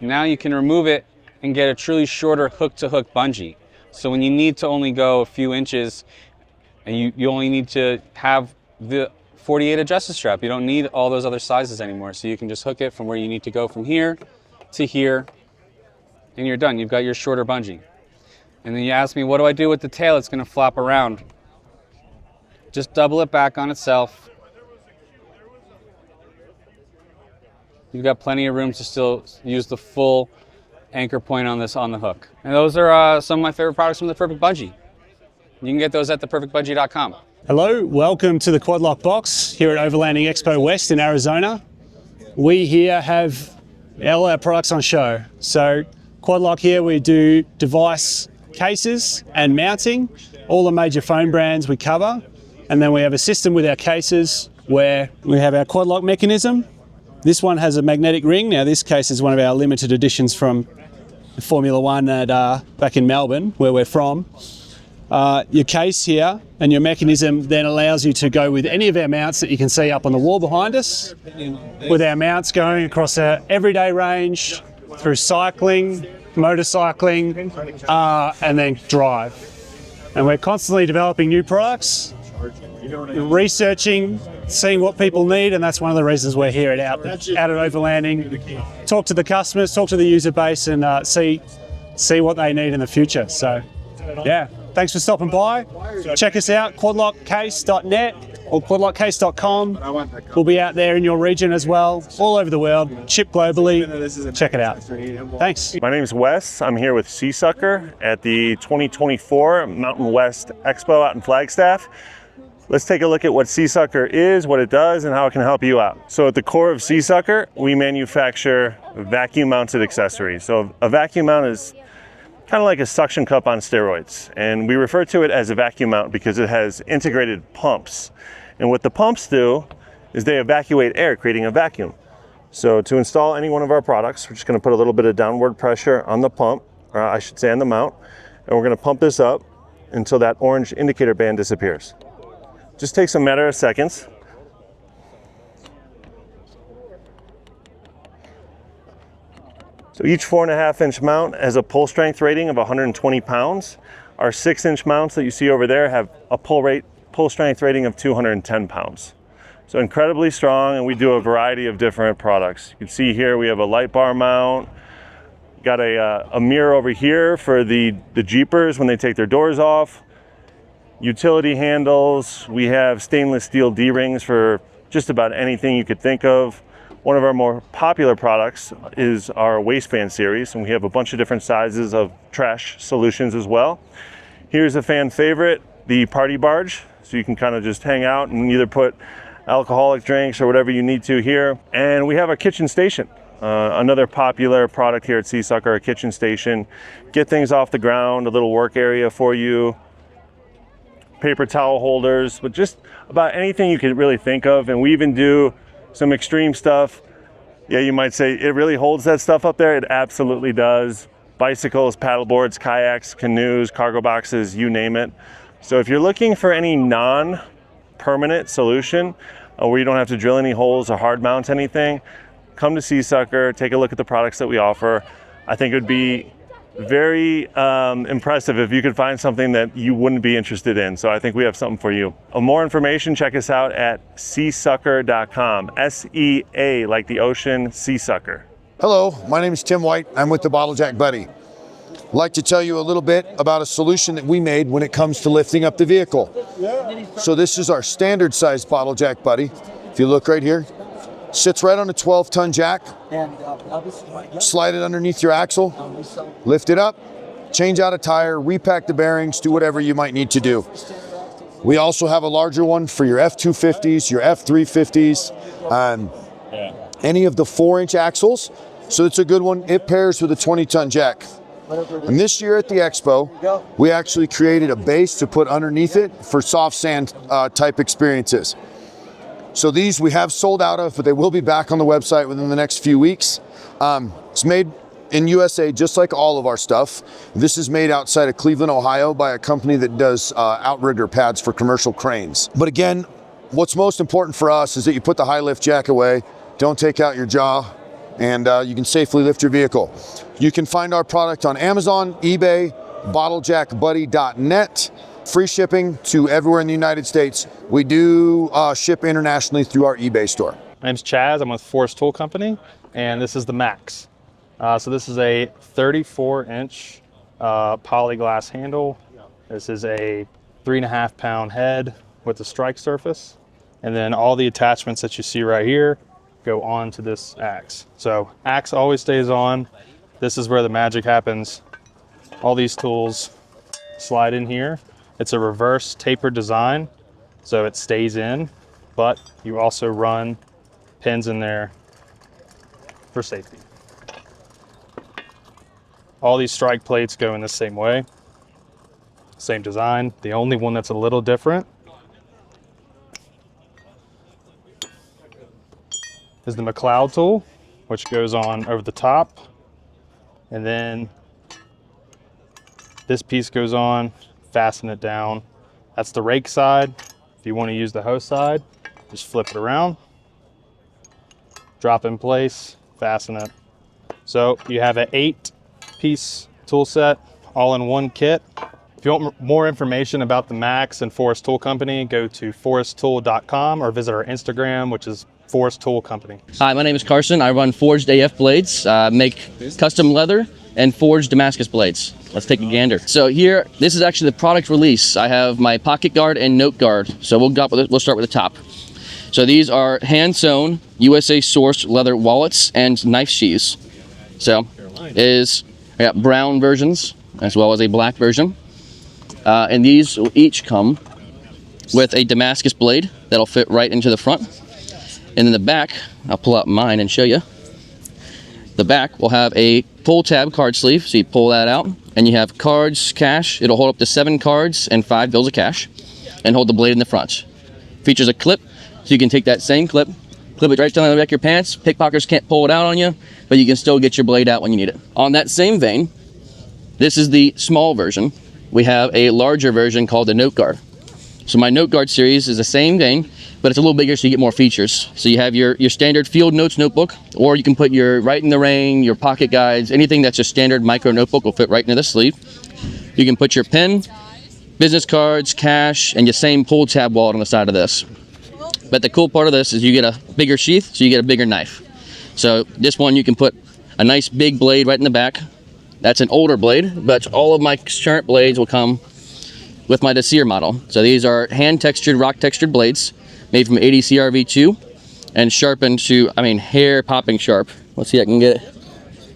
Now you can remove it and get a truly shorter hook-to-hook bungee. So when you need to only go a few inches, and you only need to have the 48 adjustable strap, you don't need all those other sizes anymore. So you can just hook it from where you need to go from here to here, and you're done. You've got your shorter bungee. And then you ask me, what do I do with the tail? It's going to flop around. Just double it back on itself. You've got plenty of room to still use the full anchor point on the hook. And those are some of my favorite products from the Perfect Bungee. You can get those at theperfectbungee.com. Hello, welcome to the Quad Lock Box here at Overland Expo West in Arizona. We here have all our products on show. So Quad Lock here, we do device cases and mounting, all the major phone brands we cover. And then we have a system with our cases where we have our Quad Lock mechanism. This one has a magnetic ring. Now this case is one of our limited editions from Formula One back in Melbourne, where we're from. Your case here and your mechanism then allows you to go with any of our mounts that you can see up on the wall behind us, with our mounts going across our everyday range, through cycling, motorcycling, and then drive. And we're constantly developing new products, researching, seeing what people need, and that's one of the reasons we're here out at Overlanding. Talk to the customers, talk to the user base, and see what they need in the future. So, yeah, thanks for stopping by. Check us out, quadlockcase.net or quadlockcase.com. We'll be out there in your region as well, all over the world, ship globally. Check it out. Thanks. My name is Wes. I'm here with Seasucker at the 2024 Mountain West Expo out in Flagstaff. Let's take a look at what Seasucker is, what it does, and how it can help you out. So at the core of Seasucker, we manufacture vacuum-mounted accessories. So a vacuum mount is kind of like a suction cup on steroids. And we refer to it as a vacuum mount because it has integrated pumps. And what the pumps do is they evacuate air, creating a vacuum. So to install any one of our products, we're just going to put a little bit of downward pressure on the pump, or I should say on the mount, and we're going to pump this up until that orange indicator band disappears. Just takes a matter of seconds. So each 4.5-inch mount has a pull strength rating of 120 pounds. Our 6-inch mounts that you see over there have a pull strength rating of 210 pounds. So incredibly strong, and we do a variety of different products. You can see here we have a light bar mount, got a mirror over here for the Jeepers when they take their doors off, utility handles, we have stainless steel D-rings for just about anything you could think of. One of our more popular products is our waistband series, and we have a bunch of different sizes of trash solutions as well. Here's a fan favorite, the party barge. So you can kind of just hang out and either put alcoholic drinks or whatever you need to here. And we have a kitchen station. Another popular product here at Seasucker, a kitchen station. Get things off the ground, a little work area for you, paper towel holders, but just about anything you could really think of. And we even do some extreme stuff. Yeah, you might say it really holds that stuff up there. It absolutely does. Bicycles, paddle boards, kayaks, canoes, cargo boxes, you name it. So if you're looking for any non-permanent solution where you don't have to drill any holes or hard mount anything, come to Seasucker, take a look at the products that we offer. I think it would be very impressive if you could find something that you wouldn't be interested in. So I think we have something for you. More information, check us out at seasucker.com. S-E-A, like the ocean, Seasucker. Hello, my name is Tim White. I'm with the Bottlejack Buddy. I'd like to tell you a little bit about a solution that we made when it comes to lifting up the vehicle. So this is our standard size Bottlejack Buddy. If you look right here, sits right on a 12-ton jack. Slide it underneath your axle, lift it up, change out a tire, repack the bearings, do whatever you might need to do. We also have a larger one for your F250s, your F350s, any of the 4-inch axles. So it's a good one. It pairs with a 20-ton jack. And this year at the Expo, we actually created a base to put underneath it for soft sand type experiences. So these we have sold out of, but they will be back on the website within the next few weeks. It's made in USA, just like all of our stuff. This is made outside of Cleveland, Ohio by a company that does outrigger pads for commercial cranes. But again, what's most important for us is that you put the high lift jack away, don't take out your jaw, and you can safely lift your vehicle. You can find our product on Amazon, eBay, bottlejackbuddy.net. Free shipping to everywhere in the United States. We do ship internationally through our eBay store. My name's Chaz, I'm with Thors Tool Company, and this is the Max. So this is a 34-inch polyglass handle. This is a 3.5 pound head with a strike surface. And then all the attachments that you see right here go on to this axe. So axe always stays on. This is where the magic happens. All these tools slide in here. It's a reverse tapered design, so it stays in, but you also run pins in there for safety. All these strike plates go in the same way, same design. The only one that's a little different is the McLeod tool, which goes on over the top, and then this piece goes on, fasten it down. That's the rake side. If you want to use the hoe side, just flip it around, drop in place, fasten it. So you have an 8-piece tool set all in one kit. If you want more information about the Max and Thors Tool Company, go to foresttool.com or visit our Instagram, which is Thors Tool Company. Hi, my name is Carson. I run Forged AF Blades, make custom leather and forged Damascus blades. Let's take a gander. So here, this is actually the product release. I have my pocket guard and note guard. So we'll start with the top. So these are hand sewn, USA sourced leather wallets and knife sheaths. So I got brown versions as well as a black version. And these will each come with a Damascus blade that'll fit right into the front. And in the back, I'll pull out mine and show you. The back will have a pull tab card sleeve, so you pull that out, and you have cards, cash. It'll hold up to 7 cards and 5 bills of cash, and hold the blade in the front. Features a clip, so you can take that same clip, Clip it right down the back of your pants. Pickpockets can't pull it out on you, but you can still get your blade out when you need it. On that same vein, this is the small version. We have a larger version called the Note Guard. So my Note Guard series is the same vein, but it's a little bigger so you get more features. So you have your standard field notes notebook, or you can put your Write in the Rain, your pocket guides, anything that's a standard micro notebook will fit right into the sleeve. You can put your pen, business cards, cash, and your same pull tab wallet on the side of this. But the cool part of this is you get a bigger sheath, so you get a bigger knife. So this one you can put a nice big blade right in the back. That's an older blade, but all of my current blades will come with my Desir model. So these are hand textured, rock textured blades made from 80 CRV2 and sharpened to, I mean, hair popping sharp. Let's see if I can get it.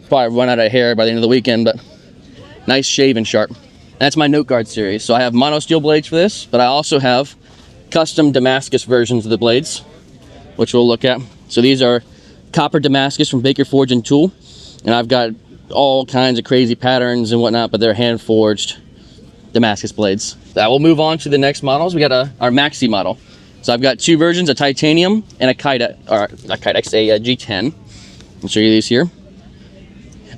Probably run out of hair by the end of the weekend, but nice shaven sharp. That's my Note Guard series. So I have mono steel blades for this, but I also have custom Damascus versions of the blades, which we'll look at. So these are copper Damascus from Baker Forge and Tool, and I've got all kinds of crazy patterns and whatnot, but they're hand forged Damascus blades. We'll move on to the next models. We got our Maxi model. So I've got two versions, a titanium and a G10. I'll show you these here.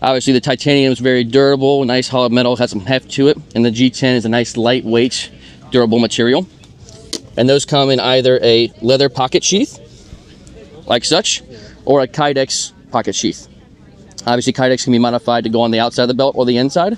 Obviously the titanium is very durable, nice hollow metal, has some heft to it, and the G10 is a nice lightweight, durable material. And those come in either a leather pocket sheath, like such, or a Kydex pocket sheath. Obviously Kydex can be modified to go on the outside of the belt or the inside.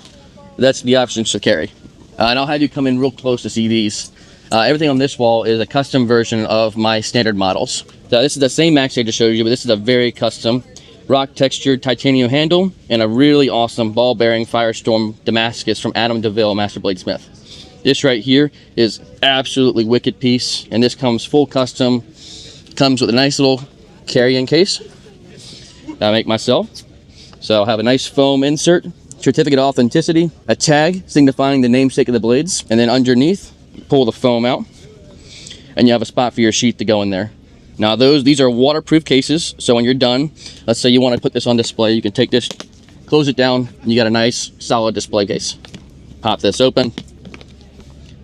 That's the options to carry. And I'll have you come in real close to see these. Everything on this wall is a custom version of my standard models. So this is the same Maxi I just showed you, but this is a very custom rock textured titanium handle and a really awesome ball bearing Firestorm Damascus from Adam DeVille, Master Bladesmith. This right here is absolutely wicked piece, and this comes full custom. Comes with a nice little carry-in case that I make myself. So I'll have a nice foam insert, certificate of authenticity, a tag signifying the namesake of the blades, and then underneath, pull the foam out, and you have a spot for your sheath to go in there. Now these are waterproof cases, so when you're done, let's say you want to put this on display, you can take this, close it down, and you got a nice solid display case. Pop this open,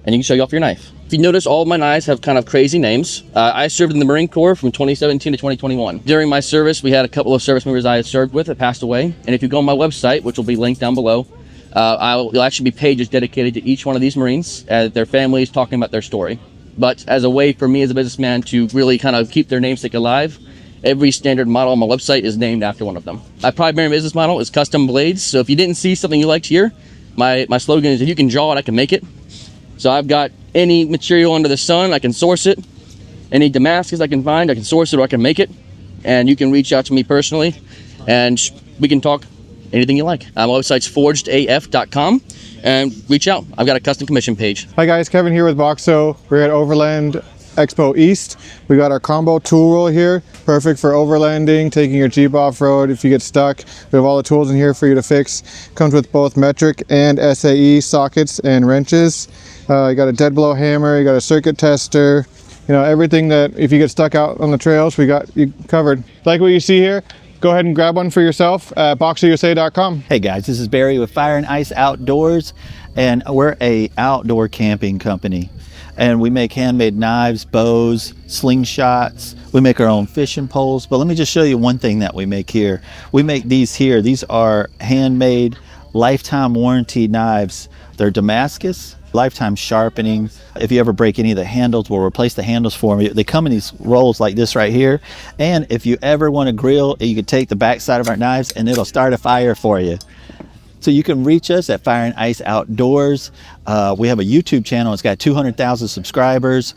and you can show you off your knife. If you notice, all of my knives have kind of crazy names. I served in the Marine Corps from 2017 to 2021. During my service, we had a couple of service members I had served with that passed away, and if you go on my website, which will be linked down below, you'll actually be pages dedicated to each one of these Marines, their families talking about their story. But as a way for me as a businessman to really kind of keep their namesake alive, every standard model on my website is named after one of them. My primary business model is custom blades, so if you didn't see something you liked here, my slogan is, if you can draw it, I can make it. So I've got any material under the sun, I can source it. Any Damascus I can find, I can source it or I can make it. And you can reach out to me personally and we can talk anything you like. My website's forgedaf.com and reach out. I've got a custom commission page. Hi guys, Kevin here with Boxo. We're at Overland Expo East. We got our combo tool roll here, perfect for overlanding, taking your Jeep off-road if you get stuck. We have all the tools in here for you to fix. Comes with both metric and SAE sockets and wrenches. You got a dead blow hammer, you got a circuit tester, you know, everything that if you get stuck out on the trails, we got you covered. Like what you see here, go ahead and grab one for yourself at boxousa.com. Hey guys, this is Barry with Fire and Ice Outdoors, and we're a outdoor camping company. And we make handmade knives, bows, slingshots. We make our own fishing poles. But let me just show you one thing that we make here. We make these here. These are handmade, lifetime warranty knives. They're Damascus, lifetime sharpening. If you ever break any of the handles, we'll replace the handles for you. They come in these rolls like this right here. And if you ever want to grill, you can take the back side of our knives and it'll start a fire for you. So you can reach us at Fire and Ice Outdoors. We have a YouTube channel. It's got 200,000 subscribers.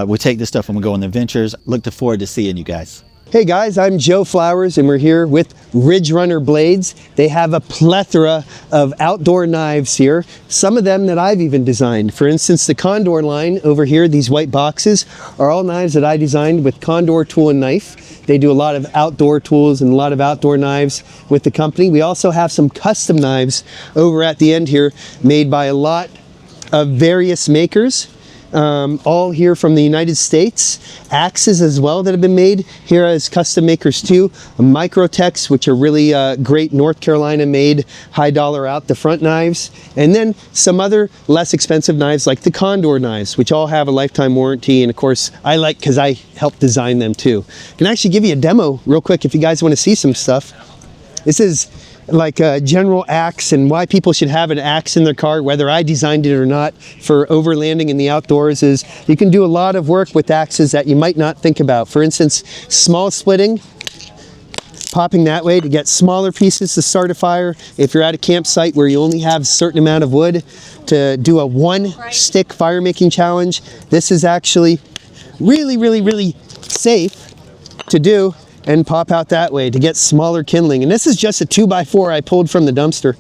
We take this stuff when we go on the adventures. Look forward to seeing you guys. Hey guys, I'm Joe Flowers and we're here with Ridgerunner Blades. They have a plethora of outdoor knives here, some of them that I've even designed. For instance, the Condor line over here, these white boxes, are all knives that I designed with Condor tool and knife. They do a lot of outdoor tools and a lot of outdoor knives with the company. We also have some custom knives over at the end here made by a lot of various makers. all here from the United States. Axes as well that have been made here as custom makers too. Microtex, which are really great North Carolina made, high dollar out the front knives. And then some other less expensive knives like the Condor knives, which all have a lifetime warranty. And of course, I like because I helped design them too. I can actually give you a demo real quick if you guys want to see some stuff. This is like a general axe and why people should have an axe in their car, whether I designed it or not, for overlanding in the outdoors, is you can do a lot of work with axes that you might not think about. For instance, small splitting, popping that way to get smaller pieces to start a fire. If you're at a campsite where you only have a certain amount of wood to do a one stick fire making challenge, this is actually really safe to do and pop out that way to get smaller kindling. And this is just a 2x4 I pulled from the dumpster.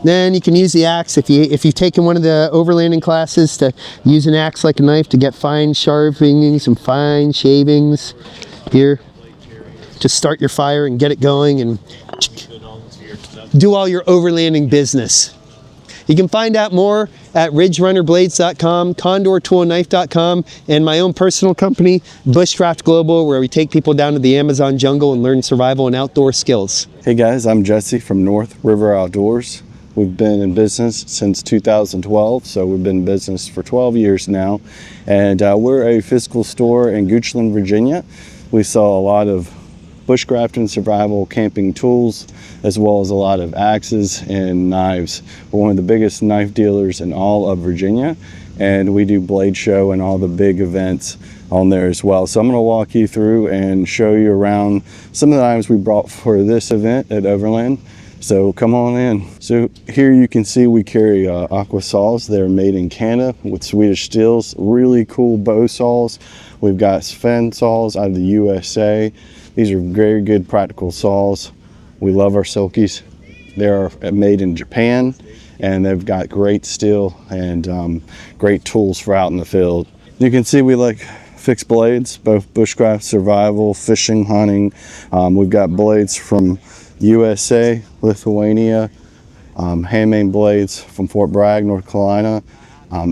Then you can use the axe if you've taken one of the overlanding classes, to use an axe like a knife to get fine sharpening, some fine shavings here to start your fire and get it going and do all your overlanding business. You can find out more at ridgerunnerblades.com, condortoolknife.com, and my own personal company, Bushcraft Global, where we take people down to the Amazon jungle and learn survival and outdoor skills. Hey guys, I'm Jesse from North River Outdoors. We've been in business since 2012, so we've been in business for 12 years now. And we're a physical store in Goochland, Virginia. We sell a lot of bushcraft survival camping tools, as well as a lot of axes and knives. We're one of the biggest knife dealers in all of Virginia, and we do blade show and all the big events on there as well. So I'm going to walk you through and show you around some of the knives we brought for this event at Overland. So come on in. So here you can see we carry aqua saws. They're made in Canada with Swedish steels, really cool bow saws. We've got Sven saws out of the USA. These are very good practical saws. We love our Silkies. They're made in Japan, and they've got great steel and great tools for out in the field. You can see we like fixed blades, both bushcraft, survival, fishing, hunting. We've got blades from USA, Lithuania, handmade blades from Fort Bragg, North Carolina,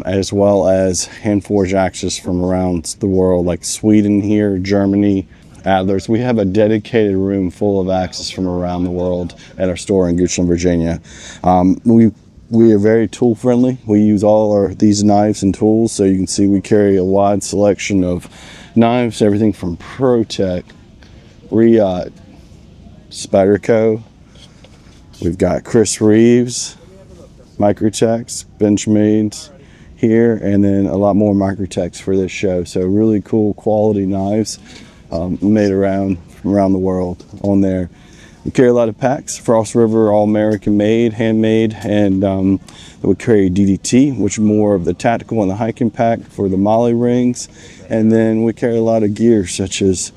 as well as hand-forged axes from around the world, like Sweden here, Germany, Adlers. We have a dedicated room full of axes from around the world at our store in Goochland, Virginia. We are very tool friendly. We use all these knives and tools, so you can see we carry a wide selection of knives, everything from ProTech, Riot, Spyderco. We've got Chris Reeves, Microtex, Benchmades here, and then a lot more Microtex for this show. So really cool quality knives made around the world on there. We carry a lot of packs, Frost River, all American made, handmade, and we carry DDT, which is more of the tactical and the hiking pack for the molly rings. And then we carry a lot of gear such as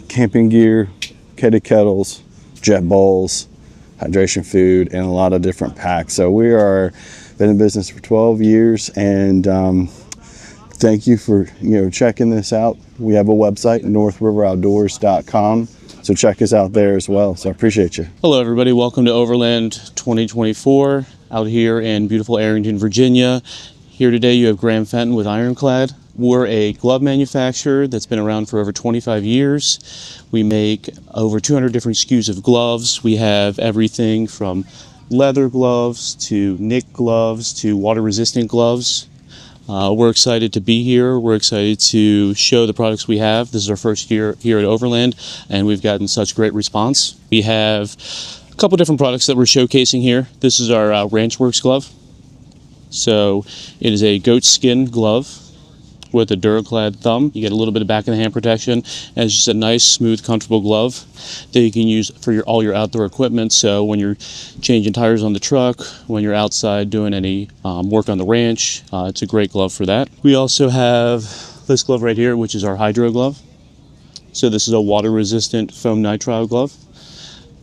camping gear, kitty kettles, jet bowls, hydration food, and a lot of different packs. So we are been in business for 12 years, and thank you for checking this out. We have a website, northriveraoutdoors.com, so check us out there as well. So I appreciate you. Hello everybody, welcome to Overland 2024 out here in beautiful Arrington, Virginia. Here today you have Graham Fenton with Ironclad. We're a glove manufacturer that's been around for over 25 years. We make over 200 different SKUs of gloves. We have everything from leather gloves to knit gloves to water resistant gloves. We're excited to be here. We're excited to show the products we have. This is our first year here at Overland, and we've gotten such great response. We have a couple different products that we're showcasing here. This is our Ranch Works glove. So it is a goat skin glove with a Duraclad thumb. You get a little bit of back of the hand protection, and it's just a nice, smooth, comfortable glove that you can use for all your outdoor equipment. So when you're changing tires on the truck, when you're outside doing any work on the ranch, it's a great glove for that. We also have this glove right here, which is our Hydro glove. So this is a water-resistant foam nitrile glove.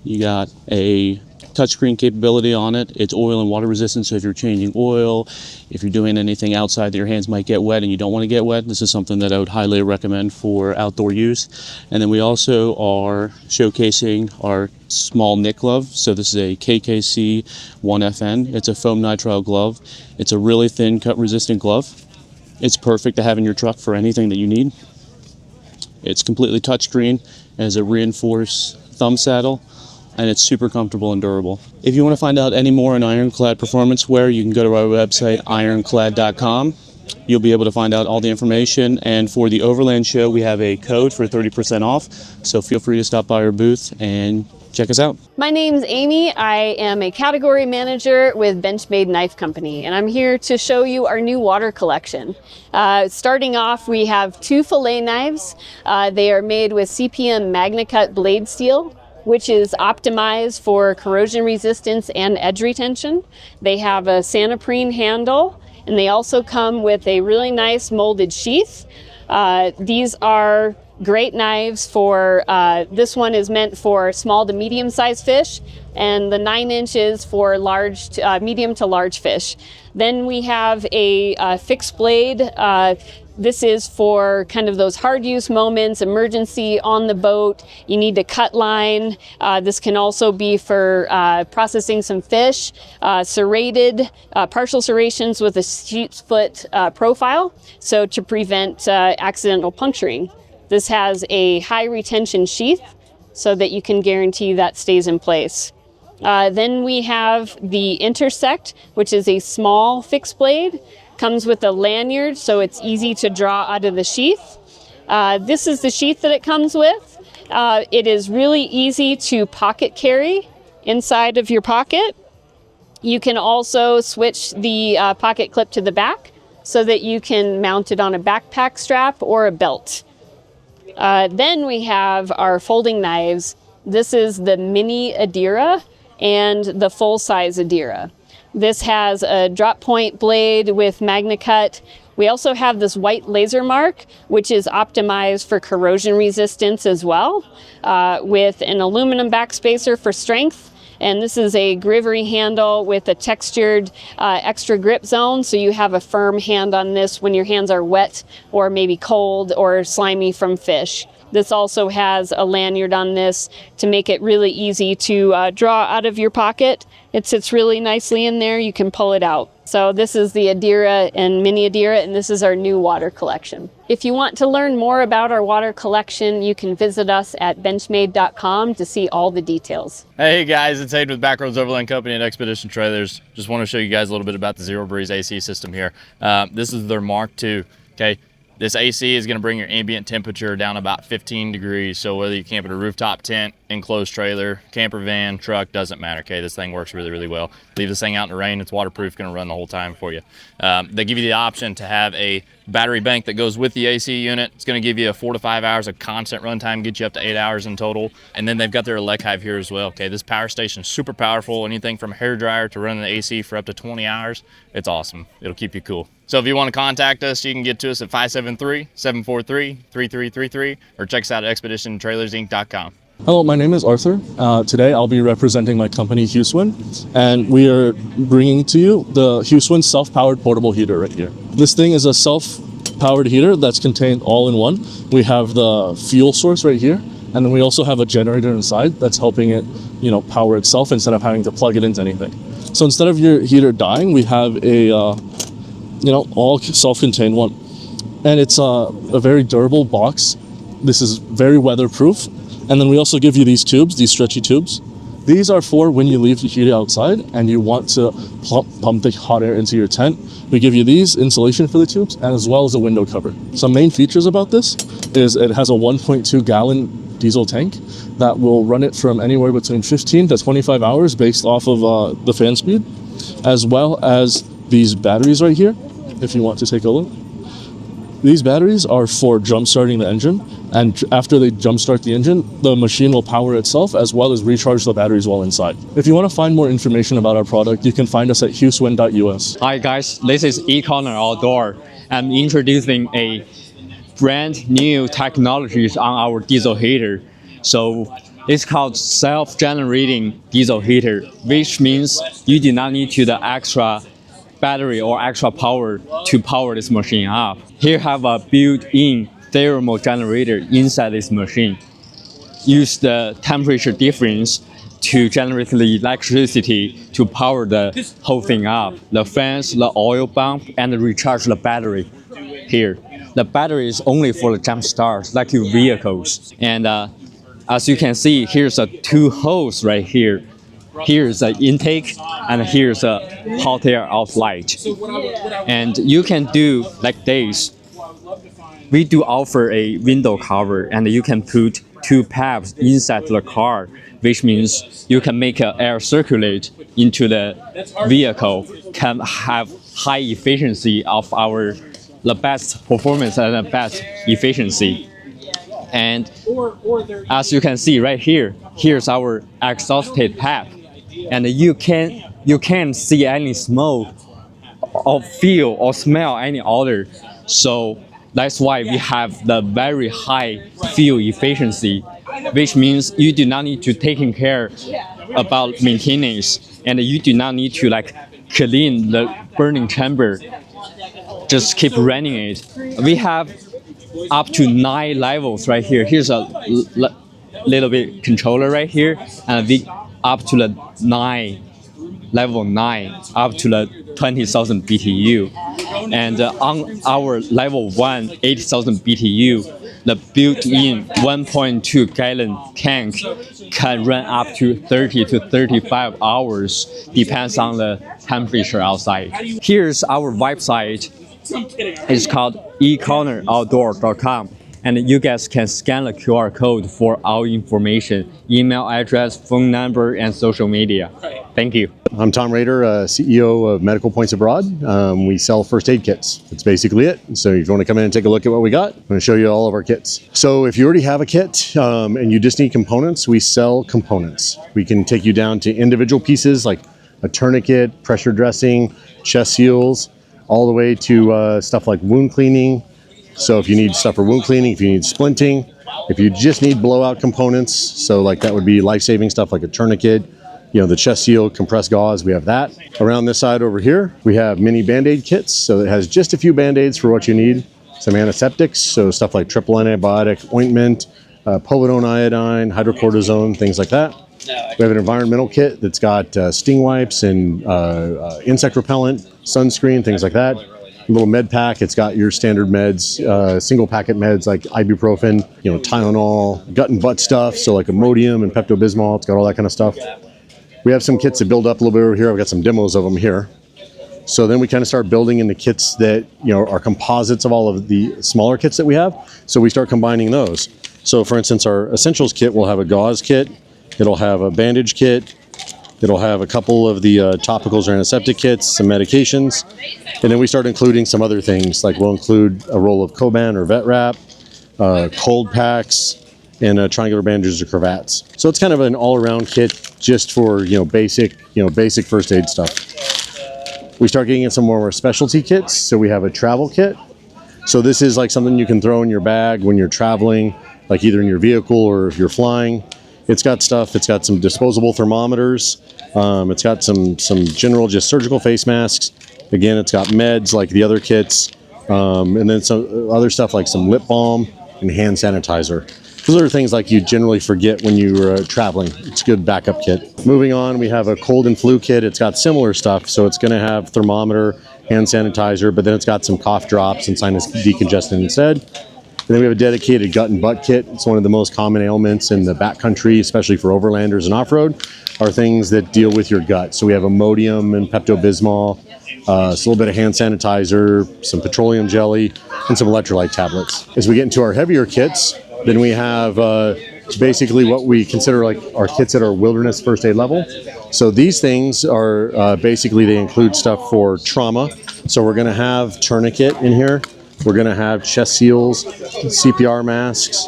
You got a touchscreen capability on it. It's oil and water resistant, so if you're changing oil, if you're doing anything outside that your hands might get wet and you don't want to get wet, this is something that I would highly recommend for outdoor use. And then we also are showcasing our small knit glove. So this is a KKC 1FN. It's a foam nitrile glove. It's a really thin cut resistant glove. It's perfect to have in your truck for anything that you need. It's completely touchscreen, has a reinforced thumb saddle, and it's super comfortable and durable. If you want to find out any more on Ironclad performance wear, you can go to our website, ironclad.com. You'll be able to find out all the information, and for the Overland show, we have a code for 30% off, so feel free to stop by our booth and check us out. My name's Amy. I am a category manager with Benchmade Knife Company, and I'm here to show you our new water collection. Starting off, we have 2 fillet knives. They are made with CPM MagnaCut blade steel, which is optimized for corrosion resistance and edge retention. They have a Santoprene handle, and they also come with a really nice molded sheath. These are great knives for, this one is meant for small to medium sized fish, and the 9 inches for large, medium to large fish. Then we have a fixed blade. This is for kind of those hard use moments, emergency on the boat, you need to cut line. This can also be for processing some fish, serrated, partial serrations with a sheep's foot profile, so to prevent accidental puncturing. This has a high retention sheath so that you can guarantee that stays in place. Then we have the Intersect, which is a small fixed blade. Comes with a lanyard, so it's easy to draw out of the sheath. This is the sheath that it comes with. It is really easy to pocket carry inside of your pocket. You can also switch the pocket clip to the back so that you can mount it on a backpack strap or a belt. Then we have our folding knives. This is the mini Adira and the full-size Adira. This has a drop point blade with MagnaCut. We also have this white laser mark, which is optimized for corrosion resistance as well, with an aluminum backspacer for strength. And this is a Grivery handle with a textured extra grip zone, so you have a firm hand on this when your hands are wet or maybe cold or slimy from fish. This also has a lanyard on this to make it really easy to draw out of your pocket. It sits really nicely in there. You can pull it out. So this is the Adira and Mini Adira, and this is our new water collection. If you want to learn more about our water collection, you can visit us at benchmade.com to see all the details. Hey guys, it's Hayden with Backroads Overland Company and Expedition Trailers. Just want to show you guys a little bit about the Zero Breeze AC system here. This is their Mark II, okay? This AC is going to bring your ambient temperature down about 15 degrees. So whether you camp in a rooftop tent, enclosed trailer, camper van, truck, doesn't matter. Okay, this thing works really, really well. Leave this thing out in the rain, it's waterproof, going to run the whole time for you. They give you the option to have a battery bank that goes with the AC unit. It's going to give you 4 to 5 hours of constant runtime, get you up to 8 hours in total. And then they've got their elect hive here as well. Okay, this power station is super powerful. Anything from a hair dryer to running the AC for up to 20 hours. It's awesome. It'll keep you cool. So if you want to contact us, you can get to us at 573-743-3333 or check us out at expeditiontrailersinc.com. Hello, my name is Arthur. Today I'll be representing my company Huswin, and we are bringing to you the Huswin self-powered portable heater right here. This thing is a self-powered heater that's contained all in one. We have the fuel source right here, and then we also have a generator inside that's helping it, power itself instead of having to plug it into anything. So instead of your heater dying, we have a all self-contained one, and it's a very durable box. This is very weatherproof. And then we also give you these tubes, these stretchy tubes. These are for when you leave the heater outside and you want to pump the hot air into your tent. We give you these insulation for the tubes, and as well as a window cover. Some main features about this is it has a 1.2 gallon diesel tank that will run it from anywhere between 15 to 25 hours based off of the fan speed, as well as these batteries right here, if you want to take a look. These batteries are for jump starting the engine, and after they jump start the engine, the machine will power itself as well as recharge the batteries while inside. If you want to find more information about our product, you can find us at huswin.us. Hi guys, this is E-Corner Outdoor. I'm introducing a brand new technologies on our diesel heater. So it's called self-generating diesel heater, which means you do not need the extra battery or extra power to power this machine up. Here have a built-in thermal generator inside this machine. Use the temperature difference to generate the electricity to power the whole thing up. The fans, the oil pump, and recharge the battery here. The battery is only for the jump starts, like your vehicles. And as you can see, here's two holes right here. Here's the intake, and here's a hot air outlet. And you can do like this. We do offer a window cover, and you can put two pipes inside the car, which means you can make air circulate into the vehicle, can have high efficiency of the best performance and the best efficiency. And as you can see right here, here's our exhausted pipe, and you can't see any smoke or feel or smell any odor. So that's why we have the very high fuel efficiency, which means you do not need to take care about maintenance, and you do not need to like clean the burning chamber. Just keep running it. We have up to 9 levels right here. Here's a little bit controller right here, and we up to the level 9, up to the 20,000 BTU. And on our level 1, 80,000 BTU, the built-in 1.2 gallon tank can run up to 30 to 35 hours, depends on the temperature outside. Here's our website. It's called ecorneroutdoor.com, and you guys can scan the QR code for our information, email address, phone number, and social media. Thank you. I'm Tom Rader, CEO of Medical Points Abroad. We sell first aid kits. That's basically it. So if you want to come in and take a look at what we got, I'm going to show you all of our kits. So if you already have a kit and you just need components, we sell components. We can take you down to individual pieces like a tourniquet, pressure dressing, chest seals, all the way to stuff like wound cleaning. So if you need stuff for wound cleaning, if you need splinting, if you just need blowout components, so like that would be life-saving stuff like a tourniquet, you know, the chest seal, compressed gauze, we have that. Around this side over here, we have mini Band-Aid kits. So it has just a few Band-Aids for what you need. Some antiseptics, so stuff like triple antibiotic, ointment, povidone iodine, hydrocortisone, things like that. We have an environmental kit that's got sting wipes and insect repellent, sunscreen, things like that. A little med pack, it's got your standard meds, single packet meds like ibuprofen, you know, Tylenol, gut and butt stuff, so like Imodium and Pepto-Bismol, it's got all that kind of stuff. We have some kits that build up a little bit over here. I've got some demos of them here. So then we kind of start building in the kits that, you know, are composites of all of the smaller kits that we have. So we start combining those. So for instance, our essentials kit will have a gauze kit, it'll have a bandage kit, it'll have a couple of the topicals or antiseptic kits, some medications, and then we start including some other things, like we'll include a roll of Coban or vet wrap, cold packs, and triangular bandages or cravats. So it's kind of an all-around kit just for, you know, basic first aid stuff. We start getting in some more of our specialty kits. So we have a travel kit. So this is like something you can throw in your bag when you're traveling, like either in your vehicle or if you're flying. It's got stuff, it's got some disposable thermometers. It's got some general just surgical face masks. Again, it's got meds like the other kits. And then some other stuff like some lip balm and hand sanitizer. Those are things like you generally forget when you're traveling. It's a good backup kit. Moving on, we have a cold and flu kit. It's got similar stuff. So it's gonna have thermometer, hand sanitizer, but then it's got some cough drops and sinus decongestant instead. And then we have a dedicated gut and butt kit. It's one of the most common ailments in the backcountry, especially for overlanders and off-road, are things that deal with your gut. So we have Imodium and Pepto-Bismol, a little bit of hand sanitizer, some petroleum jelly, and some electrolyte tablets. As we get into our heavier kits, then we have basically what we consider like our kits at our wilderness first aid level. So these things are basically, they include stuff for trauma. So we're gonna have tourniquet in here. We're gonna have chest seals, CPR masks.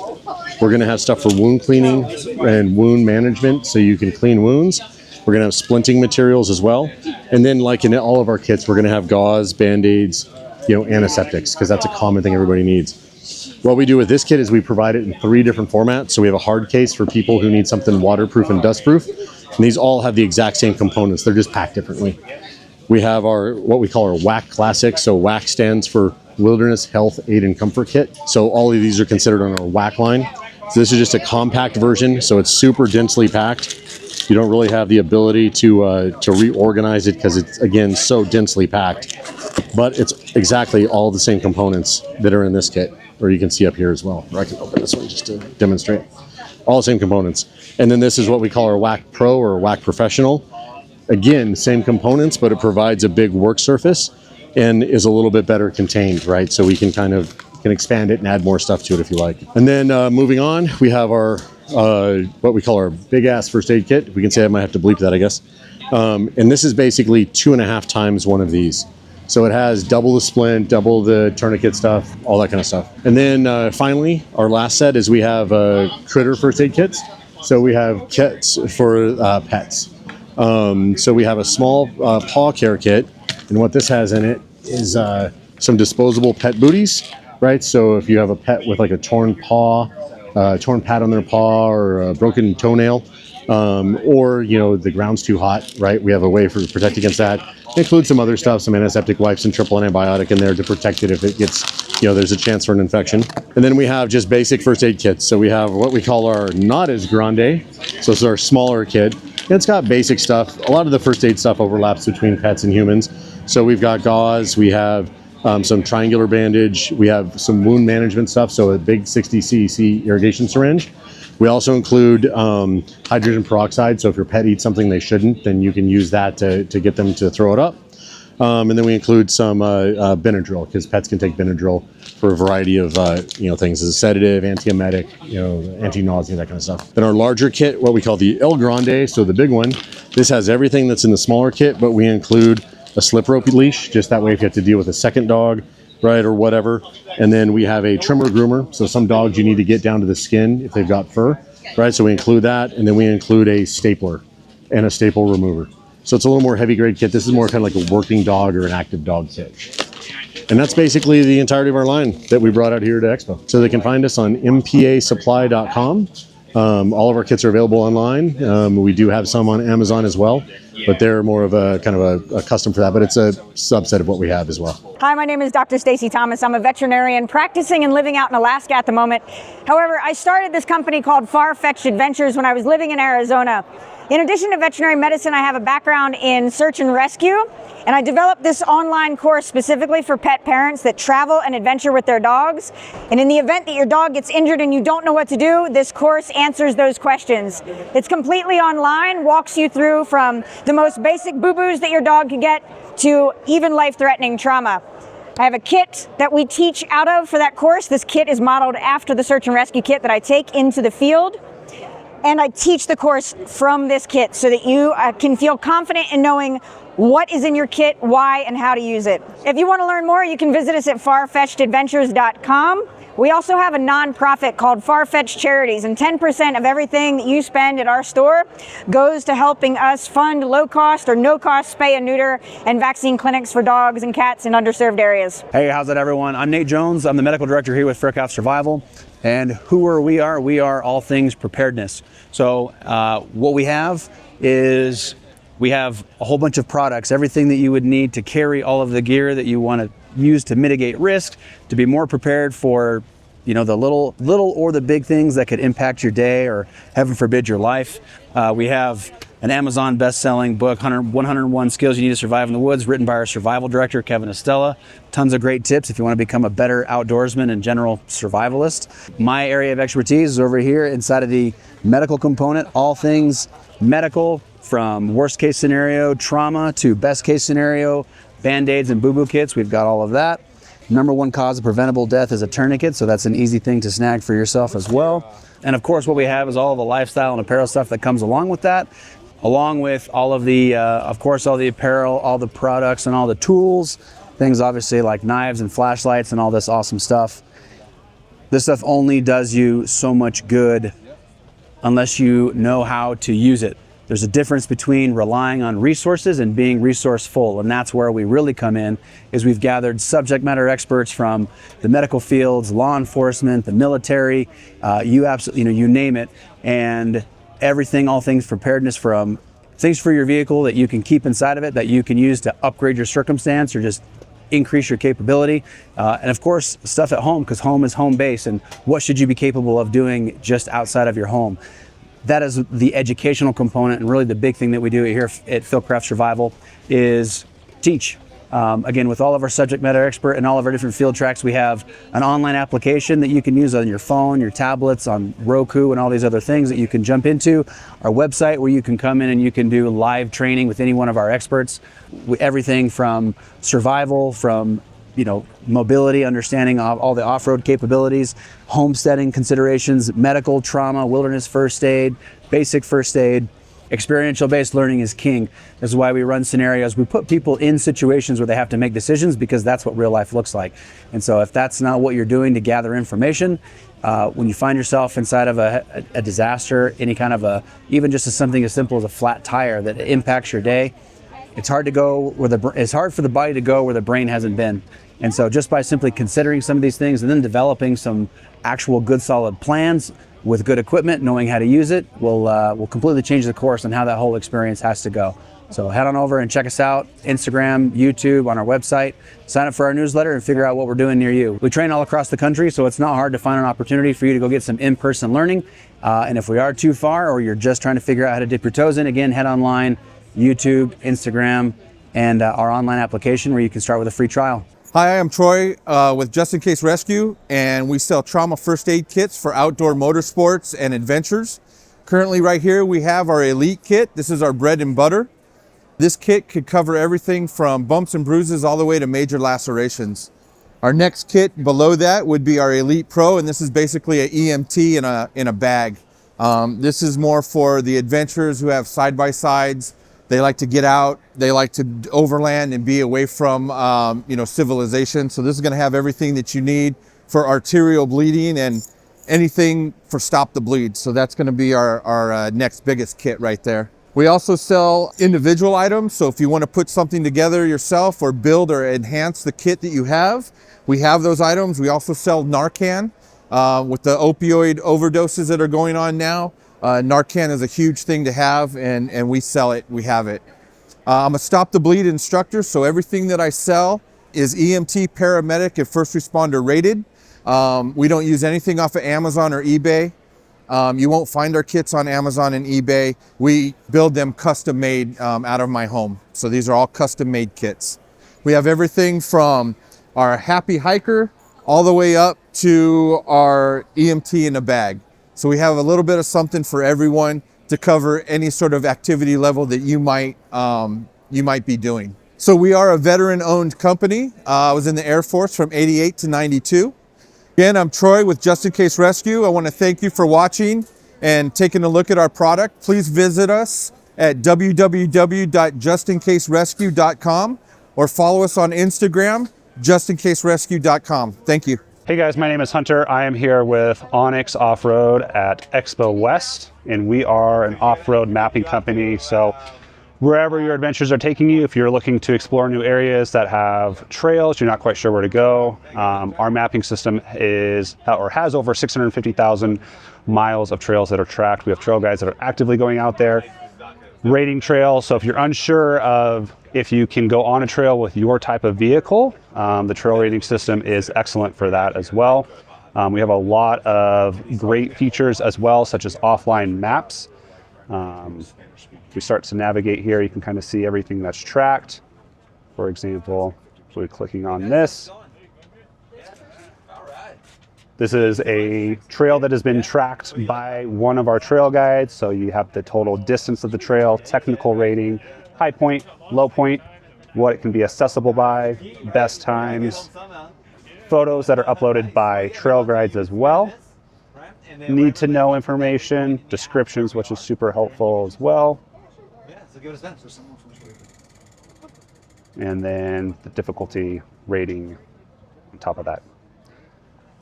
We're gonna have stuff for wound cleaning and wound management so you can clean wounds. We're gonna have splinting materials as well. And then like in all of our kits, we're gonna have gauze, Band-Aids, you know, antiseptics, because that's a common thing everybody needs. What we do with this kit is we provide it in 3 different formats. So we have a hard case for people who need something waterproof and dustproof. And these all have the exact same components. They're just packed differently. We have our, what we call our WAC Classic. So WAC stands for Wilderness Health Aid and Comfort Kit. So all of these are considered on our WAC line. So this is just a compact version. So it's super densely packed. You don't really have the ability to reorganize it because it's, again, so densely packed. But it's exactly all the same components that are in this kit, or you can see up here as well. Or I can open this one just to demonstrate. All the same components. And then this is what we call our WAC Pro or WAC Professional. Again, same components, but it provides a big work surface and is a little bit better contained, right? So we can kind of expand it and add more stuff to it if you like. And then moving on, we have our what we call our big ass first aid kit. We can say I might have to bleep that, I guess. And this is basically 2.5 times one of these. So it has double the splint, double the tourniquet stuff, all that kind of stuff. And then finally, our last set is we have critter first aid kits. So we have kits for pets. So we have a small paw care kit, and what this has in it is some disposable pet booties, right? So if you have a pet with like a torn paw, torn pad on their paw, or a broken toenail, or the ground's too hot, right? We have a way to protect against that. It includes some other stuff, some antiseptic wipes and triple antibiotic in there to protect it if it gets, there's a chance for an infection. And then we have just basic first aid kits. So we have what we call our not as grande. So it's our smaller kit. And it's got basic stuff. A lot of the first aid stuff overlaps between pets and humans. So we've got gauze, we have some triangular bandage, we have some wound management stuff, so a big 60 cc irrigation syringe. We also include hydrogen peroxide, so if your pet eats something they shouldn't, then you can use that to get them to throw it up. And then we include some Benadryl, because pets can take Benadryl for a variety of things as a sedative, antiemetic, anti-nausea, that kind of stuff. Then our larger kit, what we call the El Grande, so the big one, this has everything that's in the smaller kit, but we include a slip rope leash, just that way if you have to deal with a second dog, right, or whatever. And then we have a trimmer groomer, so some dogs you need to get down to the skin if they've got fur, right? So we include that, and then we include a stapler and a staple remover. So it's a little more heavy grade kit. This is more kind of like a working dog or an active dog kit. And that's basically the entirety of our line that we brought out here to Expo. So they can find us on mpasupply.com. All of our kits are available online. We do have some on Amazon as well, but they're more of a kind of a custom for that, but it's a subset of what we have as well. Hi, my name is Dr. Stacy Thomas. I'm a veterinarian practicing and living out in Alaska at the moment. However, I started this company called Farfetched Adventures when I was living in Arizona. In addition to veterinary medicine, I have a background in search and rescue, and I developed this online course specifically for pet parents that travel and adventure with their dogs. And in the event that your dog gets injured and you don't know what to do, this course answers those questions. It's completely online, walks you through from the most basic boo-boos that your dog could get to even life-threatening trauma. I have a kit that we teach out of for that course. This kit is modeled after the search and rescue kit that I take into the field. And I teach the course from this kit so that you can feel confident in knowing what is in your kit, why, and how to use it. If you want to learn more, you can visit us at farfetchedadventures.com. We also have a nonprofit called Farfetched Charities, and 10% of everything that you spend at our store goes to helping us fund low-cost or no-cost spay and neuter and vaccine clinics for dogs and cats in underserved areas. Hey, how's it, everyone? I'm Nate Jones. I'm the medical director here with Faircraft Survival. And who are we? We are all things preparedness. So what we have is we have a whole bunch of products, everything that you would need to carry all of the gear that you want to use to mitigate risk, to be more prepared for the little or the big things that could impact your day or, heaven forbid, your life. We have an Amazon best-selling book, 101 Skills You Need to Survive in the Woods, written by our survival director, Kevin Estella. Tons of great tips if you want to become a better outdoorsman and general survivalist. My area of expertise is over here inside of the medical component, all things medical, from worst-case scenario trauma to best-case scenario Band-Aids and boo-boo kits. We've got all of that. Number one cause of preventable death is a tourniquet, so that's an easy thing to snag for yourself as well. And of course, what we have is all of the lifestyle and apparel stuff that comes along with that, along with all of the, of course, all the apparel, all the products, and all the tools, things obviously like knives and flashlights and all this awesome stuff. This stuff only does you so much good unless you know how to use it. There's a difference between relying on resources and being resourceful, and that's where we really come in, is we've gathered subject matter experts from the medical fields, law enforcement, the military, you name it, and everything, all things preparedness, from things for your vehicle that you can keep inside of it that you can use to upgrade your circumstance or just increase your capability, and of course stuff at home, because home is home base, and what should you be capable of doing just outside of your home. that is the educational component, and really the big thing that we do here at Fieldcraft Survival is teach. Again, with all of our subject matter expert and all of our different field tracks, we have an online application that you can use on your phone, your tablets, on Roku, and all these other things that you can jump into. Our website, where you can come in and you can do live training with any one of our experts. Everything from survival, from mobility, understanding of all the off-road capabilities, homesteading considerations, medical, trauma, wilderness first aid, basic first aid. Experiential-based learning is king. This is why we run scenarios. We put people in situations where they have to make decisions, because that's what real life looks like. And so if that's not what you're doing to gather information, when you find yourself inside of a disaster, any kind of even just something as simple as a flat tire that impacts your day, it's hard for the body to go where the brain hasn't been. And so just by simply considering some of these things and then developing some actual good solid plans with good equipment, knowing how to use it, will completely change the course on how that whole experience has to go. So head on over and check us out, Instagram, YouTube, on our website, sign up for our newsletter and figure out what we're doing near you. We train all across the country, so it's not hard to find an opportunity for you to go get some in-person learning. And if we are too far, or you're just trying to figure out how to dip your toes in, again, head online, YouTube, Instagram, and our online application where you can start with a free trial. Hi, I'm Troy with Just In Case Rescue, and we sell trauma first aid kits for outdoor motorsports and adventures. Currently right here we have our Elite kit. This is our bread and butter. This kit could cover everything from bumps and bruises all the way to major lacerations. Our next kit below that would be our Elite Pro, and this is basically an EMT in a bag. This is more for the adventurers who have side-by-sides. They like to get out, they like to overland and be away from civilization. So this is gonna have everything that you need for arterial bleeding and anything for stop the bleed. So that's gonna be our next biggest kit right there. We also sell individual items. So if you wanna put something together yourself or build or enhance the kit that you have, we have those items. We also sell Narcan with the opioid overdoses that are going on now. Narcan is a huge thing to have, and we sell it, we have it. I'm a stop the bleed instructor, so everything that I sell is EMT, paramedic, and first responder rated. We don't use anything off of Amazon or eBay. You won't find our kits on Amazon and eBay. We build them custom made out of my home. So these are all custom made kits. We have everything from our Happy Hiker all the way up to our EMT in a bag. So we have a little bit of something for everyone to cover any sort of activity level that you might be doing. So we are a veteran-owned company. I was in the Air Force from '88 to '92. Again, I'm Troy with Just In Case Rescue. I want to thank you for watching and taking a look at our product. Please visit us at www.justincaserescue.com or follow us on Instagram, justincaserescue.com. Thank you. Hey guys, my name is Hunter. I am here with Onyx Off-Road at Expo West, and we are an off-road mapping company. So wherever your adventures are taking you, if you're looking to explore new areas that have trails, you're not quite sure where to go, our mapping system has over 650,000 miles of trails that are tracked. We have trail guides that are actively going out there, rating trails. So if you're unsure of if you can go on a trail with your type of vehicle, the trail rating system is excellent for that as well. We have a lot of great features as well, such as offline maps. If we start to navigate here, you can kind of see everything that's tracked. For example, we're clicking on this. This is a trail that has been tracked by one of our trail guides. So you have the total distance of the trail, technical rating, high point, low point, what it can be accessible by, best times, photos that are uploaded by trail guides as well, need to know information, descriptions, which is super helpful as well, and then the difficulty rating on top of that.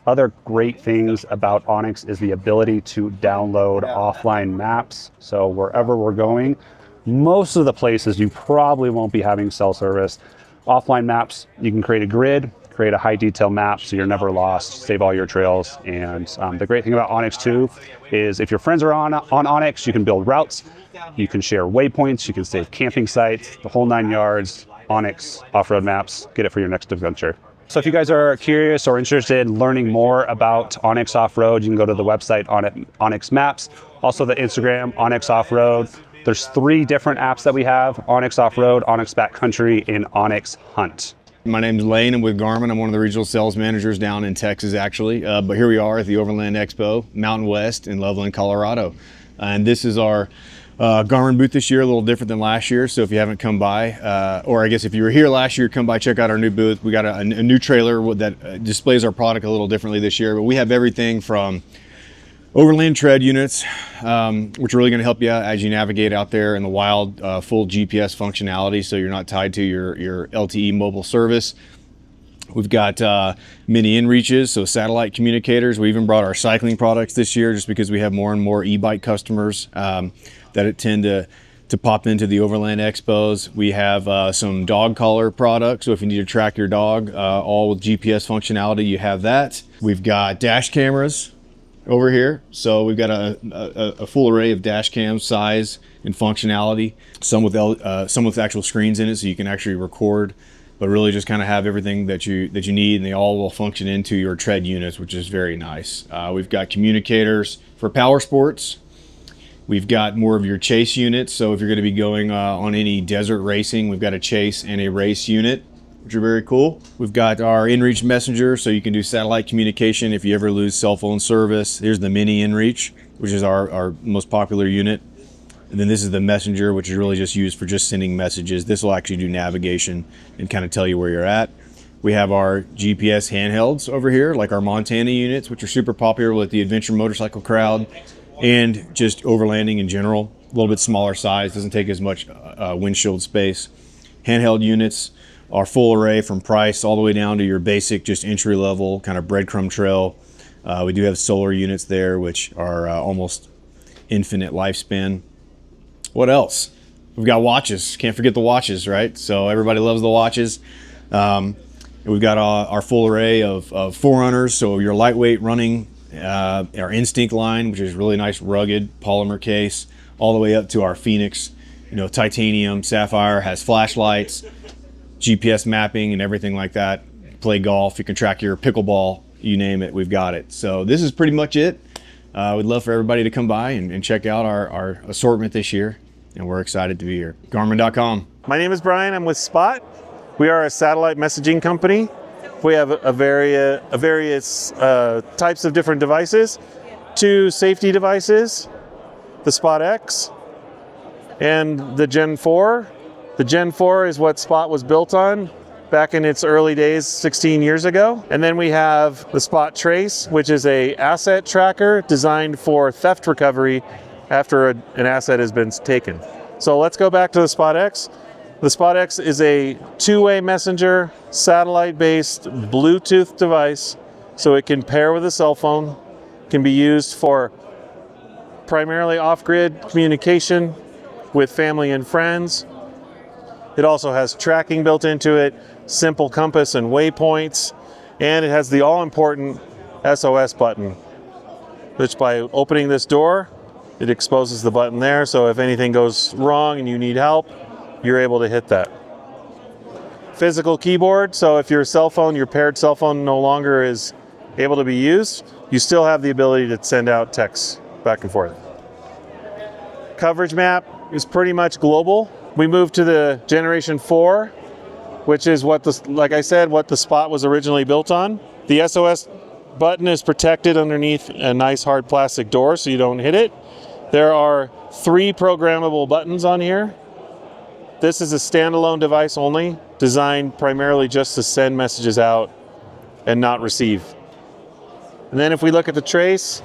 Other great things about Onyx is the ability to download offline maps. So wherever we're going, most of the places you probably won't be having cell service. Offline maps, you can create a grid, create a high detail map so you're never lost, save all your trails. And the great thing about Onyx too is if your friends are on Onyx, you can build routes, you can share waypoints, you can save camping sites, the whole 9 yards. Onyx off-road maps, get it for your next adventure. So if you guys are curious or interested in learning more about Onyx Off-Road, you can go to the website Onyx Maps, also the Instagram Onyx Off-Road. There's 3 different apps that we have: Onyx Off-Road, Onyx Backcountry, and Onyx Hunt. My name's Lane. I'm with Garmin. I'm one of the regional sales managers down in Texas, actually. But here we are at the Overland Expo, Mountain West in Loveland, Colorado. And this is our Garmin booth this year, a little different than last year. So if you haven't come by, or I guess if you were here last year, come by, check out our new booth. We got a new trailer that displays our product a little differently this year. But we have everything from Overland tread units, which are really going to help you out as you navigate out there in the wild, full GPS functionality, so you're not tied to your LTE mobile service. We've got mini inReaches, so satellite communicators. We even brought our cycling products this year just because we have more and more e-bike customers that tend to pop into the Overland Expos. We have some dog collar products, so if you need to track your dog, all with GPS functionality, you have that. We've got dash cameras over here. So we've got a full array of dash cam size and functionality, some with actual screens in it, so you can actually record, but really just kind of have everything that you need, and they all will function into your tread units, which is very nice. We've got communicators for power sports. We've got more of your chase units, so if you're going to be going on any desert racing, we've got a chase and a race unit, which are very cool. We've got our inReach messenger, so you can do satellite communication if you ever lose cell phone service. Here's the mini inReach, which is our most popular unit. And then this is the messenger, which is really just used for just sending messages. This will actually do navigation and kind of tell you where you're at. We have our GPS handhelds over here, like our Montana units, which are super popular with the adventure motorcycle crowd and just overlanding in general. A little bit smaller size, doesn't take as much windshield space. Handheld units, our full array from price all the way down to your basic, just entry level kind of breadcrumb trail. We do have solar units there, which are almost infinite lifespan. What else? We've got watches. Can't forget the watches, right? So everybody loves the watches. We've got our full array of Forerunners, so your lightweight running, our Instinct line, which is really nice, rugged polymer case, all the way up to our Phoenix, titanium, sapphire, has flashlights, GPS mapping and everything like that. Play golf, you can track your pickleball, you name it, we've got it. So this is pretty much it. We'd love for everybody to come by and check out our assortment this year, and we're excited to be here. Garmin.com. My name is Brian, I'm with Spot. We are a satellite messaging company. We have various types of different devices, 2 safety devices, the Spot X and the Gen 4. The Gen 4 is what Spot was built on back in its early days 16 years ago. And then we have the Spot Trace, which is an asset tracker designed for theft recovery after an asset has been taken. So let's go back to the Spot X. The Spot X is a 2-way messenger, satellite-based Bluetooth device, so it can pair with a cell phone, can be used for primarily off-grid communication with family and friends. It also has tracking built into it, simple compass and waypoints, and it has the all-important SOS button, which by opening this door, it exposes the button there, so if anything goes wrong and you need help, you're able to hit that. Physical keyboard, so if your paired cell phone no longer is able to be used, you still have the ability to send out texts back and forth. Coverage map is pretty much global. We moved to the Generation 4, which is like I said, what the Spot was originally built on. The SOS button is protected underneath a nice hard plastic door so you don't hit it. There are 3 programmable buttons on here. This is a standalone device only, designed primarily just to send messages out and not receive. And then if we look at the Trace,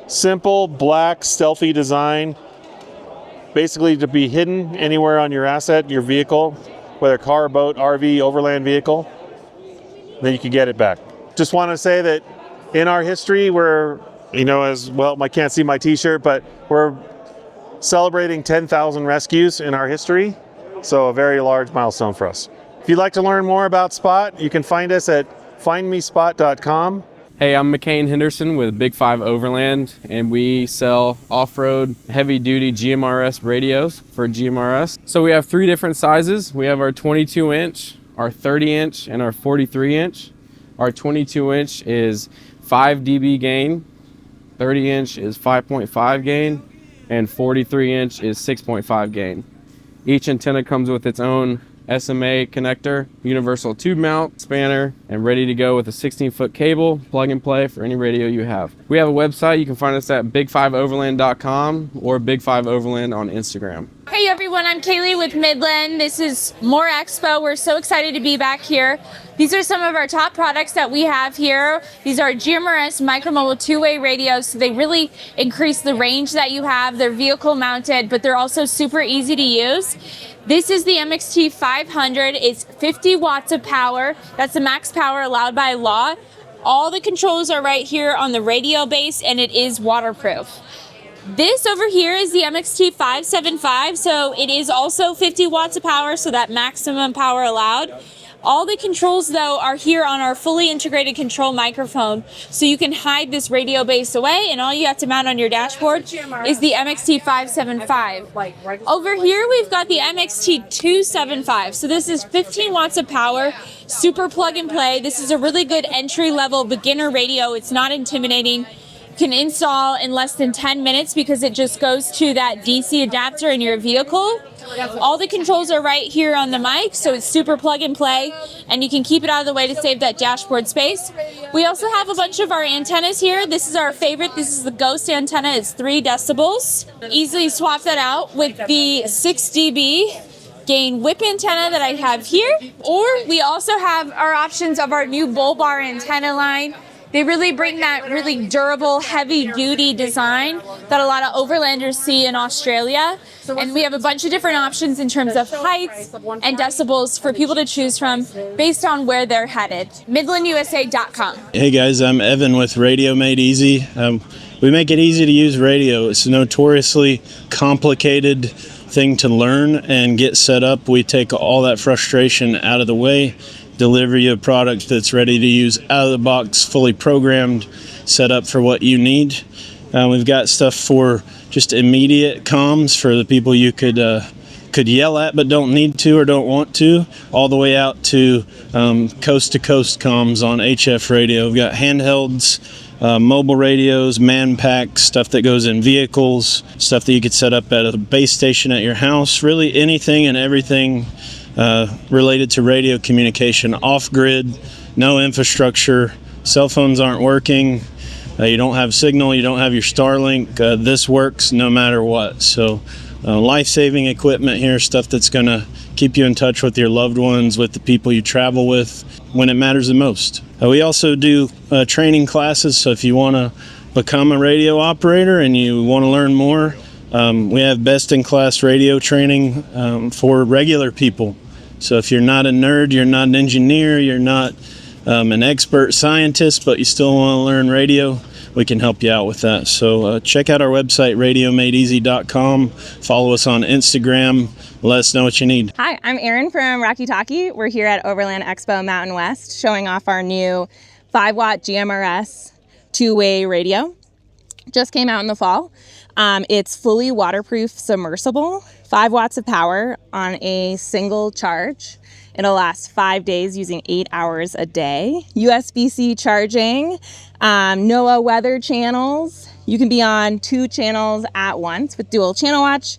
simple, black, stealthy design, basically to be hidden anywhere on your asset, your vehicle, whether car, boat, RV, overland vehicle, then you can get it back. Just want to say that in our history, we're, as well, I can't see my t-shirt, but we're celebrating 10,000 rescues in our history, so a very large milestone for us. If you'd like to learn more about Spot, you can find us at findmespot.com. Hey, I'm McCain Henderson with Big Five Overland, and we sell off-road heavy-duty GMRS radios for GMRS. So we have 3 different sizes. We have our 22-inch, our 30-inch and our 43-inch. Our 22-inch is 5 dB gain, 30-inch is 5.5 gain, and 43-inch is 6.5 gain. Each antenna comes with its own SMA connector, universal tube mount, spanner, and ready to go with a 16-foot cable, plug and play for any radio you have. We have a website. You can find us at big5overland.com or big5overland on Instagram. Hey everyone, I'm Kaylee with Midland. This is More Expo. We're so excited to be back here. These are some of our top products that we have here. These are GMRS micromobile two-way radios, so they really increase the range that you have. They're vehicle mounted, but they're also super easy to use. This is the MXT 500. It's 50 watts of power. That's the max power allowed by law. All the controls are right here on the radio base, and it is waterproof. This over here is the MXT 575, so it is also 50 watts of power, so that maximum power allowed. All the controls, though, are here on our fully integrated control microphone, so you can hide this radio base away, and all you have to mount on your dashboard is the MXT 575. Over here, we've got the MXT 275, so this is 15 watts of power, super plug and play. This is a really good entry-level beginner radio. It's not intimidating. Can install in less than 10 minutes because it just goes to that DC adapter in your vehicle. All the controls are right here on the mic, so it's super plug and play, and you can keep it out of the way to save that dashboard space. We also have a bunch of our antennas here. This is our favorite. This is the Ghost antenna. It's 3 decibels. Easily swap that out with the 6 dB gain whip antenna that I have here. Or we also have our options of our new bull bar antenna line. They really bring that really durable, heavy-duty design that a lot of overlanders see in Australia. And we have a bunch of different options in terms of heights and decibels for people to choose from based on where they're headed. MidlandUSA.com. Hey guys, I'm Evan with Radio Made Easy. We make it easy to use radio. It's a notoriously complicated thing to learn and get set up. We take all that frustration out of the way, deliver you a product that's ready to use out of the box, fully programmed, set up for what you need. We've got stuff for just immediate comms for the people you could yell at but don't need to or don't want to, all the way out to coast-to-coast comms on HF radio. We've got handhelds, mobile radios, man packs, stuff that goes in vehicles, stuff that you could set up at a base station at your house, really anything and everything related to radio communication, off-grid, no infrastructure, cell phones aren't working, you don't have signal, you don't have your Starlink, this works no matter what. So life-saving equipment here, stuff that's going to keep you in touch with your loved ones, with the people you travel with when it matters the most. We also do training classes, so if you want to become a radio operator and you want to learn more, we have best-in-class radio training for regular people. So if you're not a nerd, you're not an engineer, you're not an expert scientist, but you still want to learn radio, we can help you out with that. So check out our website, radiomadeeasy.com. Follow us on Instagram. Let us know what you need. Hi, I'm Erin from Rocky Talkie. We're here at Overland Expo Mountain West showing off our new 5-watt GMRS two-way radio. Just came out in the fall. It's fully waterproof submersible, 5 watts of power on a single charge. It'll last 5 days using 8 hours a day. USB-C charging, NOAA weather channels. You can be on 2 channels at once with dual channel watch.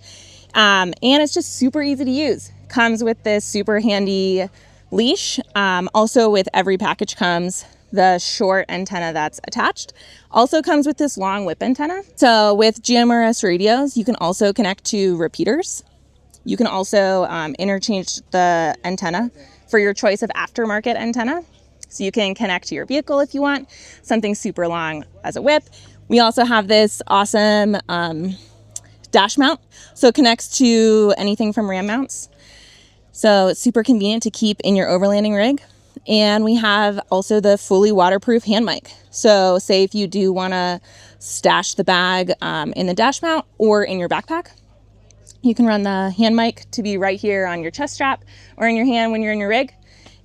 And it's just super easy to use. Comes with this super handy leash. Also with every package comes the short antenna that's attached. Also comes with this long whip antenna. So with GMRS radios, you can also connect to repeaters. You can also interchange the antenna for your choice of aftermarket antenna. So you can connect to your vehicle if you want something super long as a whip. We also have this awesome dash mount. So it connects to anything from ram mounts. So it's super convenient to keep in your overlanding rig. And we have also the fully waterproof hand mic. So say if you do want to stash the bag in the dash mount or in your backpack, you can run the hand mic to be right here on your chest strap or in your hand when you're in your rig.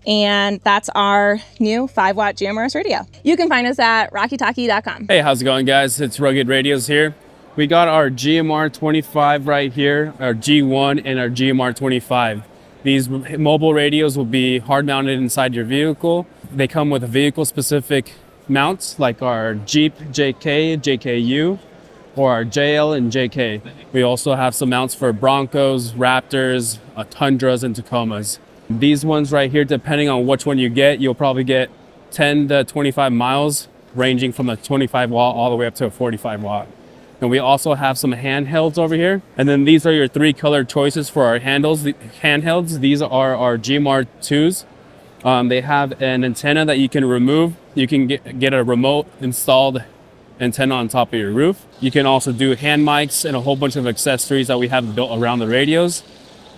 And that's our new 5-watt GMRS radio. You can find us at rockytalkie.com. Hey, how's it going, guys? It's Rugged Radios here. We got our GMR 25 right here, our G1 and our GMR 25. These mobile radios will be hard mounted inside your vehicle. They come with vehicle specific mounts like our Jeep JK, JKU, or our JL and JK. We also have some mounts for Broncos, Raptors, Tundras, and Tacomas. These ones right here, depending on which one you get, you'll probably get 10 to 25 miles, ranging from a 25 watt all the way up to a 45 watt. And we also have some handhelds over here. And then these are your 3 color choices for our handhelds. These are our GMR 2s. They have an antenna that you can remove. You can get a remote installed antenna on top of your roof. You can also do hand mics and a whole bunch of accessories that we have built around the radios.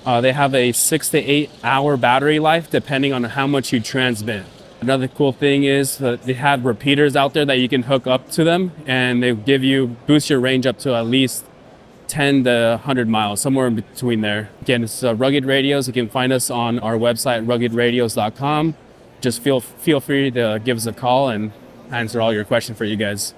They have a 6 to 8 hour battery life depending on how much you transmit. Another cool thing is that they have repeaters out there that you can hook up to them, and they boost your range up to at least 10 to 100 miles, somewhere in between there. Again, it's Rugged Radios. You can find us on our website, ruggedradios.com. Just feel free to give us a call and answer all your questions for you guys.